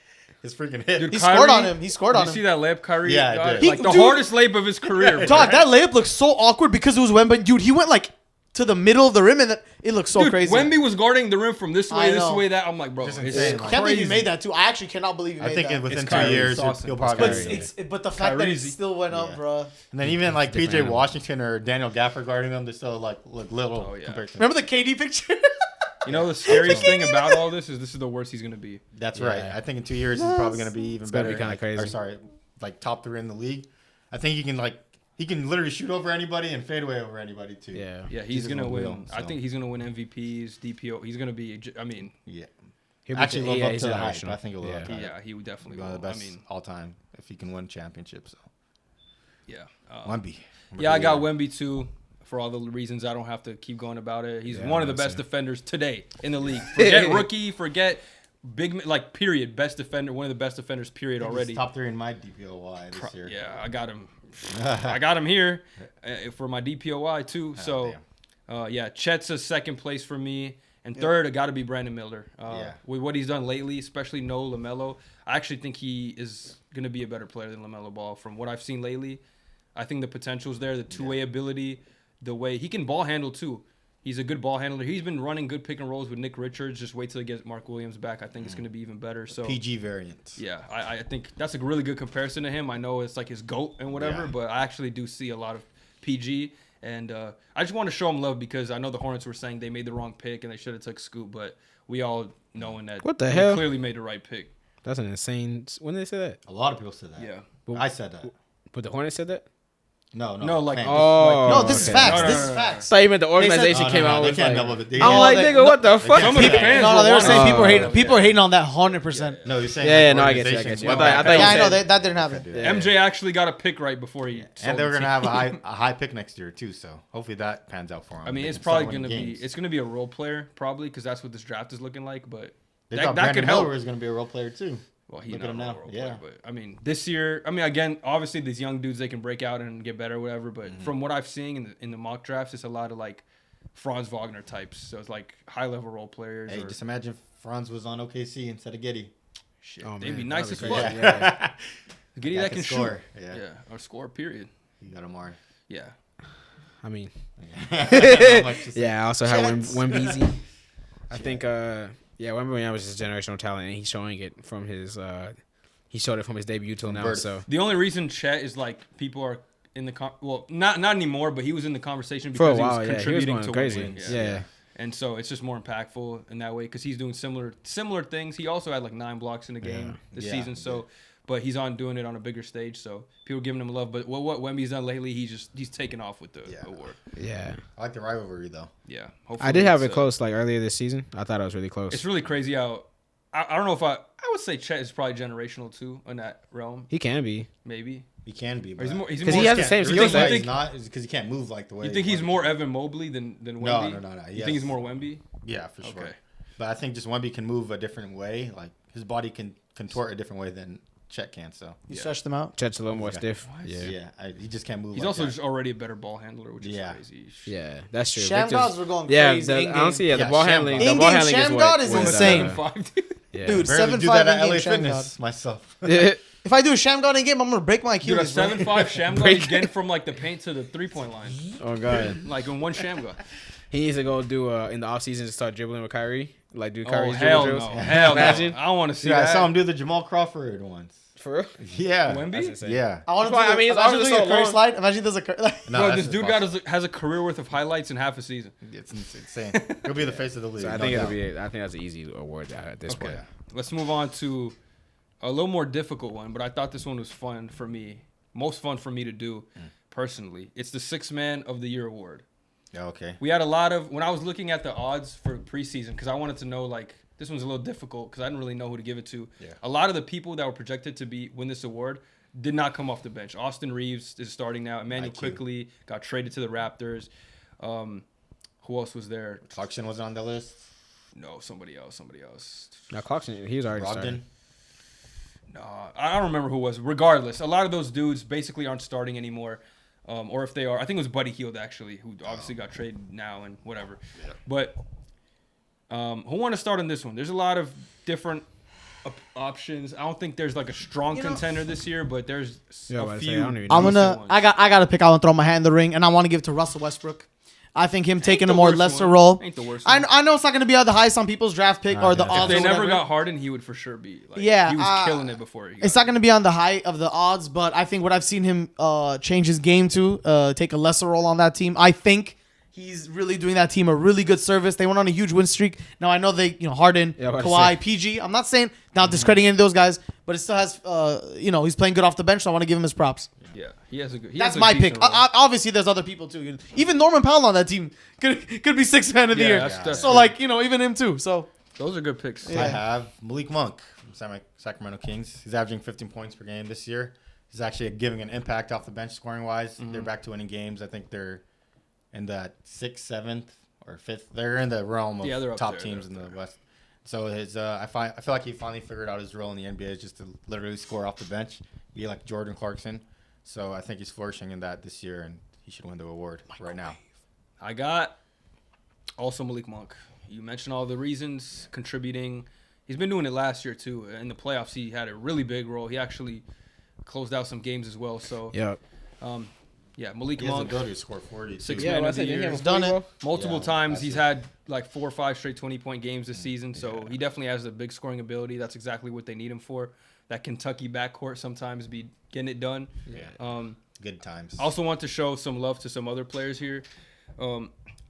his freaking hit. Dude, He scored on him. Did you see that layup Kyrie? Yeah, I got? did. Like the Dude. hardest layup of his career. bro. Dog, that layup looks so awkward because it was Wemby. Dude, he went like to the middle of the rim, and it looks so Dude, crazy. Wemby was guarding the rim from this I way, this know. way, that. I'm like, bro, Just it's insane. I can't believe he crazy. made that too. I actually cannot believe he made I think that. within It's 2 Kyrie. years, It's he'll awesome. probably. But the fact that it Kyrie's- still went up, Yeah. bro. And then even like different PJ animal. Washington or Daniel Gafford guarding them, they're still like look little Oh, yeah. compared to. Remember the KD picture? You know the scariest thing about all this is the worst he's gonna be. That's Yeah. right. I think in 2 years he's probably going to be even gonna better. be kinda like, crazy. Or sorry, like top 3 in the league. I think he can literally shoot over anybody and fade away over anybody too. Yeah. Yeah, he's Jesus gonna will win. will, I so. think he's gonna win MVPs, DPO. He's gonna be. I mean, Yeah. He'll be- Actually, live up he's to the hype. generational. I think he'll live up to the hype. yeah, he would definitely One will. of the I best mean, all time if he can win championships. So. yeah. Wemby. Yeah, I got Wemby too. For all the reasons, I don't have to keep going about it. He's Yeah, one of the that's best it. defenders today in the league. Forget rookie, forget big, like period. Best defender, one of the best defenders, period. Already. He's top 3 in my DPOY this year. Yeah, I got him. I got him here for my DPOY too. So, yeah, Chet's a second place for me. And third, it got to be Brandon Miller. With what he's done lately, especially no LaMelo, I actually think he is going to be a better player than LaMelo Ball. From what I've seen lately, I think the potential's there, the two-way ability, the way he can ball handle too. He's a good ball handler. He's been running good pick and rolls with Nick Richards. Just wait till he gets Mark Williams back. I think it's going to be even better. So PG variant. yeah, I think that's a really good comparison to him. I know it's like his GOAT and whatever, Yeah. but I actually do see a lot of PG. And I just want to show him love because I know the Hornets were saying they made the wrong pick and they should have took Scoop, but we all knowing that What the they hell? clearly made the right pick. That's an insane. When did they say that? A lot of people said that. Yeah. I said that. But the Hornets said that? No, No, like- fans. Oh. No, this is okay. facts. No, no, This no, is no, facts. So even the organization Oh, came no, out they with can't like, double it. They I'm can't- like, they- nigga, what the fuck? Some of the fans No, they were saying people Oh, people are hating on that 100%. No, you're saying. Yeah, like, no, I get you, I organization get you. went I thought- back I thought you Yeah, I said- know that didn't happen. Yeah. MJ actually got a pick right before he sold And they were the gonna team. have a high pick next year too. So hopefully that pans out for them. I mean, They it's can probably start going to winning be games. it's going to be a role player probably because that's what this draft is looking like, but They that thought could Brandon help. Miller was gonna be a role player too. Well, he's Look at not him a now. role Yeah. player, but I mean, this year, I mean, again, obviously these young dudes they can break out and get better, or whatever. But from what I've seen in the mock drafts, it's a lot of like Franz Wagner types. So it's like high level role players. Hey, or, just imagine if Franz was on OKC instead of Giddy. shit, Oh, they'd be man, nice as that'd be fuck. crazy. Yeah. Giddy Guy that can can score. shoot. Yeah. Yeah, or score. Period. You got Omari. Yeah. I mean, Not much to say. yeah, I also have Jets. Wembeezy. I think, Wembanyama was his generational talent, and he's showing it from his, he showed it from his debut till now. birth. So The only reason Chet is like people are in the well, not anymore, but he was in the conversation for a because while, he was yeah, he was contributing going to crazy. wins. Yeah. And so it's just more impactful in that way because he's doing similar things. He also had like 9 blocks in the game this Yeah, season. he So, but he's doing it on a bigger stage. So people are giving him love. But what Wemby's done lately, he's taken off with the award. Yeah. I like the rivalry though. Yeah. Hopefully I did have it it's, close like earlier this season. I thought it was really close. It's really crazy how I don't know if I would say Chet is probably generational too in that realm. He can be. Maybe. He can be, Or he's but more. Because he has the same the skill reason why set. he's not is because he can't move like the way. You think he's Wemby more can. Evan Mobley than Wemby? No. You think he's more Wemby? Yeah, for sure. Okay. But I think just Wemby can move a different way. Like his body can contort a different way than Chet can. So You stretched them out. Chet's a little more Okay. stiff. What? Yeah. he just can't move. He's like also that. just already a better ball handler, which is Yeah. crazy. Yeah, that's true. Sham Victor's- gods were going Yeah, crazy. the, in-game. honestly, yeah, the Yeah, ball Sham handling. God. The In-game ball handling Sham is what, God is what, insane. 7'5", dude. Yeah. Dude, Barely 7'5" do that at in-game LA Sham Fitness myself. If I do a sham god in game, I'm gonna break my Dude, a Achilles. bro. 7'5" sham guy is getting from like the paint to the 3-point line, Oh god, like in one sham guy. he needs to go do in the offseason to start dribbling with Kyrie, like do Oh Kyrie's hell dribble no, drills. hell Imagine. no! I don't want to see Dude, I that. saw him do the Jamal Crawford once. For real? Yeah. Wemby? That's insane. Yeah. I want to. That's why- I mean, it's imagine obviously doing a so Curry long. slide. Imagine there's a Curry. No, Bro, that's this dude impossible. has a career worth of highlights in half a season. It's insane. He'll be the face of the league. So I no think doubt. I think that's an easy award at this point. Let's move on to a little more difficult one, but I thought this one was fun for me. Most fun for me to do personally. It's the Sixth Man of the Year award. Yeah, okay. We had a lot of, when I was looking at the odds for preseason, because I wanted to know, like, this one's a little difficult because I didn't really know who to give it to. Yeah. A lot of the people that were projected to win this award did not come off the bench. Austin Reeves is starting now. Emmanuel IQ. Quickly got traded to the Raptors. Who else was there? Clarkson wasn't on the list. No, somebody else. Now Clarkson, he's already started. Brogdon. No, I don't remember who it was. Regardless, a lot of those dudes basically aren't starting anymore. Or if they are, I think it was Buddy Hield actually, who obviously got traded now and whatever. Yeah. But who want to start on this one? There's a lot of different options. I don't think there's like a strong contender this year, but there's a few. I gotta pick. I want to throw my hat in the ring, and I want to give it to Russell Westbrook. I think him taking a more lesser role. Ain't the worst one. I know it's not going to be the highest on people's draft pick or the yeah. odds. If they or never whatever. got Harden, he would for sure be. Like, Yeah, he was killing it before. It's not going to be on the high of the odds, but I think what I've seen him change his game to take a lesser role on that team. I think he's really doing that team a really good service. They went on a huge win streak. Now I know they, Harden, Kawhi, PG. I'm not saying not discrediting any of those guys, but it still has, he's playing good off the bench. So I want to give him his props. Yeah, he has a good. That's my pick. Obviously, there's other people too. Even Norman Powell on that team could be Sixth Man of the year. That's So even him too. So those are good picks. I have Malik Monk from Sacramento Kings. He's averaging 15 points per game this year. He's actually giving an impact off the bench scoring wise. They're back to winning games. I think they're in that 6th, 7th, or 5th. They're in the realm of they're up top there, teams in they're the up West. So I feel like he finally figured out his role in the NBA is just to literally score off the bench, be like Jordan Clarkson. So I think he's flourishing in that this year, and he should win the award right now. I got also Malik Monk. You mentioned all the reasons contributing. He's been doing it last year too. In the playoffs, he had a really big role. He actually closed out some games as well. So Malik He has the Monk, ability to score 40. Six too. man of the year. He's done it. Multiple Yeah, times that's he's it. had like 4 or 5 straight 20-point games this season. So he definitely has a big scoring ability. That's exactly what they need him for. That Kentucky backcourt sometimes be getting it done. Yeah. Good times. I also want to show some love to some other players here.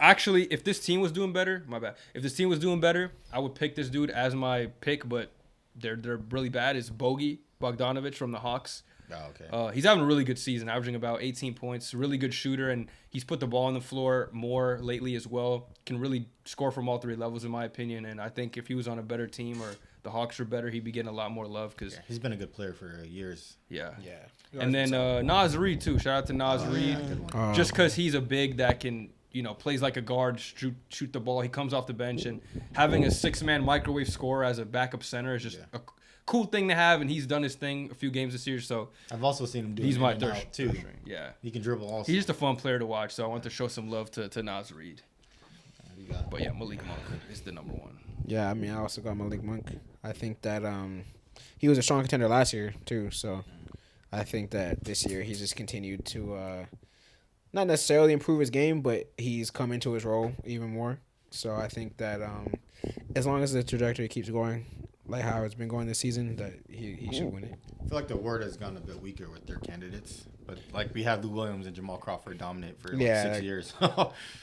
Actually, if this team was doing better, my bad. If this team was doing better, I would pick this dude as my pick, but they're really bad. It's Bogdanovic from the Hawks. Oh, okay. He's having a really good season, averaging about 18 points. Really good shooter, and he's put the ball on the floor more lately as well. Can really score from all 3 levels, in my opinion. And I think if he was on a better team or the Hawks were better, he'd be getting a lot more love. Cause He's been a good player for years. Yeah. And then Nas Reed too. Shout out to Nas Reed. Good one. Just because he's a big that can, plays like a guard, shoot the ball. He comes off the bench, and having a 6-man microwave scorer as a backup center is just a cool thing to have. And he's done his thing a few games this year, so I've also seen him do he's it my in and third out, too. string. Yeah, He can dribble also. he's just a fun player to watch. So I want to show some love to Nas Reed. You got it. But yeah, Malik Monk is the number one. Yeah, I mean, I also got Malik Monk. I think that he was a strong contender last year too. So I think that this year he's just continued to not necessarily improve his game, but he's come into his role even more. So I think that as long as the trajectory keeps going like how it's been going this season, that he should win it. I feel like the word has gone a bit weaker with their candidates. But like we have Lou Williams and Jamal Crawford dominate for 6 years.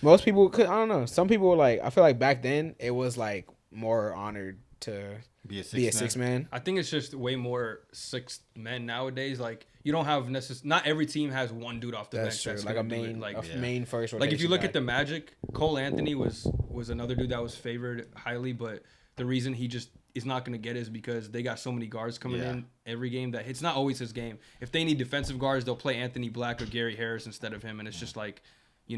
Most people could, I don't know. Some people I feel like back then it was like more honored to be a be a 6-man. I think it's just way more 6 men nowadays. Like you don't have not every team has one dude off the That's bench. true. Like a main, main first rotation Like if you look guy. at the Magic, Cole Anthony was another dude that was favored highly, but the reason he just is not going to get it is because they got so many guards coming in every game that it's not always his game. If they need defensive guards, they'll play Anthony Black or Gary Harris instead of him, and it's just like, the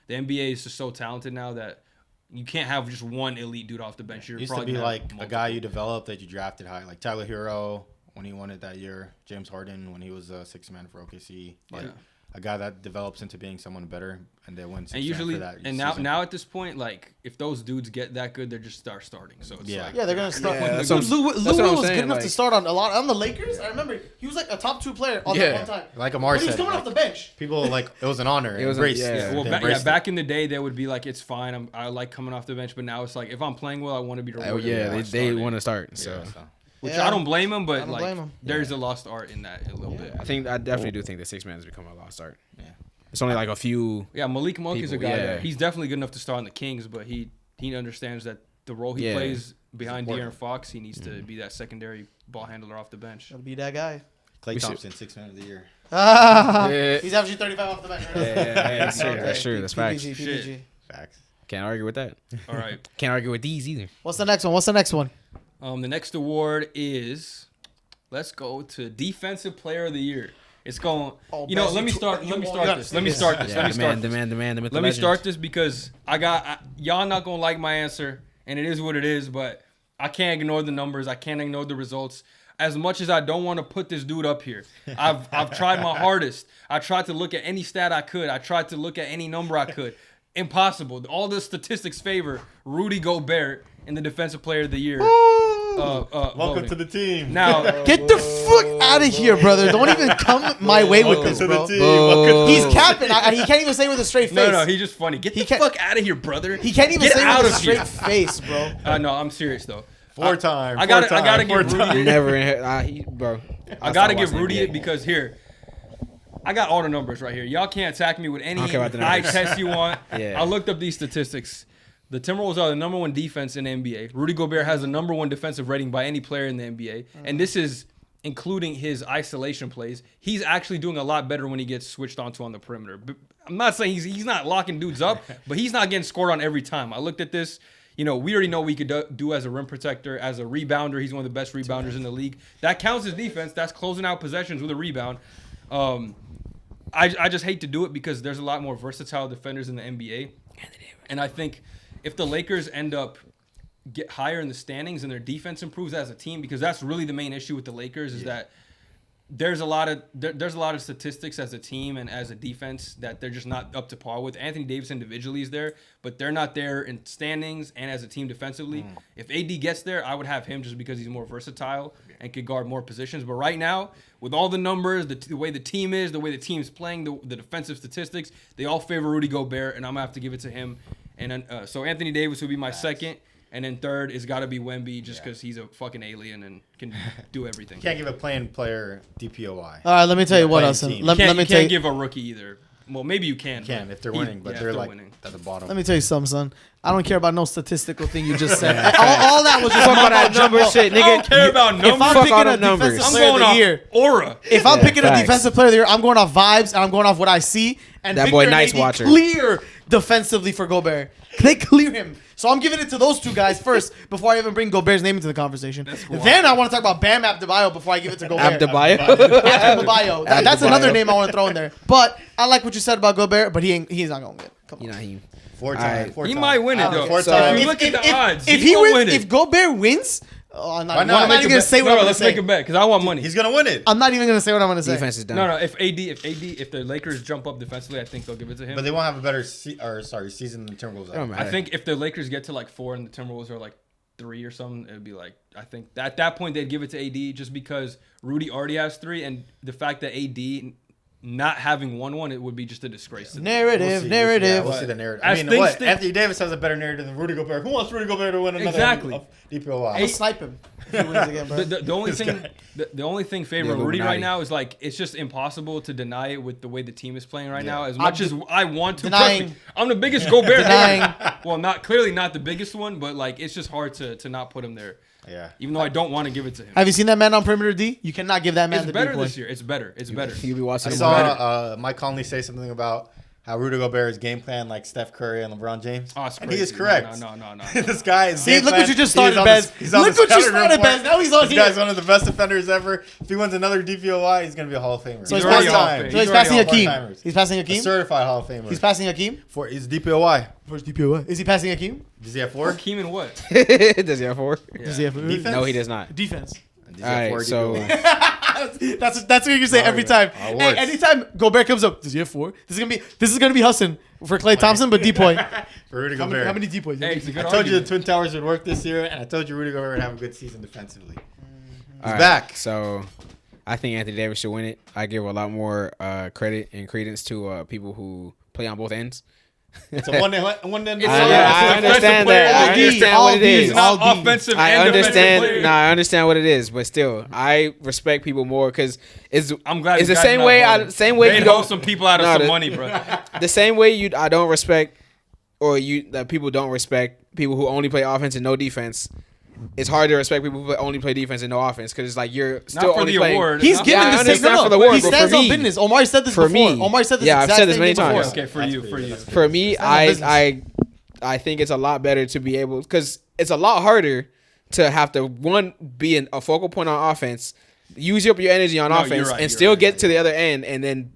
NBA is just so talented now that you can't have just one elite dude off the bench. You're Used to probably be gonna have like a multiple. guy you developed that you drafted high, like Tyler Hero when he won it that year, James Harden when he was a 6-man for OKC, like a guy that develops into being someone better, and they win 6-man And usually, for that. and now at this point, like if those dudes get that good, they're just starting. So it's like, they're gonna start. Yeah, that's Lou what I'm was good saying, enough to like- start on a lot on the Lakers. I remember he was like a top 2 player on that one time. like Omari But he was said, coming off the bench. people it was an honor. It was embraced. yeah. They embraced it. back in the day, they would be like, it's fine. I like coming off the bench, but now it's like if I'm playing well, I want to be rewarded. they want to start. So Yeah, so. which Yeah. I don't blame him, I but don't like blame him. there's a lost art in that a little bit. I definitely do think the 6 man has become a lost art. Yeah. It's only like a few. Yeah, Malik Monk is a People, guy yeah. that he's definitely good enough to start on the Kings, but he understands that the role he plays behind important. De'Aaron Fox, he needs to be that secondary ball handler off the bench. Gotta be that guy. Clay We should- Thompson, 6 man of the year. Yeah. He's averaging 35 off the bench. Right now. That's true. Okay. That's true. That's facts. PPG, Shit. PPG. Facts. Can't argue with that. All right. Can't argue with these either. What's the next one? The next award is, let's go to Defensive Player of the Year. It's going. Oh, You know, Bez, let me you start. tw- Let me you start gotta this. say Let me this. start this. Yeah, Let me start. demand, the myth, Let me start this because y'all not gonna like my answer, and it is what it is. But I can't ignore the numbers. I can't ignore the results. As much as I don't want to put this dude up here, I've tried my hardest. I tried to look at any stat I could. I tried to look at any number I could. Impossible. All the statistics favor Rudy Gobert in the Defensive Player of the Year. Welcome voting. to the team. Now, Get the fuck out of here, brother. Don't even come my way with Welcome this, to bro. the team. Welcome to He's the capping. He can't even say it with a straight face. no, he's just funny. Get the can't- fuck out of here, brother. He can't even Get say it out with a of here. straight face, bro. No, I'm serious though. Four-time. I gotta give Rudy. Never in here, bro. I gotta stopped give watching Rudy NBA. it because here, I got all the numbers right here. Y'all can't attack me with any I don't care about the eye numbers. test you want. Yeah. I looked up these statistics. The Timberwolves are the number one defense in the NBA. Rudy Gobert has the number one defensive rating by any player in the NBA, and this is including his isolation plays. He's actually doing a lot better when he gets switched onto on the perimeter. But I'm not saying he's not locking dudes up, but he's not getting scored on every time. I looked at this. You know, we already know what he could do as a rim protector, as a rebounder. He's one of the best rebounders in the league. That counts as defense. That's closing out possessions with a rebound. I just hate to do it because there's a lot more versatile defenders in the NBA. And I think if the Lakers end up get higher in the standings and their defense improves as a team, because that's really the main issue with the Lakers is that there's a lot of statistics as a team and as a defense that they're just not up to par with. Anthony Davis individually is there, but they're not there in standings and as a team defensively. If AD gets there, I would have him just because he's more versatile and could guard more positions. But right now, with all the numbers, the way the team is, the way the team's playing, the defensive statistics, they all favor Rudy Gobert, and I'm gonna have to give it to him. And then, so Anthony Davis would be my second. And then third is got to be Wemby just because he's a fucking alien and can do everything. Can't give a playing player DPOI. All right, let me tell you what, playing Hassan. team. Let me you tell can't you. give a rookie either. Well, maybe you can. You can but if they're he- winning, but yeah, they're if like winning. at the bottom. Let me tell you something, son. I don't care about no statistical thing you just said. all that was just Fuck all that number shit, I don't nigga. care about If numbers. I'm Fuck picking all a them numbers. defensive I'm player of going the off year, aura. if I'm picking a facts. defensive player of the year, I'm going off vibes and I'm going off what I see. And That Victor boy and Nice AD Watcher. clear defensively for Gobert. They clear him. So I'm giving it to those two guys first before I even bring Gobert's name into the conversation. wild. Then I want to talk about Bam Adebayo before I give it to Gobert. Abdebayo. Adebayo. That's Adebayo. another name I want to throw in there. But I like what you said about Gobert, but he's not going to get. Come on. You know him. Four-time. He might win it though. Four So times. if you look at the odds, if he he won't wins, win if it. Gobert wins, I'm not, Why I'm not? not Make even a gonna bet. say what No, I'm gonna let's say. make a bet because I want money. He's gonna win it. I'm not even gonna say what I'm gonna say. Defense is done. No. If the Lakers jump up defensively, I think they'll give it to him. But they won't have a better season than the Timberwolves. It don't matter. I think if the Lakers get to like 4 and the Timberwolves are like 3 or something, it'd be like I think at that point they'd give it to AD just because Rudy already has 3, and the fact that AD not having won one, it would be just a disgrace. To them. Narrative. We'll see the narrative. As I mean, things what? stand- Anthony Davis has a better narrative than Rudy Gobert. Who wants Rudy Gobert to win another Exactly. DPOI? I'll snipe him if he wins again, bro. The only thing, the only thing favoring The Rudy right Illuminati. now is like it's just impossible to deny it with the way the team is playing right Yeah. now. As much as I want to, denying. trust me, I'm the biggest Gobert. Denying. fan. Well, not clearly not the biggest one, but like it's just hard to not put him there. Yeah. Even though I don't want to give it to him. Have you seen that man on perimeter D? You cannot give that man It's the better big boy. this year. It's better. It's better. You'll be watching I him saw Mike Conley say something about how Rudy Gobert's game plan like Steph Curry and LeBron James. Oh, it's And he is crazy. correct. No. this guy is. See, look what you just started, Bez. Look what you started, Bez. Now he's on This here. guy's one of the best defenders ever. If he wins another DPOI, he's gonna be a Hall of Famer. So he's already passing. Hall of Fame. So he's He's passing already Hakeem. all-timers. He's passing a Hakeem. certified Hall of Famer. He's passing Hakeem. for his DPOI. First DPOI. Is he passing Hakeem? Does he have 4? Hakeem and what? Does he have 4? Does he have Defense? No, he does not. defense? Does he All have 4 right, so DPOI? That's what you say every time. Our Hey, words. anytime Gobert comes up, does he have 4? This is gonna be Hassan for Klay Thompson, but Depoy. For Rudy How Gobert. many Depoys? Hey, it's a good I told you the argument. Twin Towers would work this year, and I told you Rudy Gobert would have a good season defensively. all right, back. So I think Anthony Davis should win it. I give a lot more credit and credence to people who play on both ends. It's a one. It's I understand that. I understand what it is. He's not offensive I and defensive understand. player. No, I understand what it is, but still, I respect people more because I'm glad it's the guys same not way. voting. Same way They you help don't. some people out of No, some the- money, bro. The same way I don't respect, or that people don't respect people who only play offense and no defense. It's hard to respect people who only play defense and no offense because it's like you're still Not for only the playing. award. He's Not given I this understand no, for the award, He but stands for on me- business. Omari said this for before. me- Omari said this. yeah, I've exact said this same many thing before. times. Okay, for you. For me, Stand on business. I think it's a lot better to be able because it's a lot harder to have to be a focal point on offense, use up your energy on No, you're offense, right, and you're still right, get to the other end and then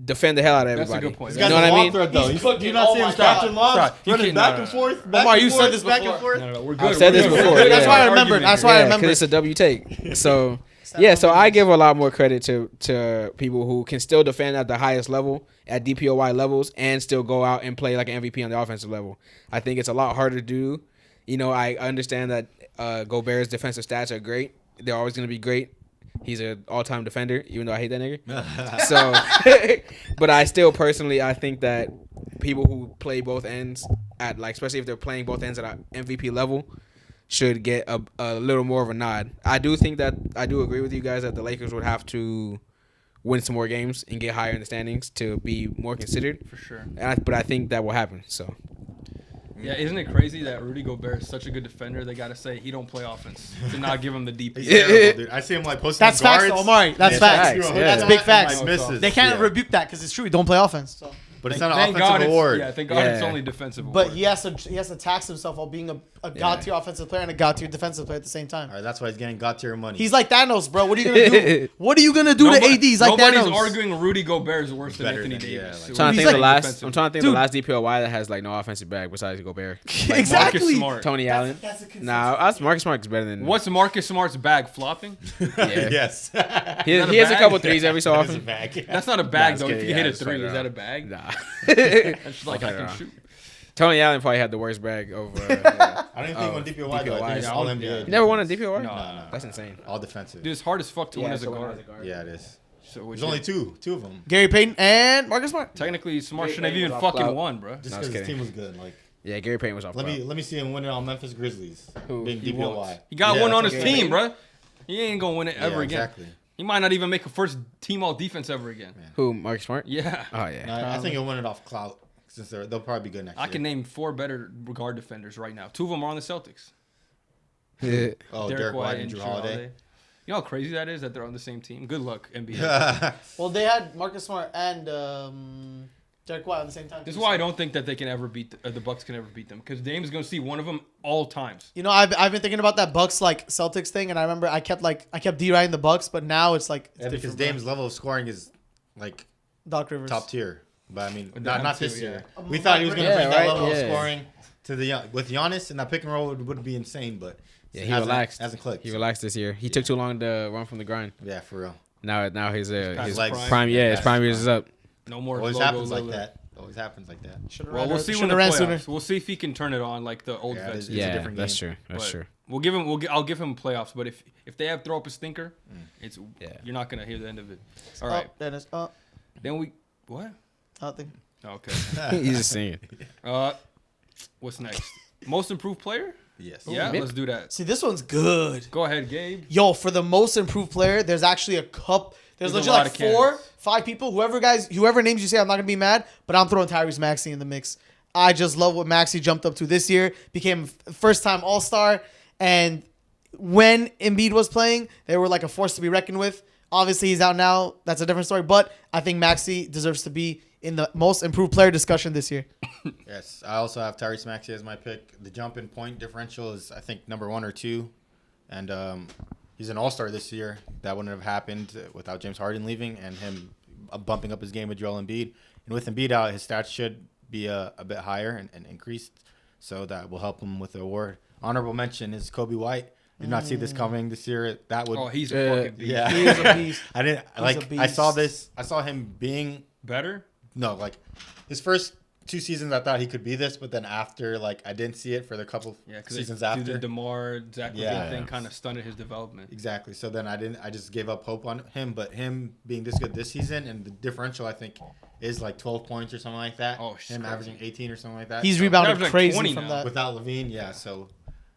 defend the hell out of That's a everybody. good point. This You guy's know what a I long mean? thread, though. He's cooking. Do you not Oh see him my scratching God. lobs, Stop. You running can't- back no, and no, forth, back Omar, and you forth, said this back before. and forth. No, we're good. I've said We're this good. before, We're good. yeah. That's why I Argument remembered. here. That's why I Yeah, remember. because it's a W take. So yeah, so I give a lot more credit to people who can still defend at the highest level at DPOY levels and still go out and play like an MVP on the offensive level. I think it's a lot harder to do. You know, I understand that Gobert's defensive stats are great. They're always going to be great. He's an all-time defender, even though I hate that nigga. So, but I still personally, I think that people who play both ends at like, especially if they're playing both ends at an MVP level, should get a little more of a nod. I do think that I do agree with you guys that the Lakers would have to win some more games and get higher in the standings to be more considered. For sure. But I think that will happen. So Yeah, isn't it crazy that Rudy Gobert is such a good defender? They got to say he don't play offense to not give him the DP. He's terrible, dude. I see him like posting That's facts, guards. though, Omari. That's Yeah, facts. yeah. That's big facts. Like misses. They can't Yeah. rebuke that because it's true. He don't play offense. So. But it's not an Thank God offensive it's, award. yeah, thank God it's Yeah. only defensive But award. he has to tax himself while being a god tier offensive player and a god tier defensive player at the same time. All right, that's why he's getting God tier money. He's like Thanos, bro. What are you gonna do? What are you gonna do to AD? He's like Nobody's Thanos. arguing Rudy Gobert is worse than Better Anthony than- yeah, Davis. like- I'm trying to He's think of the like last. defensive. I'm trying to think Dude. of the last DPOY that has like no offensive bag besides Gobert. Exactly. Marcus Smart. Tony Allen. That's a consensus. Nah, us Marcus Smart is better than. What's Marcus Smart's bag flopping? Yeah. yes. He that has a a bag? couple threes every so That is a often. bag. That's not a bag just though. kidding. If you Yeah, hit a just three, fucking is that a around. bag? Nah. That's just like I Okay, can nah. shoot. Tony Allen probably had the worst bag over. I don't even think Oh, on DPOY though. I DPOY. think it's Yeah, all yeah. NBA. You never won a DPOY? No. That's insane. All defensive. Dude, it's hard as fuck to win as a so when guard. Yeah, it is. So There's only two of them. Gary Payton and Marcus Smart. technically, Smart Gary shouldn't have Payton even was off fucking cloud. won, bro. Just No, I was because his kidding. team was good. Like, Yeah, Gary Payton was off. let me see him win it on Memphis Grizzlies. Who? Being He DPOY. won't. He got Yeah, one on that's his okay. team, bro. He ain't gonna win it ever Yeah, again. exactly. He might not even make a first team all defense ever again. Who? Marcus Smart? Yeah. Oh yeah. No, I think he'll win it off clout since they'll probably be good next I year. can name 4 better guard defenders right now. 2 of them are on the Celtics. Oh, Derek White and Drew Holiday. You know how crazy that is that they're on the same team? Good luck, NBA. Well, they had Marcus Smart and Derek White at the same time. This is why I don't think that they can ever beat the Bucks can ever beat them because Dame's gonna see one of them all times. You know, I've been thinking about that Bucks like Celtics thing, and I remember I kept deriding the Bucks, but now it's like it's Yeah, because different, bro. Dame's level of scoring is like Doc Rivers top tier. But I mean, With not them this too, year. yeah. We thought he was going to Yeah, bring that right, level yeah. of scoring to the with Giannis, and that pick and roll would be insane. But Yeah, it he hasn't- relaxed. Hasn't clicked. He relaxed this year. He took too long to run from the grind. Yeah, for real. Now his past prime. his prime. Yeah, his Past prime his years is up. No more. Always logo happens like Lillard. that. Always happens like that. Well, we'll see when the playoffs. We'll see if he can turn it on like the old Yeah, vets. It's a Yeah, different that's game. true. That's But true. We'll give him. I'll give him playoffs. But if they have throw up a stinker, it's Yeah. you're not gonna hear the end of it. All Oh, right. Dennis. Then we what? Nothing. Okay. He's just singing. What's next? Most improved player? Yes. Yeah, Mid- let's do that. See, this one's good. Go ahead, Gabe. Yo, for the most improved player, there's actually a cup. There's There's a legit lot like of candidates. 5 people. Whoever names you say, I'm not gonna be mad. But I'm throwing Tyrese Maxey in the mix. I just love what Maxey jumped up to this year. Became first-time All-Star, and when Embiid was playing, they were like a force to be reckoned with. Obviously, he's out now. That's a different story. But I think Maxey deserves to be in the most improved player discussion this year. Yes. I also have Tyrese Maxey as my pick. The jump in point differential is, I think, number 1 or 2. And he's an all-star this year. That wouldn't have happened without James Harden leaving and him bumping up his game with Joel Embiid. And with Embiid out, his stats should be a bit higher and increased. So that will help him with the award. Honorable mention is Kobe White. Did not see this coming this year. That would. Oh, he's a fucking beast. yeah. He is a beast. I didn't He's like. a I saw beast. this. I saw him being Better? no like his first 2 seasons I thought he could be this, but then after like I didn't see it for the couple seasons after. the DeMar Zach LaVine thing kind of stunted his development. Exactly. So then I just gave up hope on him. But him being this good this season, and the differential I think is like 12 points or something like that. Oh, him averaging 18 or something like that. He's So rebounded like crazy 20 from now. that. without Levine. Yeah. So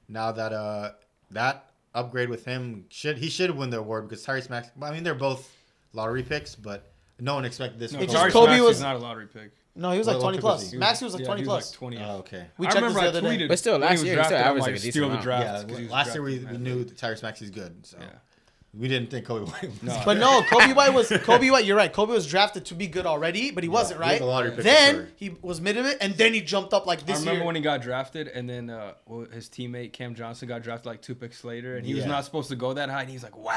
now that that upgrade with him should win the award because Tyrese Maxey. I mean, they're both lottery picks, but no one expected this. No, from just Tyrese Kobe Maxey's was- not a lottery pick. No, he was like What 20 pick was plus. he? Maxey was like Yeah, 20 he was plus. like 20. Oh, okay. We I checked remember this I the other day. tweeted. But still, when last he was year he still drafted, I'm averaged like, like a decent steal the amount. draft. Yeah. 'cause he was Last year drafted, we man. knew that Tyrese Maxey's good. So Yeah. we didn't think Kobe White was. No. But no, Kobe White. You're right. Kobe was drafted to be good already, but he wasn't, he was right? a lottery pick for Then sure. he was mid of it, and then he jumped up like I this remember year. when he got drafted, and then his teammate Cam Johnson got drafted like 2 picks later, and he was Yeah. not supposed to go that high, and he's like, "Wow."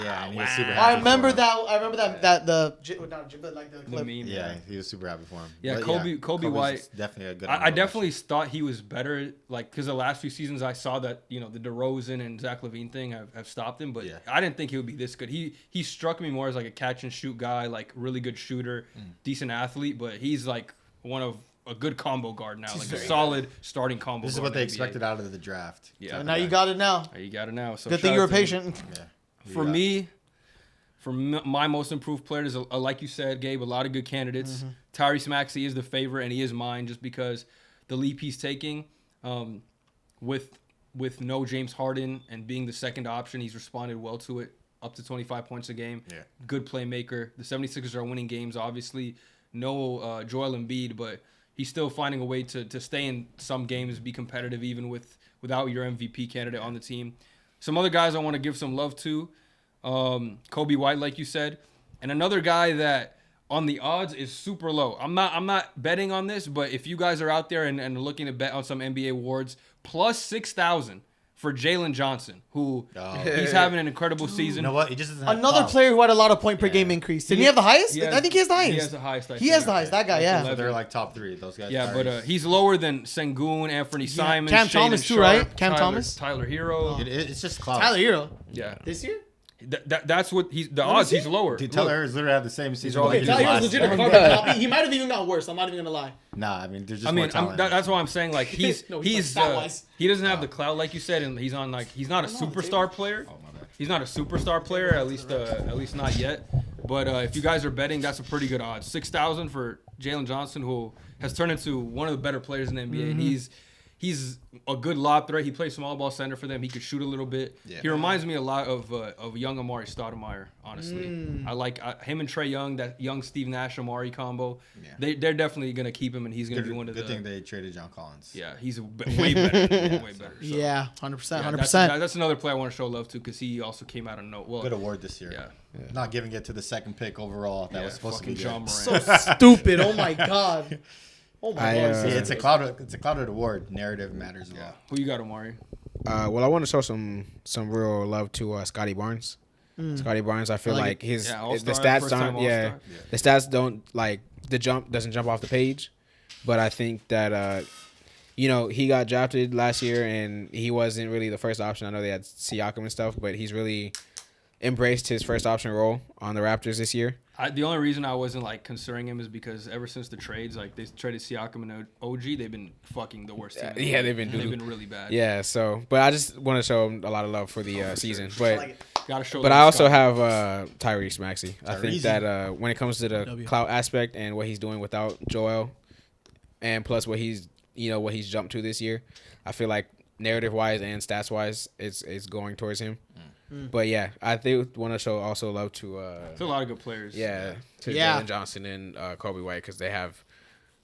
Yeah, and he was super happy. I remember for him. that not J- but like the The clip. meme. Yeah, he was super happy for him. Yeah, But Kobe Kobe's White- definitely a good. I honorable definitely thought he was better, like because the last few seasons I saw that the DeRozan and Zach LaVine thing have stopped him, but Yeah. I didn't think he would be this good. He struck me more as like a catch and shoot guy, like really good shooter, decent athlete, but he's like one of a good combo guard now, like a solid starting combo. This is guard what they in the NBA. expected out of the draft. Yeah. So now you got it now. You got it now. So Good shout thing you out were to him. patient. Yeah. For me, my most improved player is, like you said, Gabe, a lot of good candidates. Tyrese Maxey is the favorite, and he is mine just because the leap he's taking with no James Harden and being the second option, he's responded well to it, up to 25 points a game. Yeah. Good playmaker. The 76ers are winning games, obviously. No Joel Embiid, but he's still finding a way to stay in some games, be competitive even without your MVP candidate on the team. Some other guys I want to give some love to. Kobe White, like you said, and another guy that on the odds is super low. I'm not betting on this, but if you guys are out there and looking to bet on some NBA awards, plus 6,000 for Jalen Johnson, who he's having an incredible season. You know what? He just doesn't have Another clout. player who had a lot of point per game increase. Did he have the highest? I think he has the highest. He has the highest. I He think. has the highest. That guy, yeah. So they're like top 3. Those guys. Yeah, but Tyrese. he's lower than Sengun, Anthony Simons, Cam Shaedon Thomas too, Sharp, right? Cam Tyler- Thomas? Tyler Hero. It's just clout. Tyler Hero. Yeah, This year? that's what he's the odds. see. He's lower. Dude, Look. Tyler is literally have the same season. all- like Okay, he did Tyler Hero's last legit a year. carbon copy. He might have even got worse. I'm not even gonna lie. Nah, I mean, there's just I mean, more talent. that's why I'm saying like he's No, he's like stat-wise. he doesn't have the clout like you said, and he's on like he's not a superstar player. Oh, my bad. He's not a superstar player, at least not yet. But if you guys are betting, that's a pretty good odds. 6,000 for Jalen Johnson, who has turned into one of the better players in the NBA, and he's a good lob threat. He plays small ball center for them. He could shoot a little bit. Yeah. He reminds me a lot of young Omari Stoudemire, honestly. I like him and Trae Young, that young Steve Nash Omari combo. Yeah. They're definitely gonna keep him, and he's gonna be one of Good the. thing they traded John Collins. Yeah, he's way better. Way better. So, Yeah, 100%. yeah, 100%. That's another player I want to show love to because he also came out of no. Well, Good award this year. yeah. Not giving it to the second pick overall. That was supposed to be fucking good. John Morant. So stupid. Oh my god. Oh my I, god. See, it's a clouded award. Narrative matters a lot. Who you got, Omari? Well, I want to show some real love to Scotty Barnes. Scotty Barnes, I feel I like like his Yeah, the All-Star, stats first-time don't All-Star. the stats don't like the jump doesn't jump off the page, but I think that he got drafted last year and he wasn't really the first option. I know they had Siakam and stuff, but he's really embraced his first option role on the Raptors this year. The only reason I wasn't like considering him is because ever since the trades, like they traded Siakam and OG, they've been fucking the worst team. in the Yeah, league. they've been They've doo-doo. been really bad. Yeah, so but I just want to show him a lot of love for the season. But Gotta show. But love I to also Scott. have Tyrese Maxey. I think Tyrese. that when it comes to the W. clout aspect and what he's doing without Joel, and plus what he's jumped to this year, I feel like narrative wise and stats wise, it's going towards him. But yeah, I think want to show also love to There's a lot of good players. yeah to Yeah. Jalen Johnson and Kobe White because they have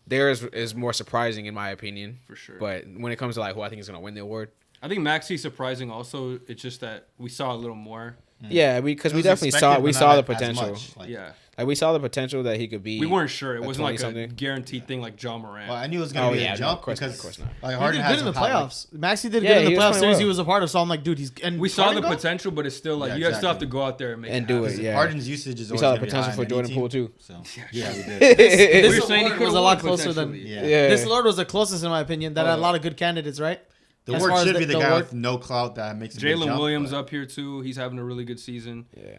theirs is more surprising in my opinion For sure. But when it comes to like who I think is gonna win the award, I think Maxey's surprising. Also, it's just that we saw a little more. yeah, because It we was definitely expected, saw but saw not the as potential. much. Like, Yeah, Like we saw the potential that he could be. we weren't sure. It wasn't like a 20-something. guaranteed thing like John Morant. Well, I knew it was gonna be a no, jump of course not, because of course not. like He Harden did has good in the some talent. playoffs. Maxey did Yeah, good in he the was playoff playing series well. he was a part of. So I'm like, dude, he's and we saw the Harden go? potential, but it's still like Yeah, you guys still have exactly. to go out there and make And it do happen. it. Yeah. Harden's usage is We always saw gonna the be potential high for on any Jordan team. Poole too. So yeah, we did. This You're saying he award could've was a won lot closer than potentially. Yeah. Yeah. this award was the closest in my opinion. That had a lot of good candidates, right? The As word far as should be the the guy work- with no clout that makes a big Jalen jump, Williams but- up here too. He's having a really good season. Yeah.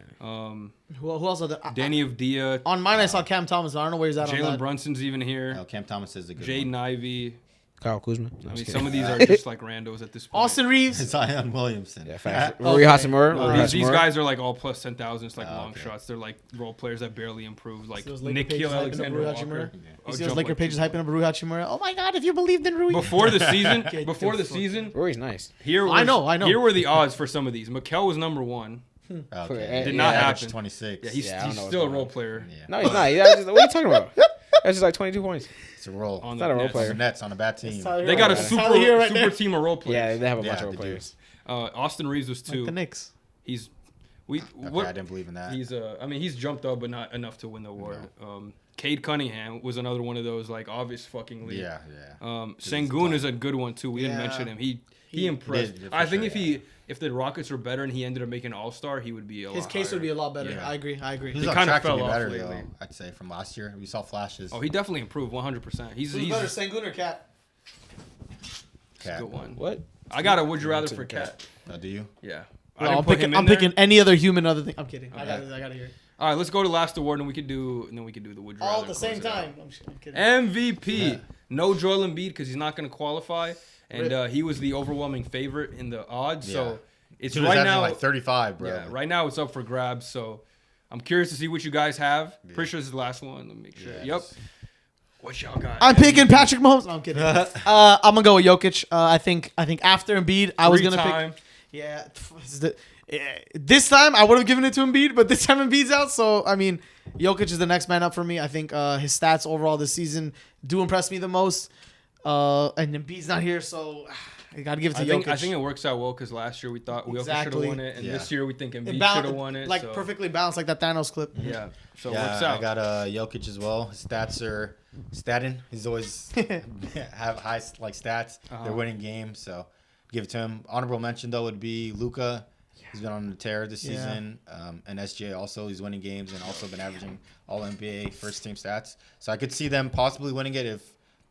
Who else are there? Danny Avdia. On mine, I saw Cam Thomas. I don't know where he's at on Jalen that. Brunson's even here. No, Cam Thomas is a good Jaden one. Ivey. Kyle Kuzma. No, I I'm mean, just some of kidding. these are just like randos at this point. Austin Reeves. Zion Williamson. Yeah, facts. Okay. Rui Hachimura. No, Rui these Hachimura. guys are like all plus 10,000. It's like Oh, long okay. shots. They're like role players that barely improved. Like See those Laker Nikhil pages hyping up Alexander Rui Walker. Hachimura? Oh, You see those jump Laker like pages 2 hyping up Rui Hachimura? Oh my God, if you believed in Rui. Before the season, Get before the the fuck- season, Rui's nice. here was, I know. Here were the odds for some of these. Mikel was number 1. Okay. Did not Average happen. 26. Yeah, he's, Yeah, I don't he's know what's still a going role on. player. Yeah. No, he's not. What are you talking about? That's just like 22 points. It's a roll. On Not a role Nets. player. The Nets on a bad team. They got a Tyler super Hero right super there. team of role players. Yeah, they have a bunch Yeah, of role they do. players. Austin Reeves was 2. Like the Knicks. He's we Okay, what I didn't believe in that. he's I mean he's jumped up but not enough to win the award. Cade Cunningham was another one of those like obvious fucking lead. Yeah. Sengun is a good one too. We didn't Yeah. mention him. He impressed. did, for I think sure, if the Rockets were better and he ended up making All-Star, he would be a His lot case would higher. be a lot better. Yeah. I agree. He's He on kinda track to fell be off better, lately. though, I'd say, from last year. We saw flashes. Oh, he definitely improved 100%. He's Who's better, Sengun or Cat? a good one. What? I got a would you rather to for the Cat. Do you? Yeah. No, didn't I'm put picking. him in I'm there. picking any other human other thing. I'm kidding. I Okay. got to hear. All right, let's go to last award and we could do the would you rather. All at the close same it out. time. I'm kidding. MVP. Yeah. No Joel Embiid because he's not going to qualify, and Rip. he was the overwhelming favorite in the odds. Yeah. So it's He was right averaging now. like 35, bro. Yeah, right now it's up for grabs. So I'm curious to see what you guys have. Pretty sure this is the last one. Let me make sure. Yes. Yep. What y'all got? I'm picking Patrick Mahomes. No, I'm kidding. I'm gonna go with Jokic. I think after Embiid, I was gonna Three-time. pick. Yeah, this time I would have given it to Embiid, but this time Embiid's out, so I mean, Jokic is the next man up for me. I think his stats overall this season do impress me the most. And Embiid's not here, so I gotta give it to Jokic. I think it works out well because last year we thought Jokic should have Exactly. won it, and Yeah. this year we think Embiid It should bal- have won it. like so, perfectly balanced, like that Thanos clip. Yeah. So it Yeah, works out. I got Jokic as well. His stats are statting. He's always have high like stats. They're winning games, so give it to him. Honorable mention though would be Luka. He's been on the tear this Yeah. season, and SGA also. He's winning games and also been averaging all NBA first team stats. So I could see them possibly winning it if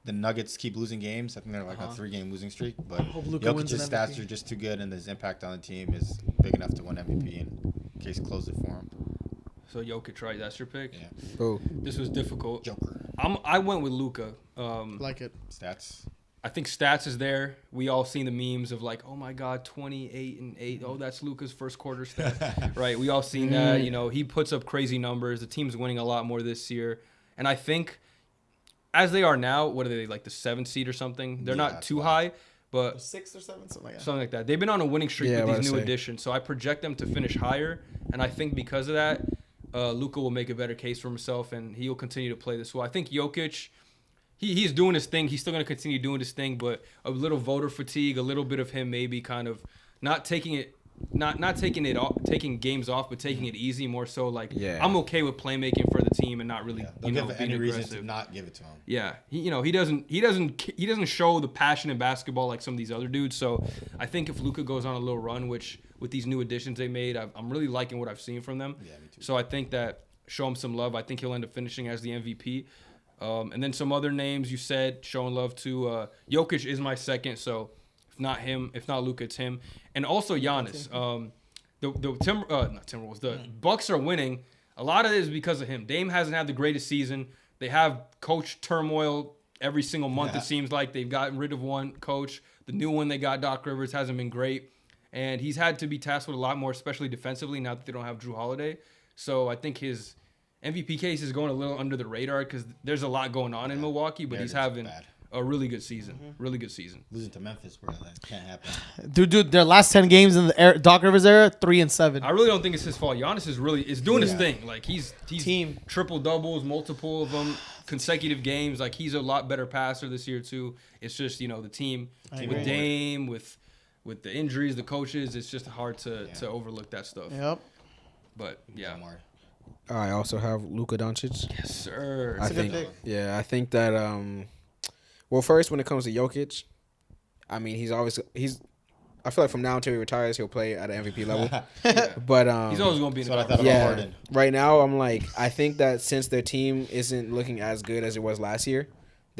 the Nuggets keep losing games. I think they're like a 3-game losing streak. But hope Luka wins Jokic's an stats MVP. are just too good, and his impact on the team is big enough to win MVP in case he closes it for him. So Jokic, right? That's your pick. Yeah. Oh, This was difficult. Joker I went with Luka. Like it. stats. I think stats is there. We all seen the memes of like, oh my God, 28 and 8. Oh, that's Luka's first quarter stat, right? We all seen that. You know, he puts up crazy numbers. The team's winning a lot more this year, and I think as they are now, what are they like the 7th seed or something? They're Yeah, not that's too wild. high, but 6 or 7, something like that. something like that. They've been on a winning streak Yeah, with I was these new about to say. additions, so I project them to finish higher, and I think because of that, Luka will make a better case for himself, and he'll continue to play this well. I think Jokic. He's doing his thing. He's still going to continue doing his thing, but a little voter fatigue, a little bit of him maybe kind of not taking it, not taking it off, taking games off, but taking it easy more so. Like I'm okay with playmaking for the team and not really, Don't give being any reason aggressive. to not give it to him. Yeah, he doesn't show the passion in basketball like some of these other dudes. So I think if Luka goes on a little run, which with these new additions they made, I'm really liking what I've seen from them. Yeah, me too. So I think that show him some love. I think he'll end up finishing as the MVP. And then some other names you said showing love to Jokic is my second. So if not him, if not Luka, it's him. And also Giannis. Not Timberwolves. The Bucks are winning. A lot of it is because of him. Dame hasn't had the greatest season. They have coach turmoil every single month. Yeah. It seems like they've gotten rid of one coach. The new one they got, Doc Rivers, hasn't been great. And he's had to be tasked with a lot more, especially defensively, now that they don't have Drew Holiday. So I think his MVP case is going a little under the radar because there's a lot going on in Milwaukee, but he's Narrative's having bad. a really good season. Really good season. Losing to Memphis, bro, that can't happen. Dude, their last 10 games in the Doc Rivers era, 3-7. I really don't think it's his fault. Giannis is doing his Yeah. thing. Like he's Team. triple doubles, multiple of them, consecutive games. Like he's a lot better passer this year too. It's just the team I with agree. Dame, with the injuries, the coaches. It's just hard to overlook that stuff. Yep. But yeah, Omari. I also have Luka Doncic. yes sir. I a good think, pick. yeah, I think that. Well, first when it comes to Jokic, I mean he's. I feel like from now until he retires, he'll play at an MVP level. But He's always going to be in That's the what I conversation. thought about yeah, Harden. right now I'm like I think that since their team isn't looking as good as it was last year,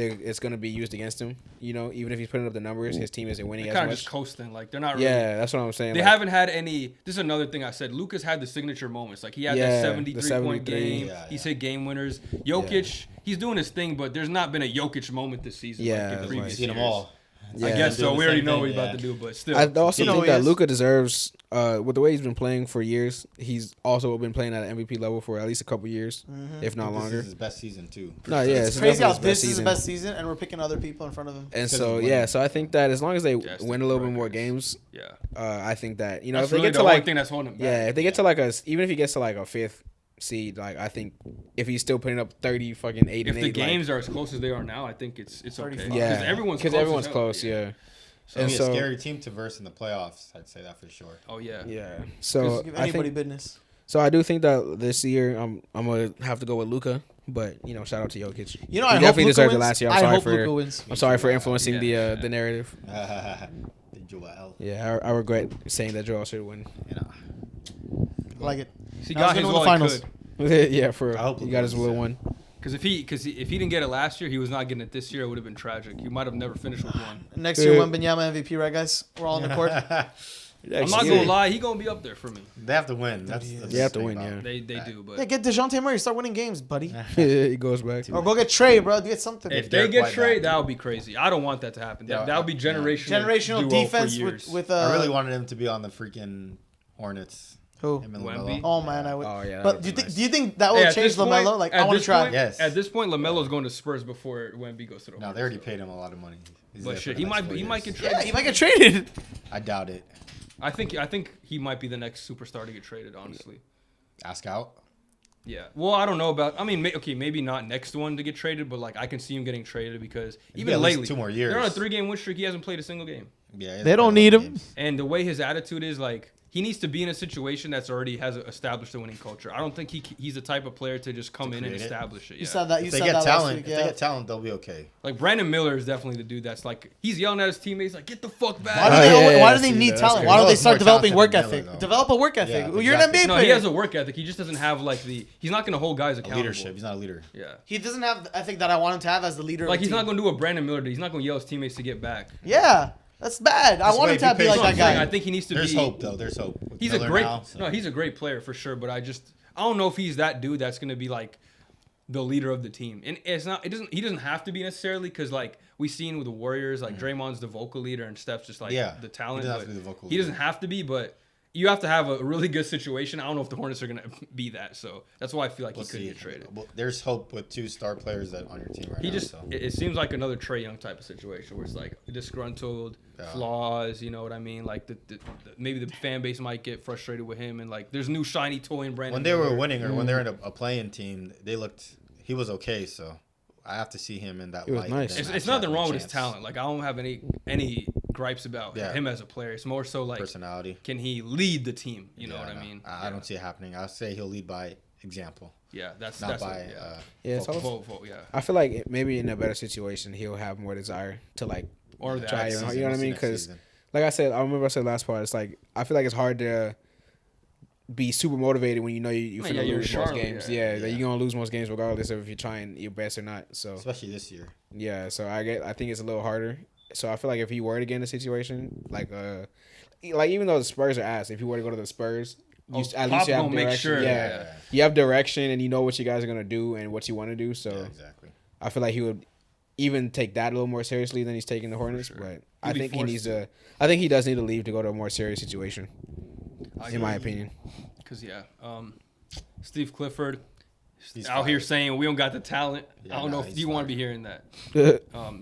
it's going to be used against him. You know, even if he's putting up the numbers, his team isn't winning They're as kind much. of just coasting. Like they're not. Really, Yeah, that's what I'm saying. They like, haven't had any. This is another thing I said. Lucas had the signature moments. Like he had that 73-point 73. game. Yeah, He's yeah. hit game winners. Jokic, he's doing his thing, but there's not been a Jokic moment this season. Yeah, like in like- previous You've seen them years. all. I Yeah. guess so. Doing the We already same know thing, what he's about yeah. to do, but still. I also You know think he that is. Luka deserves, with the way he's been playing for years, he's also been playing at an MVP level for at least a couple years, if not This longer. is his best season too. No, yeah, It's it's crazy how definitely his this is the season. best season, and we're picking other people in front of him. And Because so he's yeah, winning. so I think that as long as they Just win a the little bit more records. games, Yeah. I think that you know That's if they really get the to only like thing that's holding him back. yeah, if they get to like even if he gets to like a 5th seed, like I think if he's still putting up 30 fucking 8 If and the 8, games are as close as they are now, I think it's okay. 35. yeah, Because everyone's because close. everyone's as hell. close, yeah. It'll And be so a scary team to verse in the playoffs. I'd say that for sure. Oh yeah. yeah, so Give I anybody think business. so. I do think that this year I'm gonna have to go with Luka, but you know, shout out to Jokic. You know, He I hope definitely Luka deserved it wins. last year. I hope Luka wins. I'm sorry for influencing Yeah. the narrative. Joel. Yeah, I regret saying that Joel should win. You know. I like it. He Now got he's his gonna while win he the could. Yeah, for I hope he Luka got his wins will it. one. Because if he didn't get it last year, he was not getting it this year. It would have been tragic. He might have never finished with one. Next year, Wembanyama MVP, right, guys? We're all on the court. I'm not gonna lie, he gonna be up there for me. They have to win. That's They have to the win, thing yeah. about They do, but Yeah, get DeJounte Murray. Start winning games, buddy. He goes back. Or go get Trey, bro. Get something. if If they Derek get White Trey, back. that would be crazy. I don't want that to happen. Yeah, That would be yeah. generational. Generational duo defense for years. with I really wanted him to be on the freaking Hornets. who? Him and Wemby? LaMelo. Oh man, I would. Oh yeah. But that'd do you be think that will Hey, at change this point- Lamelo? Like I at want to this try. point- Yes. At this point, Lamelo's going to Spurs before Wemby goes to the No, Hornets, they already so. paid him a lot of money. He's But there for shit, the he next might 4 he might years. get traded. Yeah, he might get traded. I doubt it. I think he might be the next superstar to get traded. Honestly. Ask out. Yeah. Well, I don't know about. I mean, okay, maybe not next one to get traded, but like I can see him getting traded because He'd even be at least lately, 2 more years. they're on a 3-game win streak. He hasn't played a single game, Yeah, They don't need him. and the way his attitude is, like he needs to be in a situation that's already has established a winning culture. I don't think he's the type of player to just come To in and create it. establish it. You Yeah. said that. You If they said get that last talent, week. if they Yeah. get talent, they'll be okay. Like Brandon Miller is definitely the dude that's like he's yelling at his teammates like get the fuck back. Why do Oh, they? yeah, always, yeah, why yeah, do they see, need that's talent? crazy. Why don't they Melo's start more developing work talented than ethic? Miller, though. Develop a work ethic. Yeah, You're an exactly. NBA No, player. he has a work ethic. He just doesn't have like he's not going to hold guys A accountable. leadership. He's not a leader. Yeah. He doesn't have the ethic that I want him to have as the leader. Like of the he's team. not going to do what Brandon Miller did. He's not going to yell at his teammates to get back. Yeah, that's bad. I That's want why him to be be like That's what that I'm saying. guy. I think he needs to There's be. hope though. There's hope. With He's Miller a great now, so. no. He's a great player for sure. But I don't know if he's that dude that's going to be like the leader of the team. And it's not. He doesn't have to be necessarily because like we've seen with the Warriors, like Draymond's the vocal leader and Steph's just like Yeah, the talent. he doesn't have but to be the vocal he doesn't leader. have to be, but. You have to have a really good situation. I don't know if the Hornets are going to be that. So that's why I feel like We'll he could see. get traded. Well, there's hope with 2 star players that on your team right He now. just so. it seems like another Trey Young type of situation where it's like disgruntled, Yeah. flaws. You know what I mean? Like maybe the fan base might get frustrated with him, and like there's new shiny toy in Brandon. When they were Miller. winning or when they're in a playing team, he was okay. So I have to see him in that He was light. nice. then it's actually nothing have a wrong with his chance. talent. Like I don't have any gripes about Yeah. him as a player. It's more so like Personality. can he lead the team? You know Yeah, what I no. mean? I don't see it happening. I'll say he'll lead by example, Yeah, that's not that's by. it, yeah. Yeah, it's focus. also- Vote, yeah. I feel like maybe in a better situation he'll have more desire to like Or that. try. Next You know season, what I we'll see mean? next Because season. like I said, I remember I said last part. It's like I feel like it's hard to be super motivated when you know you're Man, gonna yeah, you're lose most Charlotte, games. yeah. Yeah, Yeah. that you're gonna lose most games regardless of if you're trying your best or not. So especially this year. yeah, so I think it's a little harder. So I feel like if he were to get in a situation like even though the Spurs are ass, if he were to go to the Spurs, Oh, at Pop least you have gonna make direction. sure, yeah. yeah. You have direction and you know what you guys are gonna do and what you want to do. So Yeah, exactly. I feel like he would even take that a little more seriously than he's taking the Hornets. sure. But He'd I be think he forced needs to. to. I think he does need to leave to go to a more serious situation, in my opinion. Because Steve Clifford He's out here fired. saying we don't got the talent. Yeah, I don't know nah, if he's you want to fired. be hearing that.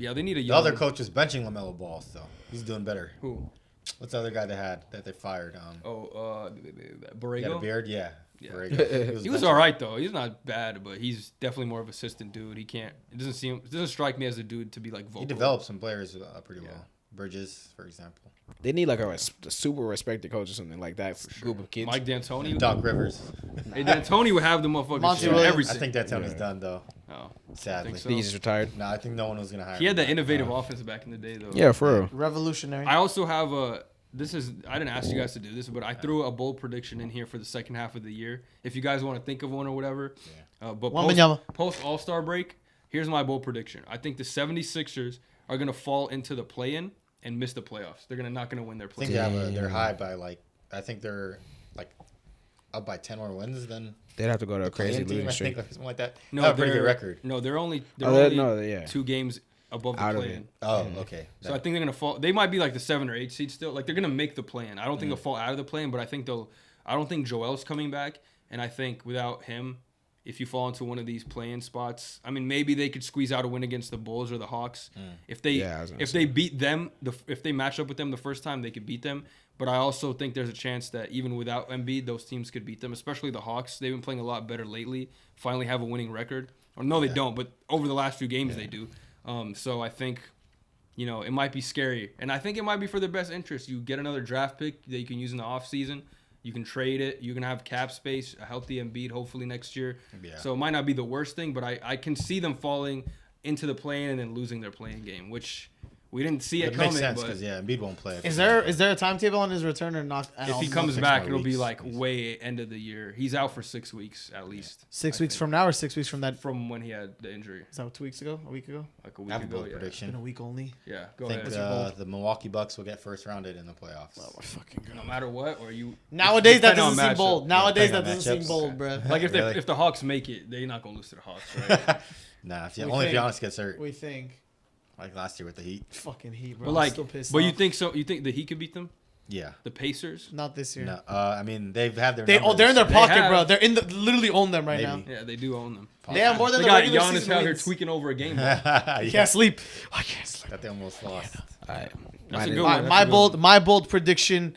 Yeah, they need a The young. other coach is benching LaMelo Ball, so he's doing better. Who? What's the other guy that they fired? He had a Borrego. beard, yeah. Yeah. Borrego. He was benching. all right though. He's not bad, but he's definitely more of a assistant dude. He can't. It doesn't strike me as a dude to be like vocal. He developed some players pretty Yeah. well. Bridges, for example. They need like a super respected coach or something like that group of kids. Mike D'Antoni. Doc Rivers. Hey, D'Antoni would have the motherfuckers Monty shooting Williams. everything. I think that Tony's done though. Oh, Sadly. think so? He's just retired. No, I think no one was gonna hire. he had him that back. innovative offense back in the day though. Yeah, for real. Revolutionary. I also have a. I didn't ask you guys to do this, but I threw a bold prediction in here for the second half of the year. If you guys want to think of one or whatever. But Wembanyama. post All-Star break, Here's my bold prediction. I think the 76ers are going to fall into the play-in and miss the playoffs. They're not going to win their I think play-in. they're high by I think they're up by 10 more wins than They'd have to go to a crazy play-in team, losing I streak. think, or something like that. No, Have a pretty good record. No, they're only yeah. 2 games above the Out of play-in. it. Oh, okay. So I think they're gonna fall. They might be like the 7 or 8 seed still. Like they're gonna make the play-in. I don't think they'll fall out of the play-in, but I think they'll. I don't think Joel's coming back, and I think without him, if you fall into one of these play-in spots, I mean maybe they could squeeze out a win against the Bulls or the Hawks. If they beat them, if they match up with them the first time, they could beat them. But I also think there's a chance that even without Embiid, those teams could beat them, especially the Hawks. They've been playing a lot better lately. Finally have a winning record. Or no, they don't, but over the last few games they do. So I think, it might be scary. And I think it might be for their best interest. You get another draft pick that you can use in the offseason. You can trade it. You can have cap space, a healthy Embiid hopefully next year. Yeah. So it might not be the worst thing, but I can see them falling into the play-in and then losing their play-in game, which we didn't see it coming. Makes sense because Embiid won't play. Is there a timetable on his return or not? If he comes back, it'll be like way end of the year. He's out for 6 weeks at least. 6 weeks from now or 6 weeks from that? From when he had the injury. Is that 2 weeks ago? A week ago? Like a week ago. Yeah. Prediction. Been a week only. Yeah. I think the Milwaukee Bucks will get first rounded in the playoffs. Oh my fucking god! No matter what, or you. Nowadays that depending doesn't on seem bold. matchup. Nowadays that Depending doesn't on seem bold, matchups. bro. Like Really? if the Hawks make it, they're not gonna lose to the Hawks, right? Nah, if We only if think. Giannis gets hurt, We think. like last year with the Heat. Fucking Heat, bro. But I'm like, still pissed but you off. think so? You think the Heat could beat them? Yeah. The Pacers? Not this year. No, I mean they've had their. They're in their They pocket, have. bro. They're literally own them right Maybe. Yeah, they do own them. now. They have more than They the got regular Giannis season out here wins. tweaking over a game. Bro. I can't sleep. I can't sleep. That they almost lost. All right. That's a Mine good is- one. That's My a good bold, one. my bold prediction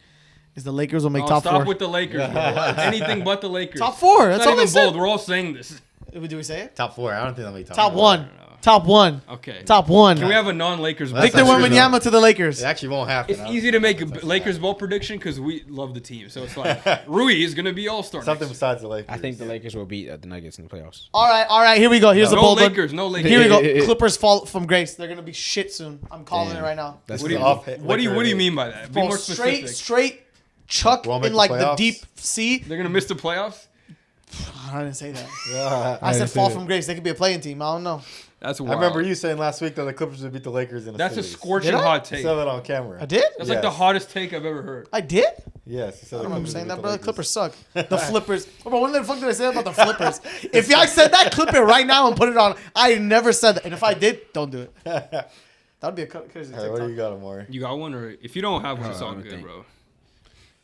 is the Lakers will make top Stop four. with the Lakers. Bro. Anything but the Lakers. Top four. It's That's not all they even said. bold. We're all saying this. Do we say it? Top 4. I don't think they'll be top. Top 4. one. Top one. Okay. Top one. Can we have a non-Lakers? That's Victor not true, Wembanyama to the Lakers. It actually won't happen. It's easy to make a Lakers bowl prediction because we love the team. So it's like Rui is gonna be All-Star. Something next besides the Lakers. I think the Lakers will beat the Nuggets in the playoffs. All right. Here we go. Here's year. a No bold Lakers. one. No Lakers. Here we go. Clippers fall from grace. They're gonna be shit soon. I'm calling Damn. it right now. That's What do you off- what do you mean by that? Be Bro, more specific. straight chuck Won't make in the like the playoffs? deep sea. They're gonna miss the playoffs. I didn't say that. Yeah. I said didn't say fall that. from grace. They could be a playing team. I don't know. That's I wild. remember you saying last week that the Clippers would beat the Lakers in a That's a series. scorching Did I? hot You take. said that on camera. I did. That's like the Yes. hottest take I've ever heard. I did. Yes. You said I the don't remember Clippers saying would that, beat bro. The the Clippers Lakers. suck. The Flippers. Bro, what the fuck did I say about the Flippers? If I said that, clip it right now and put it on. I never said that. And if I did, don't do it. That would be a crazy All right, what do you TikTok. got, Amari? You got one, or if you don't have one, it's all let me good, think. bro.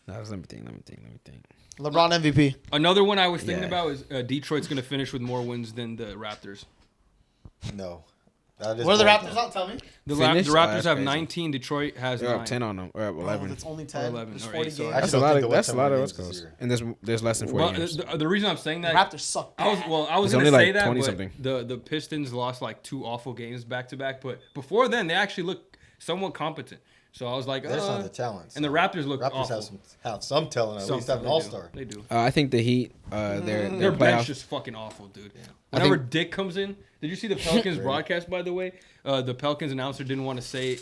Let me think. LeBron MVP. Another one I was thinking Yeah. about is Detroit's gonna finish with more wins than the Raptors. No. That is What are the bold, Raptors though. on? Tell me. The Finish? Oh, Raptors that's have crazy. 19. Detroit has They're 9. up 10 on them. Or up Oh, 11. that's only 10. 11 There's or 40 8, sorry. games. I That's don't a lot think of they'll that's a win lot of 10 West games this Coast. year. And there's less than 40 Well, games. the reason I'm saying that Raptors suck. I was It's gonna only say like that, 20 but something. the Pistons lost like 2 awful games back to back. But before then, they actually looked somewhat competent. So I was like, They just have the talent. and the Raptors look Raptors awful. have some talent. At least have an They do. all-star. They do. I think the Heat, their Their bench playoff. is fucking awful, dude. I Whenever think- Dick comes in, did you see the Pelicans broadcast? By the way, the Pelicans announcer didn't want to say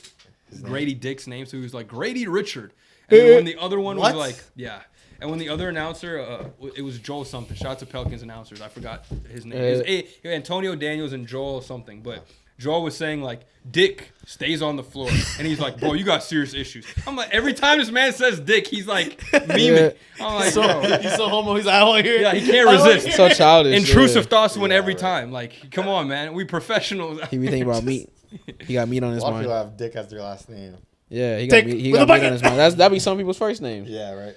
Grady Dick's name, so he was like Grady Richard. And then when the other one was What? like, yeah. And when the other announcer, it was Joel something. Shout out to Pelicans announcers. I forgot his name. It was Antonio Daniels and Joel something. But Joel was saying like, Dick stays on the floor. And he's like, bro, you got serious issues. I'm like, every time this man says Dick, he's like memeing. I'm like, bro. He's so homo. He's like, I want to hear it. Yeah, he can't I wanna resist. hear So it. childish. Intrusive yeah. thoughts win Yeah, every right. time. Like, come on, man. We professionals. He be thinking about meat. He got meat on A his lot of people mind. have Dick as their last name. Yeah, he Dick got meat, he with got a meat bucket. on his mind. That'd be some people's first names. Yeah, right.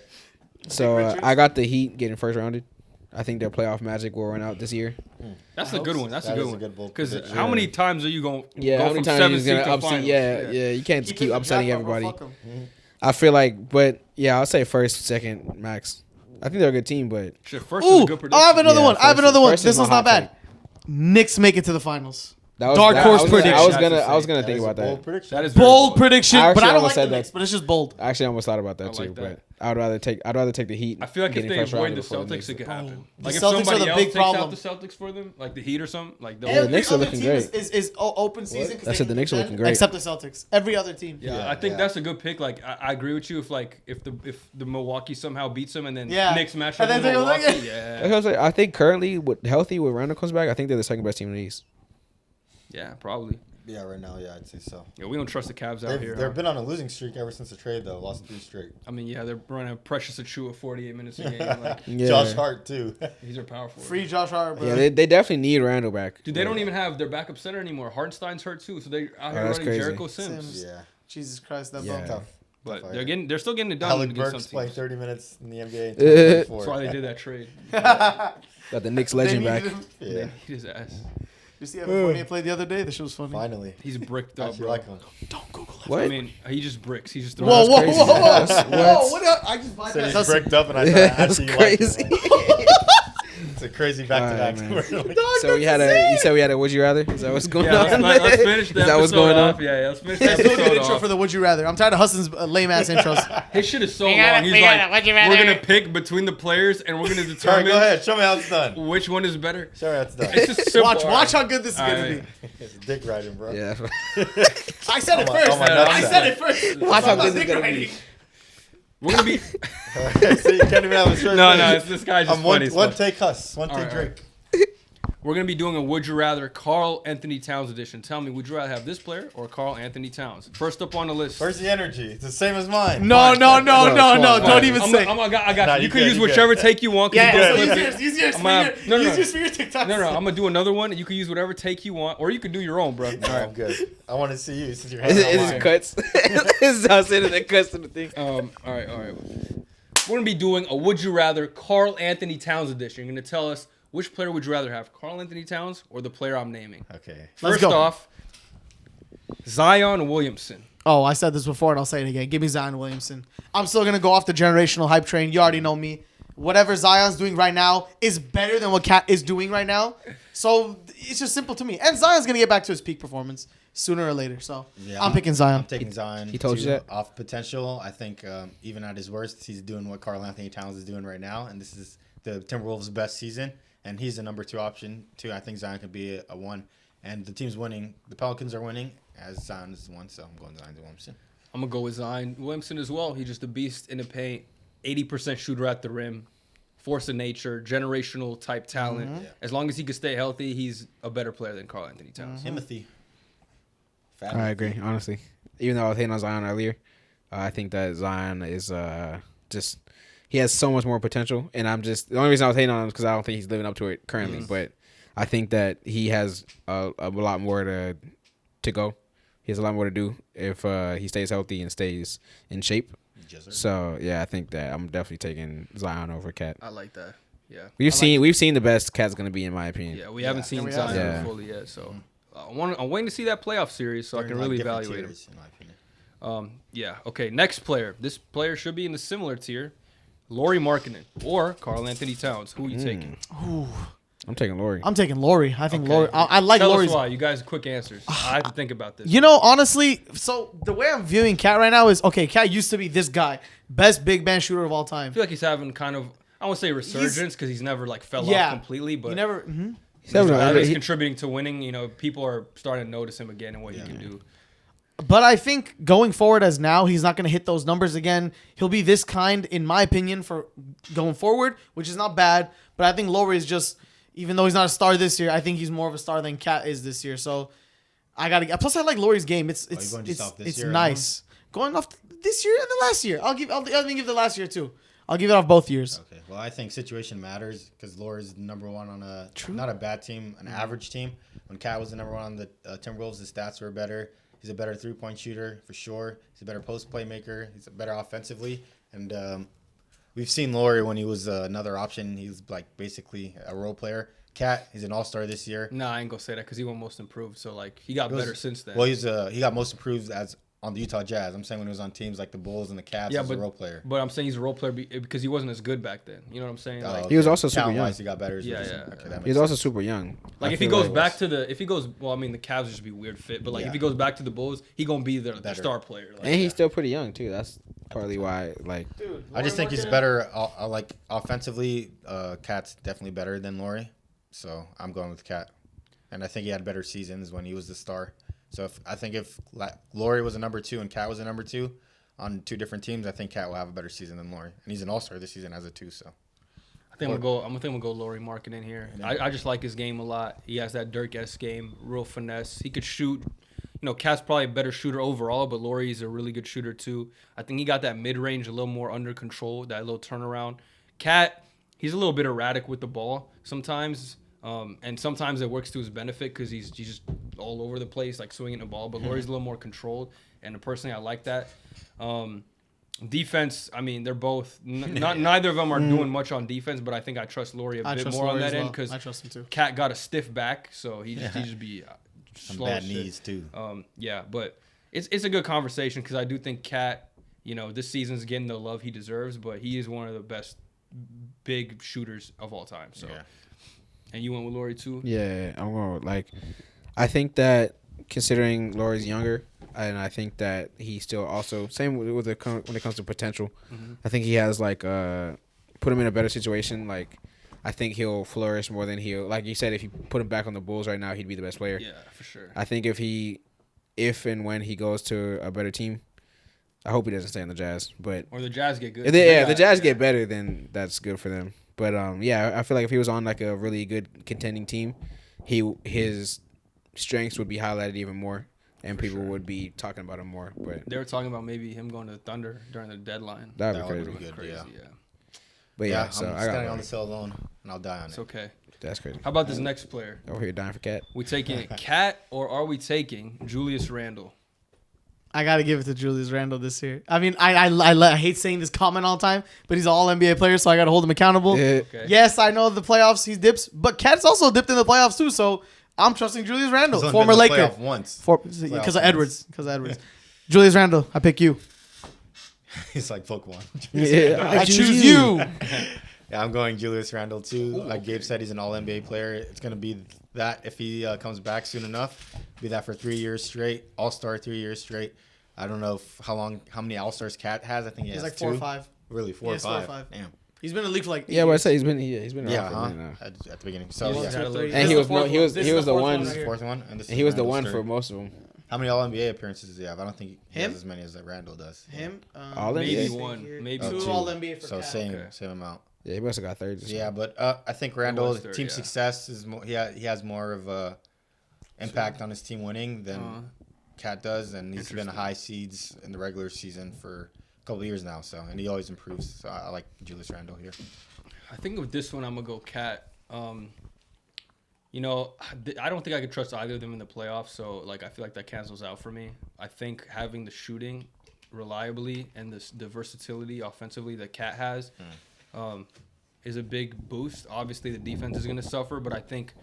So Richards? I got the Heat getting first rounded. I think their playoff magic will run out this year. That's a good one. That's That a is good a one. good bold Because prediction. how many times are you going to Yeah, go how many from times 7th he's seed gonna to upset? finals? Yeah. You can't keep it in the upsetting draft, bro. everybody. Fuck 'em. I feel like, but yeah, I'll say first, second, max. I think they're a good team, but Shit, first is Ooh, a good prediction. I have another Yeah, one. I have first- another one. first is This my one's not hot bad. Knicks make it to the finals. that was Dark that- horse I was prediction. I was That's gonna insane. think is about a bold that. prediction. That is very Bold bold. prediction, I but actually I don't almost like the said that. Knicks, but it's just bold. I actually almost thought about that I too, like that. but I'd rather take the Heat. I feel like if getting they first avoid rounded the before Celtics, Knicks. it could happen. The Like if Celtics are somebody the else big takes problem. out the Celtics for them, like the Heat or something, like they'll. Yeah, the Knicks are other looking team great. is open season. 'cause I they said the can Knicks are defend, looking great. Except the Celtics. Every other team. Yeah, Yeah, I think yeah. that's a good pick. Like I agree with you. If the Milwaukee somehow beats them and then Yeah. Knicks match And up with then they're like- Milwaukee, Like yeah. I was like, I think currently, with healthy, when Randall comes back, I think they're the second best team in the East. Yeah, probably. Yeah, right now, yeah, I'd say so. Yeah, we don't trust the Cavs out here. They've been on a losing streak ever since the trade, though. Lost 3 straight. I mean, yeah, they're running Precious Achua 48 minutes a game. Like, Yeah. Josh Hart, too. he's their power forward. Free Josh Hart, bro. Yeah, they definitely need Randall back. Dude, they don't even have their backup center anymore. Hartenstein's hurt too, so they out here that's running crazy. Jericho Sims. Yeah. Jesus Christ, that Yeah. bum. Tough. But they're still getting it done Alec against Burks some played teams. 30 minutes in the NBA in That's 2024. That's why they did that trade. Got the Knicks legend They back. needed him. Yeah, They hit his ass. You see Evan Fournier played the other day? The shit was funny. finally. He's bricked I up, actually bro. like him. Don't Google it. What? I mean, he just bricks. He just Whoa, throws. whoa, crazy. whoa, whoa, That's- whoa! What? I just So bypassed he's us. bricked up, and I Yeah, thought I that's actually liked crazy. him. It's a crazy back-to-back. Alright, man. Like, So you said we had a would you rather? Is that what's going Yeah, on? let's finish the Is that what's episode going off. on? Yeah, let's finish the Let's do a good episode intro off. for the Would You Rather. I'm tired of Hassan's lame ass intros. His shit is so We long. got it, He's we got like, it. Would you we're rather? gonna pick between the players, and we're gonna all right, determine go ahead. Show me how it's done. which one is better. Show me how it's done. It's just simple. Watch how good this is All gonna right. be. It's dick riding, bro. Yeah. I said it Oh my- first. oh my I nuts. said it first. Watch how I'm not good this is dick gonna be. riding. We're gonna be. So you can't even have a straight No, face. no, it's this guy's just I'm funny. one as fuck. take Huss, one take All right, Drake. We're gonna be doing a Would You Rather Carl Anthony Towns edition. Tell me, would you rather have this player or Carl Anthony Towns? First up on the list. Where's the energy? It's the same as mine. No, no, no, Fine, no, no! fine. Don't even say. I got Nah, you. You you can good, use you whichever good. take you want. 'cause Yeah, you yeah. both So flip use it. yours. Use yours for I'm your. out. No, no, Use no. yours for your TikTok. No, no, I'm gonna do another one. You can use whatever take you want, or you can do your own, bro. All No, I'm right. good. I want to see you since you're Is hanging it on mine. cuts? This is how sending the cuts to the thing. All right. We're gonna be doing a Would You Rather Carl Anthony Towns edition. You're gonna tell us which player would you rather have, Carl Anthony Towns or the player I'm naming. Okay. Let's First go. off, Zion Williamson. Oh, I said this before and I'll say it again. Give me Zion Williamson. I'm still gonna go off the generational hype train. You already know me. Whatever Zion's doing right now is better than what Cat is doing right now. So it's just simple to me. And Zion's gonna get back to his peak performance sooner or later. So Yeah, I'm picking Zion. I'm taking Zion. he told you too, that? off potential. I think even at his worst, he's doing what Karl Anthony Towns is doing right now, and this is the Timberwolves' best season. And he's the number 2 option too. I think Zion could be a 1. And the team's winning. The Pelicans are winning as Zion is 1. So I'm going Zion to Williamson. I'm gonna go with Zion Williamson as well. He's just a beast in the paint, 80% shooter at the rim, force of nature, generational type talent. Mm-hmm. As long as he can stay healthy, he's a better player than Carl Anthony Towns. Timothy. I agree, honestly. Even though I was hating on Zion earlier, I think that Zion is just he has so much more potential, and I'm just the only reason I was hating on him is because I don't think he's living up to it currently. But I think that he has a lot more to go. He has a lot more to do if he stays healthy and stays in shape. Yes, sir. So yeah, I think that I'm definitely taking Zion over Cat. I like that. Yeah. We've seen the best Cat's gonna be in my opinion. Yeah, we haven't seen we Zion haven't. fully yet, so I'm waiting to see that playoff series so I They're can in, like, really different evaluate him. tiers, in my opinion. Yeah. Okay. Next player. This player should be in the similar tier. Lauri Markkanen or Carl Anthony Towns. Who are you taking? I'm taking Laurie. I'm taking Lori. I think Okay. Lori. I like Tell Lori's. us why. You guys, quick answers. I have to think about this. You know, honestly, so the way I'm viewing Cat right now is okay. Cat used to be this guy, best big man shooter of all time. I feel like he's having kind of, I won't say resurgence because he's never like fell Yeah. off completely, but You never. mhm. he's contributing to winning. You know, people are starting to notice him again and what he can do. But I think going forward as now, he's not going to hit those numbers again. He'll be this kind, in my opinion, for going forward, which is not bad. But I think Lowry is just, even though he's not a star this year, I think he's more of a star than Cat is this year. So I got to. Plus, I like Lowry's game. It's going just off this it's year nice. Going off this year and the last year. I'll give the last year too. I'll give it off both years. Okay. Well, I think situation matters because Laura's number 1 on a not a bad team, an average team. When Cat was the number 1 on the Timberwolves, his stats were better. He's a better 3-point shooter for sure. He's a better post playmaker. He's better offensively. And we've seen Laurie when he was another option. He was like basically a role player. Cat, he's an all-star this year. Nah, I ain't gonna say that because he won most improved. So like he got better since then. Well, he got most improved as on the Utah Jazz. I'm saying when he was on teams like the Bulls and the Cavs, yeah, he was but a role player. But I'm saying he's a role player because he wasn't as good back then. You know what I'm saying? Like, He was also super Talent-wise, young. he got better. Yeah, yeah. Okay, that He's makes also sense. super young. Like I if he feel goes like back was- to well, I mean the Cavs would just be weird fit, but like Yeah. if he goes back to the Bulls, he gonna be their Better. star player. Like, And he's still pretty young too. That's partly why Dude, I just think he's better. Like offensively, Cat's definitely better than Laurie. So I'm going with Cat, and I think he had better seasons when he was the star. So if Laurie was a number 2 and Cat was a number 2 on 2 different teams, I think Cat will have a better season than Laurie, and he's an all-star this season as a 2. So I'm gonna go Laurie Market in here. I just like his game a lot. He has that Dirk-esque game, real finesse. He could shoot. Cat's probably a better shooter overall, but Laurie's a really good shooter too. I think he got that mid-range a little more under control, that little turnaround. Cat, he's a little bit erratic with the ball sometimes, and sometimes it works to his benefit because he's just all over the place, like swinging the ball. But Laurie's a little more controlled, and personally, I like that. Defense, I mean, they're both neither of them are doing much on defense, but I think I trust Laurie a bit more on that end because I trust him too. Cat got a stiff back, so he just be Some slow bad as shit. knees too. Yeah, but it's a good conversation because I do think Cat, this season's getting the love he deserves, but he is one of the best big shooters of all time. So, and you went with Laurie too? Yeah, I'm going I think that considering Laurie's younger, and I think that he still also same when it comes to potential. Mm-hmm. I think he has put him in a better situation. I think he'll flourish more than he'll, like you said, if you put him back on the Bulls right now, he'd be the best player. Yeah, for sure. I think if and when he goes to a better team, I hope he doesn't stay in the Jazz. But or the Jazz get good. if the Jazz get better, then that's good for them. But I feel like if he was on a really good contending team, his strengths would be highlighted even more, and people would be talking about him more. But they were talking about maybe him going to the Thunder during the deadline. That'd be That would crazy. be good. Crazy, Yeah. But Yeah, so I'm I standing got on this hill alone, and I'll die on It's it. okay. that's crazy. How about this next player? Over here dying for Cat. We taking Cat or are we taking Julius Randle? I gotta give it to Julius Randle this year. I mean, I hate saying this comment all the time, but he's an All NBA player, so I gotta hold him accountable. Yeah. Okay. Yes, I know the playoffs he dips, but Cat's also dipped in the playoffs too. So I'm trusting Julius Randle, He's only former been to the Laker, playoff once. because of Edwards. Julius Randle, I pick you. He's like Pokemon. Yeah, I choose you. Yeah, I'm going Julius Randle too. Like Gabe said, he's an All NBA player. It's gonna be that if he comes back soon enough. Be that for 3 years straight, All Star 3 years straight. I don't know how many All Stars Cat has. I think he He's has like 4 or two. 5. Really, four Yeah, or it's 4 or 5. 5. Damn. He's been in the league for like 8 Yeah, but I years. say he's been around Yeah, for a minute now. at the beginning. So He's yeah, had a little- And he was This is he was the fourth one. this is right the fourth one, and this And is he was the Randle's one third. for most of them. How many All NBA appearances does he have? I don't think he Him? has as many as Randle does. Him, All Maybe NBA? one, maybe Oh, two two. All NBA for So Cat. same Okay. amount. Yeah, he must have got 30. Yeah, but I think Randall was third, team yeah. success is more. He has more of a impact on his team winning than Cat does, and he's been Interesting. high seeds in the regular season for a couple of years now. So, and he always improves. So I like Julius Randle here. I think with this one, I'm gonna go Cat. I don't think I could trust either of them in the playoffs. So I feel like that cancels out for me. I think having the shooting reliably and the versatility offensively that Cat has is a big boost. Obviously, the defense is gonna suffer, but I think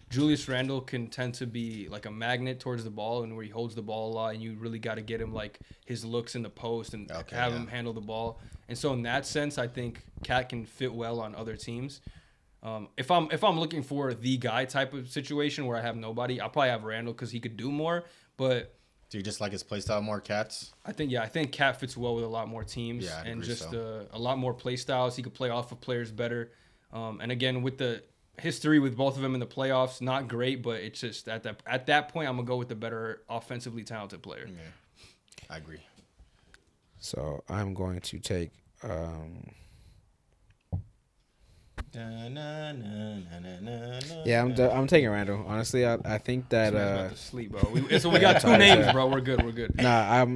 Julius Randle can tend to be like a magnet towards the ball and where he holds the ball a lot, and you really got to get him his looks in the post and have him handle the ball. And so in that sense, I think Cat can fit well on other teams. If I'm looking for the guy type of situation where I have nobody, I'll probably have Randle because he could do more. But Do you just like his play style more, Cats? I think Cat fits well with a lot more teams Yeah, I'd and agree just so. a lot more play styles. He could play off of players better. And again, with the history with both of them in the playoffs, not great, but it's just at that point, I'm gonna go with the better offensively talented player. Yeah, I agree. So I'm going to take. Yeah, I'm taking Randall. Honestly, I think that. This man's about to sleep, bro. So we got two names, bro. We're good. Nah,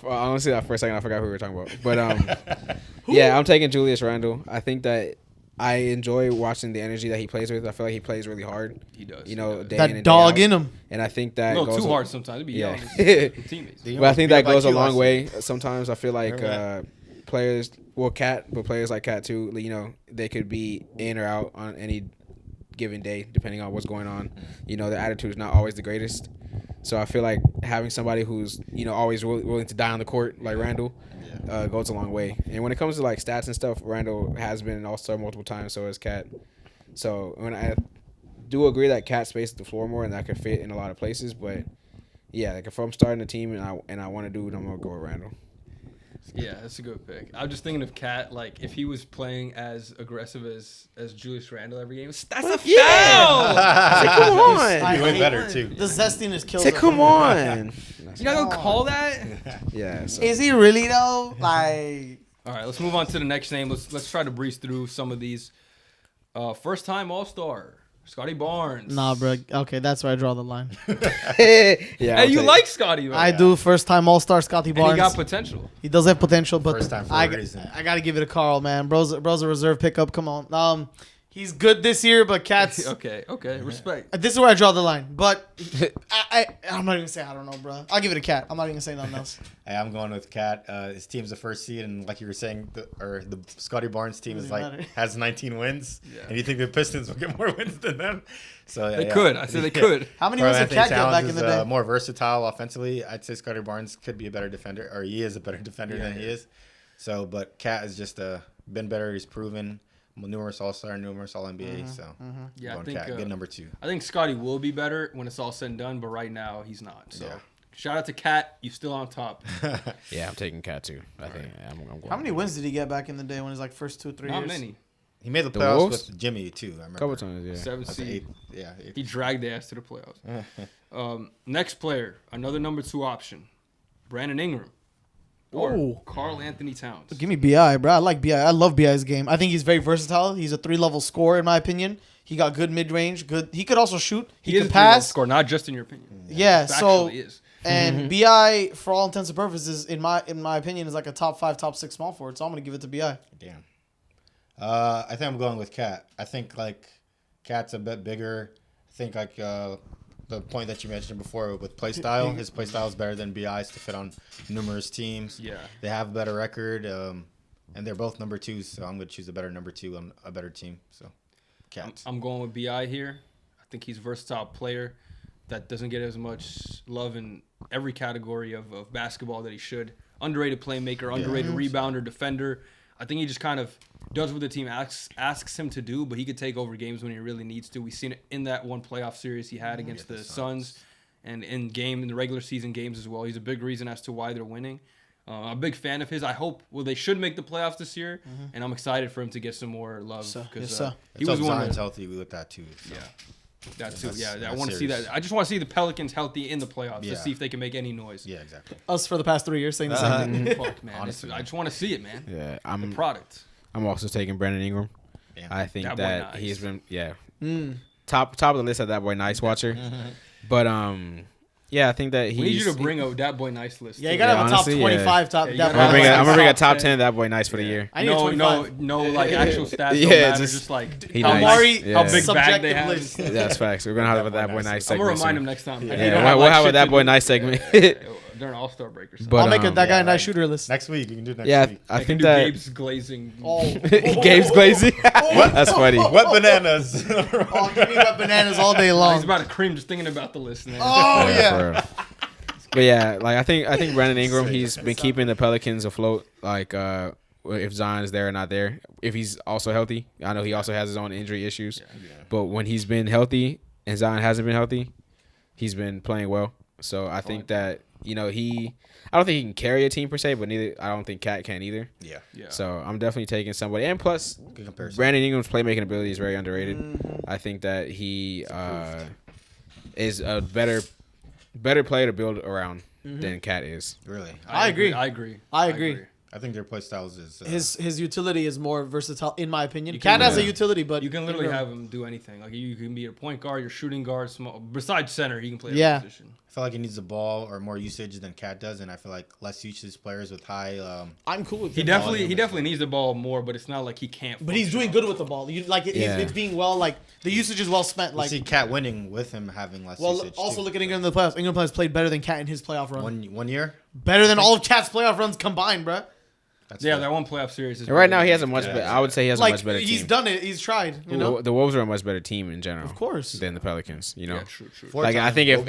honestly, for a second I forgot who we were talking about. But yeah, I'm taking Julius Randle. I think that I enjoy watching the energy that he plays with. I feel like he plays really hard. He does. You know, he does. day in That and day dog out. in him. And I think a that little goes too hard sometimes. It'd be Yeah. young teammates. Do you But I think know that Beat Up goes a IQ long last way. Sometimes I feel like Remember players, but players like Cat too. You know, they could be in or out on any given day depending on what's going on. You know, their attitude is not always the greatest. So I feel like having somebody who's always willing to die on the court like Randall goes a long way. And when it comes to stats and stuff, Randall has been an All-Star multiple times. So has Cat. So when I do agree that Cat spaces the floor more and that could fit in a lot of places, but yeah, if I'm starting a team and I want to do it, I'm gonna go with Randall. Yeah, that's a good pick. I was just thinking of Cat, if he was playing as aggressive as Julius Randle every game. That's a foul! Come on, He went better too. The zestiness kills say him. come on. You not gonna call that? Yeah. So. Is he really though? Like, All right, let's move on to the next name. Let's try to breeze through some of these. First time All-Star, Scotty Barnes. Nah, bro. Okay, that's where I draw the line. Yeah. Hey, you like Scotty? I do. First time All Star Scotty And Barnes. he got potential. He does have potential, but First time for I a reason. gotta give it to Carl, man. Bro's a reserve pickup. Come on. He's good this year, but Cat's. Okay, respect. This is where I draw the line. But I'm not even saying I don't know, bro. I'll give it a Cat. I'm not even gonna say nothing else. Hey, I'm going with Cat. His team's the first seed, and like you were saying, the Scotty Barnes team is Doesn't like matter. has 19 wins, Yeah. and you think the Pistons will get more wins than them? So They could. I said they could. How many Carl wins did Anthony Cat get Towns back is, in the day? more versatile offensively. I'd say Scotty Barnes could be a better defender, or he is a better defender than he is. So, but Cat has just been better. He's proven numerous All-Star, numerous All-NBA. So, Yeah, I going think Cat, good number 2. I think Scotty will be better when it's all said and done, but right now he's not. So Yeah. shout out to Cat. You still on top. Yeah, I'm taking Cat too. I think I'm going. How many wins did he get back in the day when his like first 2-3 years? Not many. He made the The playoffs Wolves? with Jimmy too. I remember. Couple times, yeah. 7 That's seed. eight. He dragged the ass to the playoffs. Next player, another number 2 option, Brandon Ingram or Oh. Carl Anthony Towns. Give me Bi, bro. I like Bi. I love Bi's game. I think he's very versatile. He's a 3-level scorer in my opinion. He got good mid range. Good. He could also shoot. He is could a three-level pass. scorer, not just in your opinion. Yeah. He So actually is. and Bi, for all intents and purposes, in my opinion, is like a top 5, top 6 small forward. So I'm gonna give it to Bi. Damn. I think I'm going with Cat. I think like Cat's a bit bigger. I think like the point that you mentioned before with play style, his play style is better than BI's to fit on numerous teams. Yeah. They have a better record, and they're both number 2s. So I'm going to choose a better number 2 on a better team. So Cat. I'm going with Bi here. I think he's a versatile player that doesn't get as much love in every category of basketball that he should. Underrated playmaker, underrated rebounder, defender. I think he just kind of does what the team asks him to do, but he could take over games when he really needs to. We've seen it in that one playoff series he had against the Suns and in the regular season games as well. He's a big reason as to why they're winning. I'm a big fan of his. I hope they should make the playoffs this year, and I'm excited for him to get some more love because he was one Zion's of healthy with that too. So. yeah. That too, That's- yeah. I that's want to see serious. that. I just want to see the Pelicans healthy in the playoffs to Yeah. see if they can make any noise. Yeah, exactly. Us for the past 3 years saying the same thing. Fuck, man. Honestly, I just want to see it, man. Yeah, The I'm product. also taking Brandon Ingram. Damn. I think That boy that nice. he's been top of the list of that boy nice watcher. But yeah, I think that he's. We need you to bring a that boy nice list. Yeah, you too. gotta have a top honestly, 25 top. Yeah, you that gotta I'm gonna have bring a top top 10. 10 that boy nice for the year. I need no, 25. no, like actual stats. Yeah, Don't matter. just- Just like He how nice. Amari, Yeah. big bag they subjective have. list. Yeah, that's facts. We're gonna have that boy nice I'm gonna segment. remind him soon. next time. Yeah, we'll have a that boy nice segment. during All Star break or something. But I'll make um, that guy a yeah, nice like- shooter list. Next week, you can do it next yeah, week. I can think do that Gabe's glazing. Oh, Gabe's glazing. That's funny. What bananas? Oh, give me wet bananas all day He's long. about to cream just thinking about the list, man. Oh yeah. for real. But yeah, like I think Brandon Ingram, he's been keeping the Pelicans afloat. Like if Zion's there or not there, if he's also healthy. I know he also has his own injury issues, but when he's been healthy and Zion hasn't been healthy, he's been playing well. So I think that I don't think he can carry a team per se, but I don't think Cat can either. Yeah, Yeah. So I'm definitely taking somebody. And plus, good comparison. Brandon Ingram's playmaking ability is very underrated. I think that he is a better player to build around than Cat is. Really, I agree. I agree. I agree. I think their play styles is His utility is more versatile in my opinion. You can- Cat has a yeah. utility, but You can literally Ingram- have him do anything. Like you can be a point guard, your shooting guard, small. Besides center, he can play Yeah. every position. I feel like he needs the ball or more usage than Cat does, and I feel like less usage players with high. I'm cool with He him. definitely needs the ball more, but it's not like he can't. But he's function doing on good it. with the ball. Yeah. It's being well. Like the usage is well spent. You Like see Cat winning with him having less well, usage. also too. look at Ingram in the playoffs. Ingram has played better than Cat in his playoff run. one year. Better than all of Cat's playoff runs combined, bruh. That's Yeah, fair. that one playoff series. Is And right now he has a really much good. better. I would say he has a Like much better he's team. done it. He's tried. You know. The Wolves are a much better team in general. Of course. Than the Pelicans. You know. Yeah, true. Like I think if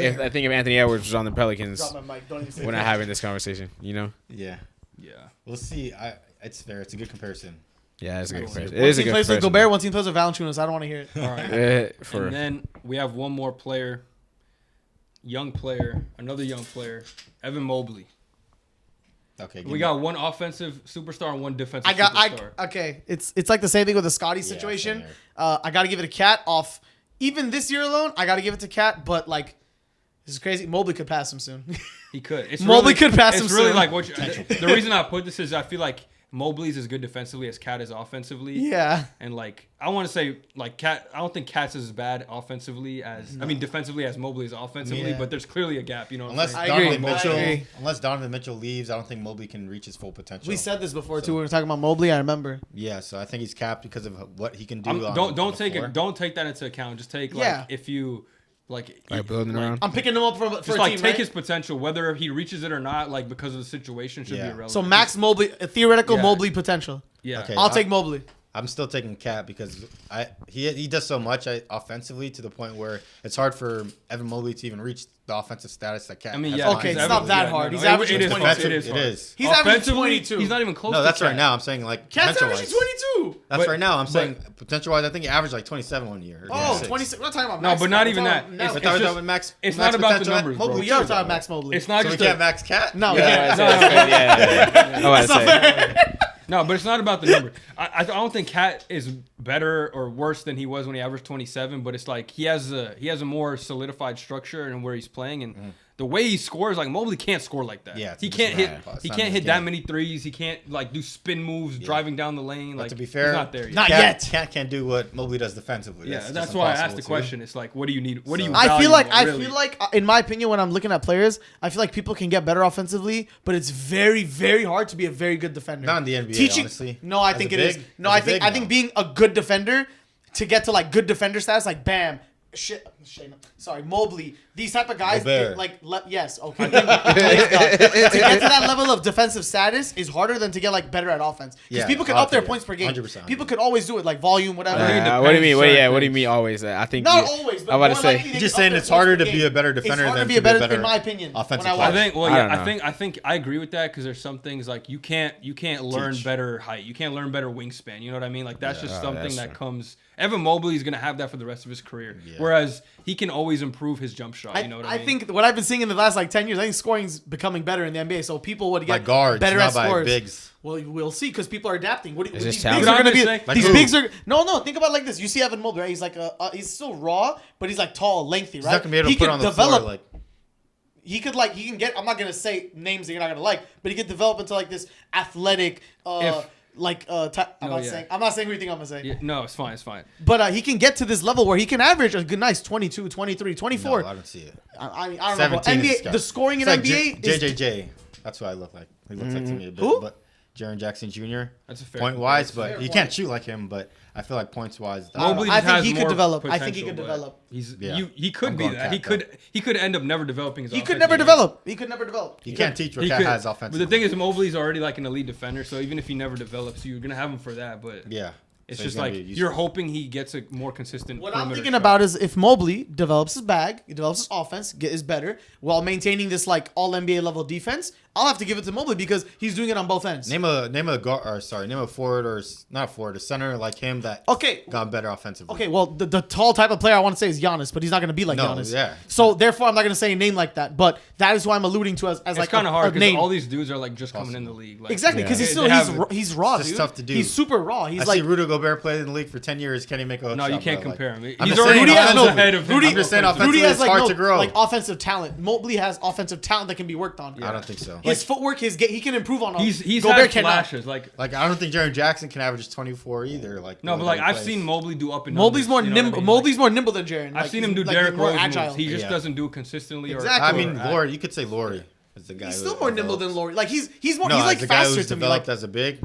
Anthony Edwards was on the Pelicans, Drop my mic. Don't even say we're not that. having this conversation. You know. Yeah, Yeah. we'll see. It's fair. It's a good comparison. Yeah, it's a good One comparison. team It is a One team good plays with comparison. Gobert. One team plays with Valanciunas. I don't want to hear it. All right. For And then we have one more player, another young player, Evan Mobley. Okay, We got one offensive superstar and one defensive I superstar. okay. It's like the same thing with the Scotty same situation. here. I got to give it a Cat off. Even this year alone, I got to give it to Cat. But like, this is crazy. Mobley could pass him soon. He could. It's Mobley really, could pass it's him really soon. like the reason I put this is I feel like Mobley's as good defensively as Cat is offensively. Yeah. And like I want to say like Cat, I don't think Cat's as bad offensively as I mean defensively as Mobley is offensively, Yeah. but there's clearly a gap. You know, what I'm Unless saying? I agree. Donovan I agree. Mitchell, unless Donovan Mitchell leaves, I don't think Mobley can reach his full potential. We said this before too. We were talking about Mobley. I remember. Yeah, so I think he's capped because of what he can do. Don't on the take floor. it. Don't take that into account. Just take like Yeah. if you like building around. I'm picking him up for just a like team, take right? his potential, whether he reaches it or not, like because of the situation, should be Yeah. irrelevant. So max Mobley, a theoretical Yeah. Mobley potential. Yeah. Okay. I'll take Mobley. I'm still taking Cat because he does so much offensively to the point where it's hard for Evan Mobley to even reach the offensive status that Cat. I mean, has yeah. on Okay, his it's because not that yeah, hard. no, He's no, averaging it is 22. hard. It is. It hard. is. He's averaging Offensively, 22. He's not even close. No, to that's right Cat. now. I'm saying like Cat's potential averaging wise. 22. That's But- right now. I'm but- saying potential wise. I think he averaged like 27 one year. Oh, 26. 26. We're not talking about No, max. but not We're even talking that. about It's- I now. thought it's we were just- talking max. it's max not about the potential at numbers, bro. Mobley We are too, talking though. Max Mobley. It's not So we just can't max Cat. No, Yeah, yeah. yeah. I was say. No, but it's not about the number. I don't think Cat is better or worse than he was when he averaged 27. But it's like he has a more solidified structure and where he's playing and the way he scores. Like Mobley can't score like that. Yeah, it's he just can't hit. not- it's He not can't his hit that game. many threes. He can't like do spin moves driving down the lane. But Like to be fair, he's not there yet. Not Cat, yet. Cat can't do what Mobley does defensively. Yeah, just that's why I asked impossible the to. question. It's like, what do you need? What do you? I value feel like more, really? in my opinion, when I'm looking at players, I feel like people can get better offensively, but it's very, very hard to be a very good defender. Not in the NBA, honestly. No, I As think a it is. big- No, as I a think big, I think no. being a good defender to get to like good defender status, like bam, sorry, Mobley, these type of guys, Gobert. yes, okay. Praise God. To get to that level of defensive status is harder than to get like better at offense. Because Yeah, people can I'll up their agree. points per game. 100%. People could always do it, like volume, whatever. think it What do you mean? depends What, certain yeah, what do you things. mean always? I think Not you- always, but I'm about to more say. likely they You're just can up saying their it's harder points per to be game. a better defender It's harder than to be to a better, better in my opinion. offensive when I player. I watch. think. Well, I yeah, don't know. I think I agree with that because there's some things like you can't learn Teach. better height. You can't learn better wingspan. You know what I mean? Like that's just Oh, something that's that true. comes. Evan Mobley is gonna have that for the rest of his career. Yeah. Whereas he can always improve his jump shot. You know what I mean? I think what I've been seeing in the last like 10 years, I think scoring's becoming better in the NBA. So people would By get guards, better not at by scores. bigs. Well, we'll see because people are adapting. What, Is these this bigs talent? are going to be. Like These who? bigs are no. Think about it like this. You see Evan Mobley, right? He's like he's still raw, but he's like tall, lengthy, right? He's not gonna be able to He put could on the develop. floor like. He can get. I'm not gonna say names that you're not gonna like, but he could develop into like this athletic. If- I'm not saying what you think I'm gonna say. Yeah, no, it's fine. It's fine. But he can get to this level where he can average a good, nice 22, 23, 24. No, I don't see it. I don't know. About 17 is NBA, Scott. the scoring in It's like NBA is JJJ. That's what I look like. He looks like to me a bit. Who? But Jaren Jackson Jr. That's a fair point wise, comparison. but he can't shoot like him. But I feel like points wise. I don't know. Mobley I just think has he could more develop. I think he potential, could but develop. He's Yeah. he could I'm be going that. He Cat, could end up never developing his. He could offensive never game. develop. He could never develop. He can't teach what He Cat could- has But offensively. the thing is, Mobley's already like an elite defender. So even if he never develops, you're gonna have him for that. But yeah, it's So he's just gonna like be useful. you're hoping he gets a more consistent. What I'm perimeter thinking shot. about is if Mobley develops his bag, he develops his offense, is better while maintaining this like all NBA level defense. I'll have to give it to Mobley because he's doing it on both ends. Name a guard, or sorry, name a forward or not a forward, a center like him that Okay. got better offensively. Okay, well, the tall type of player I want to say is Giannis, but he's not going to be like No, Giannis. yeah. So therefore, I'm not going to say a name like that. But that is who I'm alluding to as It's like kind of a hard because name. all these dudes are like just coming in the league. Like, Exactly, because they- he's they still have- he's raw, It's dude. tough to do. He's super raw. He's I like see Rudy Gobert played in the league for 10 years. Can he make a hook No, you shot, can't bro? Like, compare him. I'm He's just already saying, miles offensively- ahead of him. I'm just saying offensively. offensively Rudy has it's like hard no to grow. like offensive talent. Mobley has offensive talent that can be worked on. I don't think so. His footwork, he can improve on. He's Gobert had cannot. flashes. Like Like I don't think Jaren Jackson can average 24 either. Like no, the but way like he I've plays. seen Mobley do up and Mobley's unders, more you know what I nimble. mean? Mobley's Like, more nimble than Jaren. I've Like, seen he's, him do like, Derrick more Rose agile. moves. He just Yeah. doesn't do it consistently. Exactly. I Or, mean, Laurie. You could say Laurie is the guy. He's who still more nimble develops. than Laurie. Like he's more. No, he's as like the guy faster who's to me. developed Like as a big.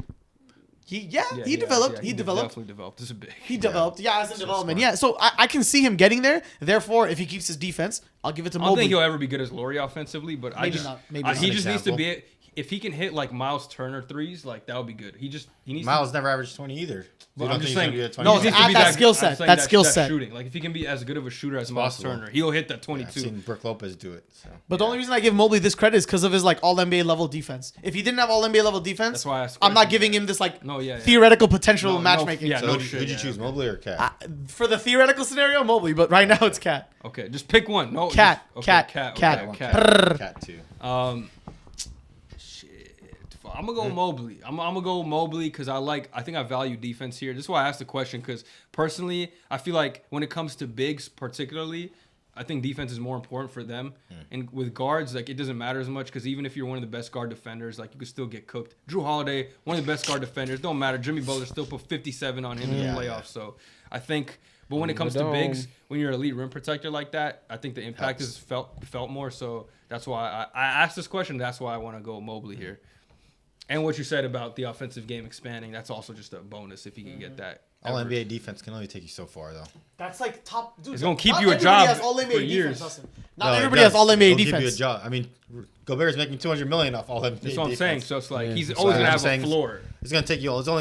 he yeah, developed. yeah, he developed. Definitely developed. This is big. He developed. Yeah, as in So development. smart. Yeah, so I can see him getting there. Therefore, if he keeps his defense, I'll give it to I don't Mobley. think he'll ever be good as Laurie offensively, but I Maybe just not. Maybe he not. just needs to Example. be. If he can hit like Miles Turner threes, like that would be good. He needs Miles never averaged 20 either. Well, You don't I'm think just he's gonna saying, be a 20? No, he just needs at to be that skill set, I'm saying that skill set. shooting. Like if he can be as good of a shooter as Miles possible. Turner, he'll hit that Yeah, 22. I've seen Brook Lopez do it. So. But the only reason I give Mobley this credit is because of his like all NBA level defense. If he didn't have all NBA level defense, That's why I asked I'm not questions. giving him this like No, yeah. theoretical potential No, no, matchmaking. yeah, So no who'd shit, you yeah, choose, okay. Mobley or Cat? For the theoretical scenario, Mobley, but right now it's Cat. Okay, just pick one. No, Cat, just, cat, cat, cat. okay, I want cat. Cat too. Shit. I'm gonna go Mobley. I'm gonna go Mobley because I think I value defense here. This is why I asked the question because personally, I feel like when it comes to bigs, particularly, I think defense is more important for them. And with guards, like it doesn't matter as much because even if you're one of the best guard defenders, like you could still get cooked. Drew Holiday, one of the best guard defenders, don't matter. Jimmy Butler still put 57 on him in the playoffs. So I think, but when it comes to bigs, when you're an elite rim protector like that, I think the impact is felt more. So that's why I asked this question. That's why I want to go Mobley here. And what you said about the offensive game expanding, that's also just a bonus if you can get that. All NBA defense can only take you so far, though. That's like top. Dude, It's gonna keep not you a everybody job has all NBA for years. defense, Hassan. Not everybody has all NBA It'll give you a defense. job. I mean, Gobert's making $200 million off all NBA That's what I'm defense. saying. So it's like he's So always gonna I'm have saying a floor. It's only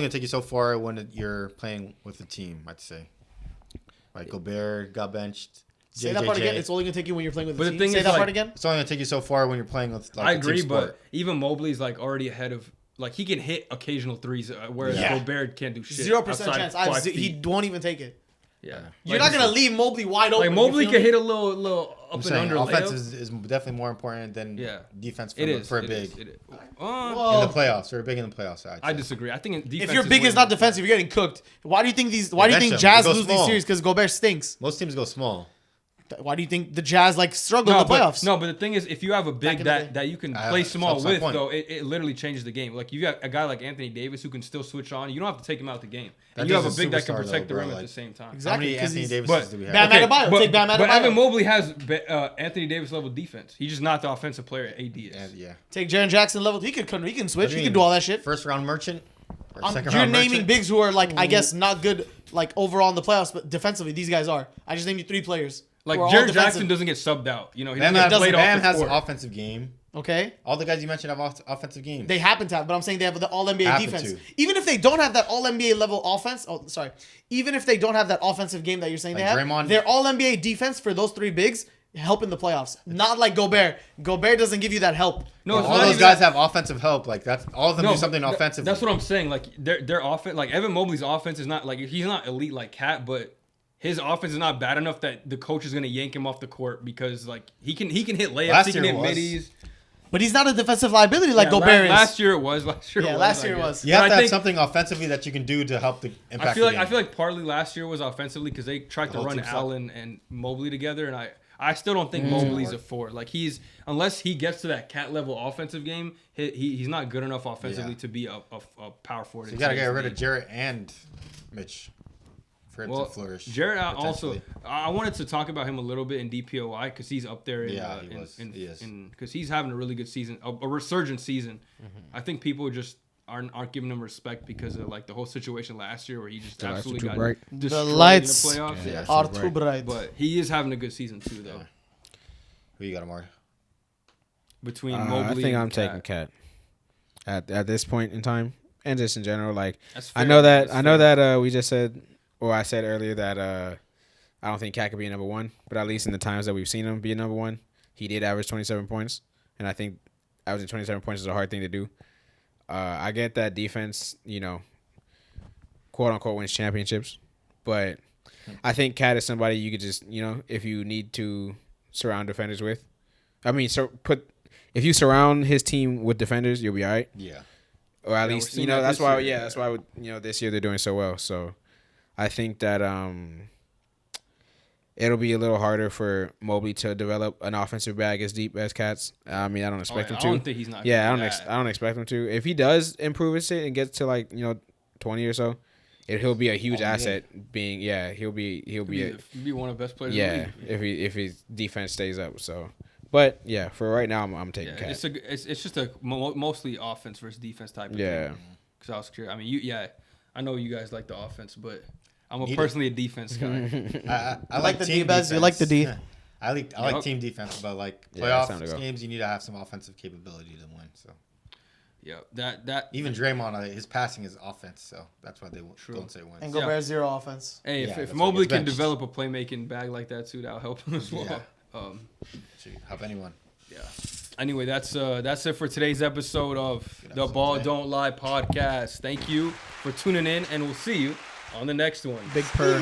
gonna take you so far when you're playing with a team. I'd say, like Gobert got benched. Say that part again. It's only gonna take you when you're playing with But the the team. thing Say is, that like- part again. It's only gonna take you so far when you're playing with. Like, I a team agree, sport. but even Mobley's like already ahead of. Like he can hit occasional threes, whereas Yeah. Gobert can't do shit. 0% outside chance. 5 He feet. won't even take it. Yeah, You're Like, not gonna leave Mobley wide open. Like you Mobley feel can me? hit a little up I'm and saying under offense layup. is definitely more important than defense for, It is for a it big is, it is. Well, in the playoffs. Or big in the playoffs. I disagree. I think defense if your is big way is not more- defensive, you're getting cooked. Why do you think Why do you bench think him. Jazz They go lose these small. series? Because Gobert stinks. Most teams go small. Why do you think the Jazz like struggle in the playoffs? No, but the thing is, if you have a Back big in the day. that you can play that's small my with, point. though, it literally changes the game. Like you got a guy like Anthony Davis who can still switch on. You don't have to take him out the game. That And you have a dude's big that can superstar, protect though, the rim bro, at like- the same time. How Exactly. many 'cause Anthony he's- Davises do we have? Bam Adebayo. Take Bam but Adebayo. Evan Mobley has Anthony Davis level defense. He's just not the offensive player AD is. Yeah. Take Jaren Jackson level. He can switch. What He do you can mean? do all that shit. First round merchant. Or second You're round naming merchant? bigs who are like I guess not good like overall in the playoffs, but defensively these guys are. I just named you 3 players. Like who are all Jared defensive. Jackson doesn't get subbed out. You know, he Bam, doesn't get played Bam off the has an court. offensive game. Okay. All the guys you mentioned have offensive games. They happen to have, but I'm saying they have the All NBA Happen defense. to. Even if they don't have that All NBA level offense, even if they don't have that offensive game that you're saying Like they have, Draymond? their All NBA defense for those 3 bigs help in the playoffs. Not like Gobert. Gobert doesn't give you that help. No, it's all not those even guys that- have offensive help. Like that's all of them do something but offensively. That's what I'm saying. Like their offense, like Evan Mobley's offense is not like he's not elite like Cat, but his offense is not bad enough that the coach is gonna yank him off the court because like he can hit layups, Last he can year hit was. middies. But he's not a defensive liability like Yeah, Gobert is. last year it was. Last year Yeah, it was. last I year it guess. was. you have But to I have think- something offensively that you can do to help the impact. I feel the game. like partly last year was offensively because they tried to whole run team sucked. Allen and Mobley together, and I still don't think Mobley's a 4. Like unless he gets to that Cat level offensive game, he's not good enough offensively Yeah. to be a power forward. So in you gotta today's get rid of game. Jarrett and Mitch for him to flourish. Jared also, potentially. I wanted to talk about him a little bit in DPOI because he's up there. In, Yeah, he is. Because he's having a really good season, a resurgent season. I think people just aren't giving him respect because of like the whole situation last year where he just The lights absolutely were too got bright. The destroyed lights in the playoffs. Yeah. are too too bright. But he is having a good season too, though. Yeah. Who you got, Omari? Between I Mobley, think and I'm taking Cat at this point in time, and just in general. Like That's I fair. know That's fair. we just said, or I said earlier that I don't think Cat could be a number 1, but at least in the times that we've seen him be a number 1, he did average 27 points, and I think averaging 27 points is a hard thing to do. I get that defense, quote unquote, wins championships, but I think Cat is somebody you could just, if you need to surround defenders with. I mean, if you surround his team with defenders, you'll be all right. Yeah. Or at Yeah, least, we're seeing that that's this why. year. Yeah, that's why. This year they're doing so well. So, I think that it'll be a little harder for Mobley to develop an offensive bag as deep as Cat's. I mean, I don't expect him I to. don't think he's not. Yeah, gonna do that. I don't expect him to. If he does improve his shit and gets to 20 or so, he'll be a huge asset. He'll be one of the best players. in the league. if his defense stays up. So, but yeah, for right now, I'm taking Yeah, Cat. it's just a mostly offense versus defense type of Yeah. thing. Because I was curious. I mean, I know you guys like the offense, but I'm Need personally a defense guy. I like the team D, Bez. You like the D. defense. I like Yep. team defense, but like Yeah, it's time playoff to go. games, you need to have some offensive capability to win. So Yeah, that. even Draymond, his passing is offense, so that's why they don't say wins. And Gobert 0 offense. Hey, Yeah, if that's why Mobley he gets can benched. develop a playmaking bag like that too, that'll help him as well. Yeah. Should help anyone. Yeah. Anyway, that's it for today's episode of Good the episode Ball today. Don't Lie podcast. Thank you for tuning in, and we'll see you on the next one. Big purr.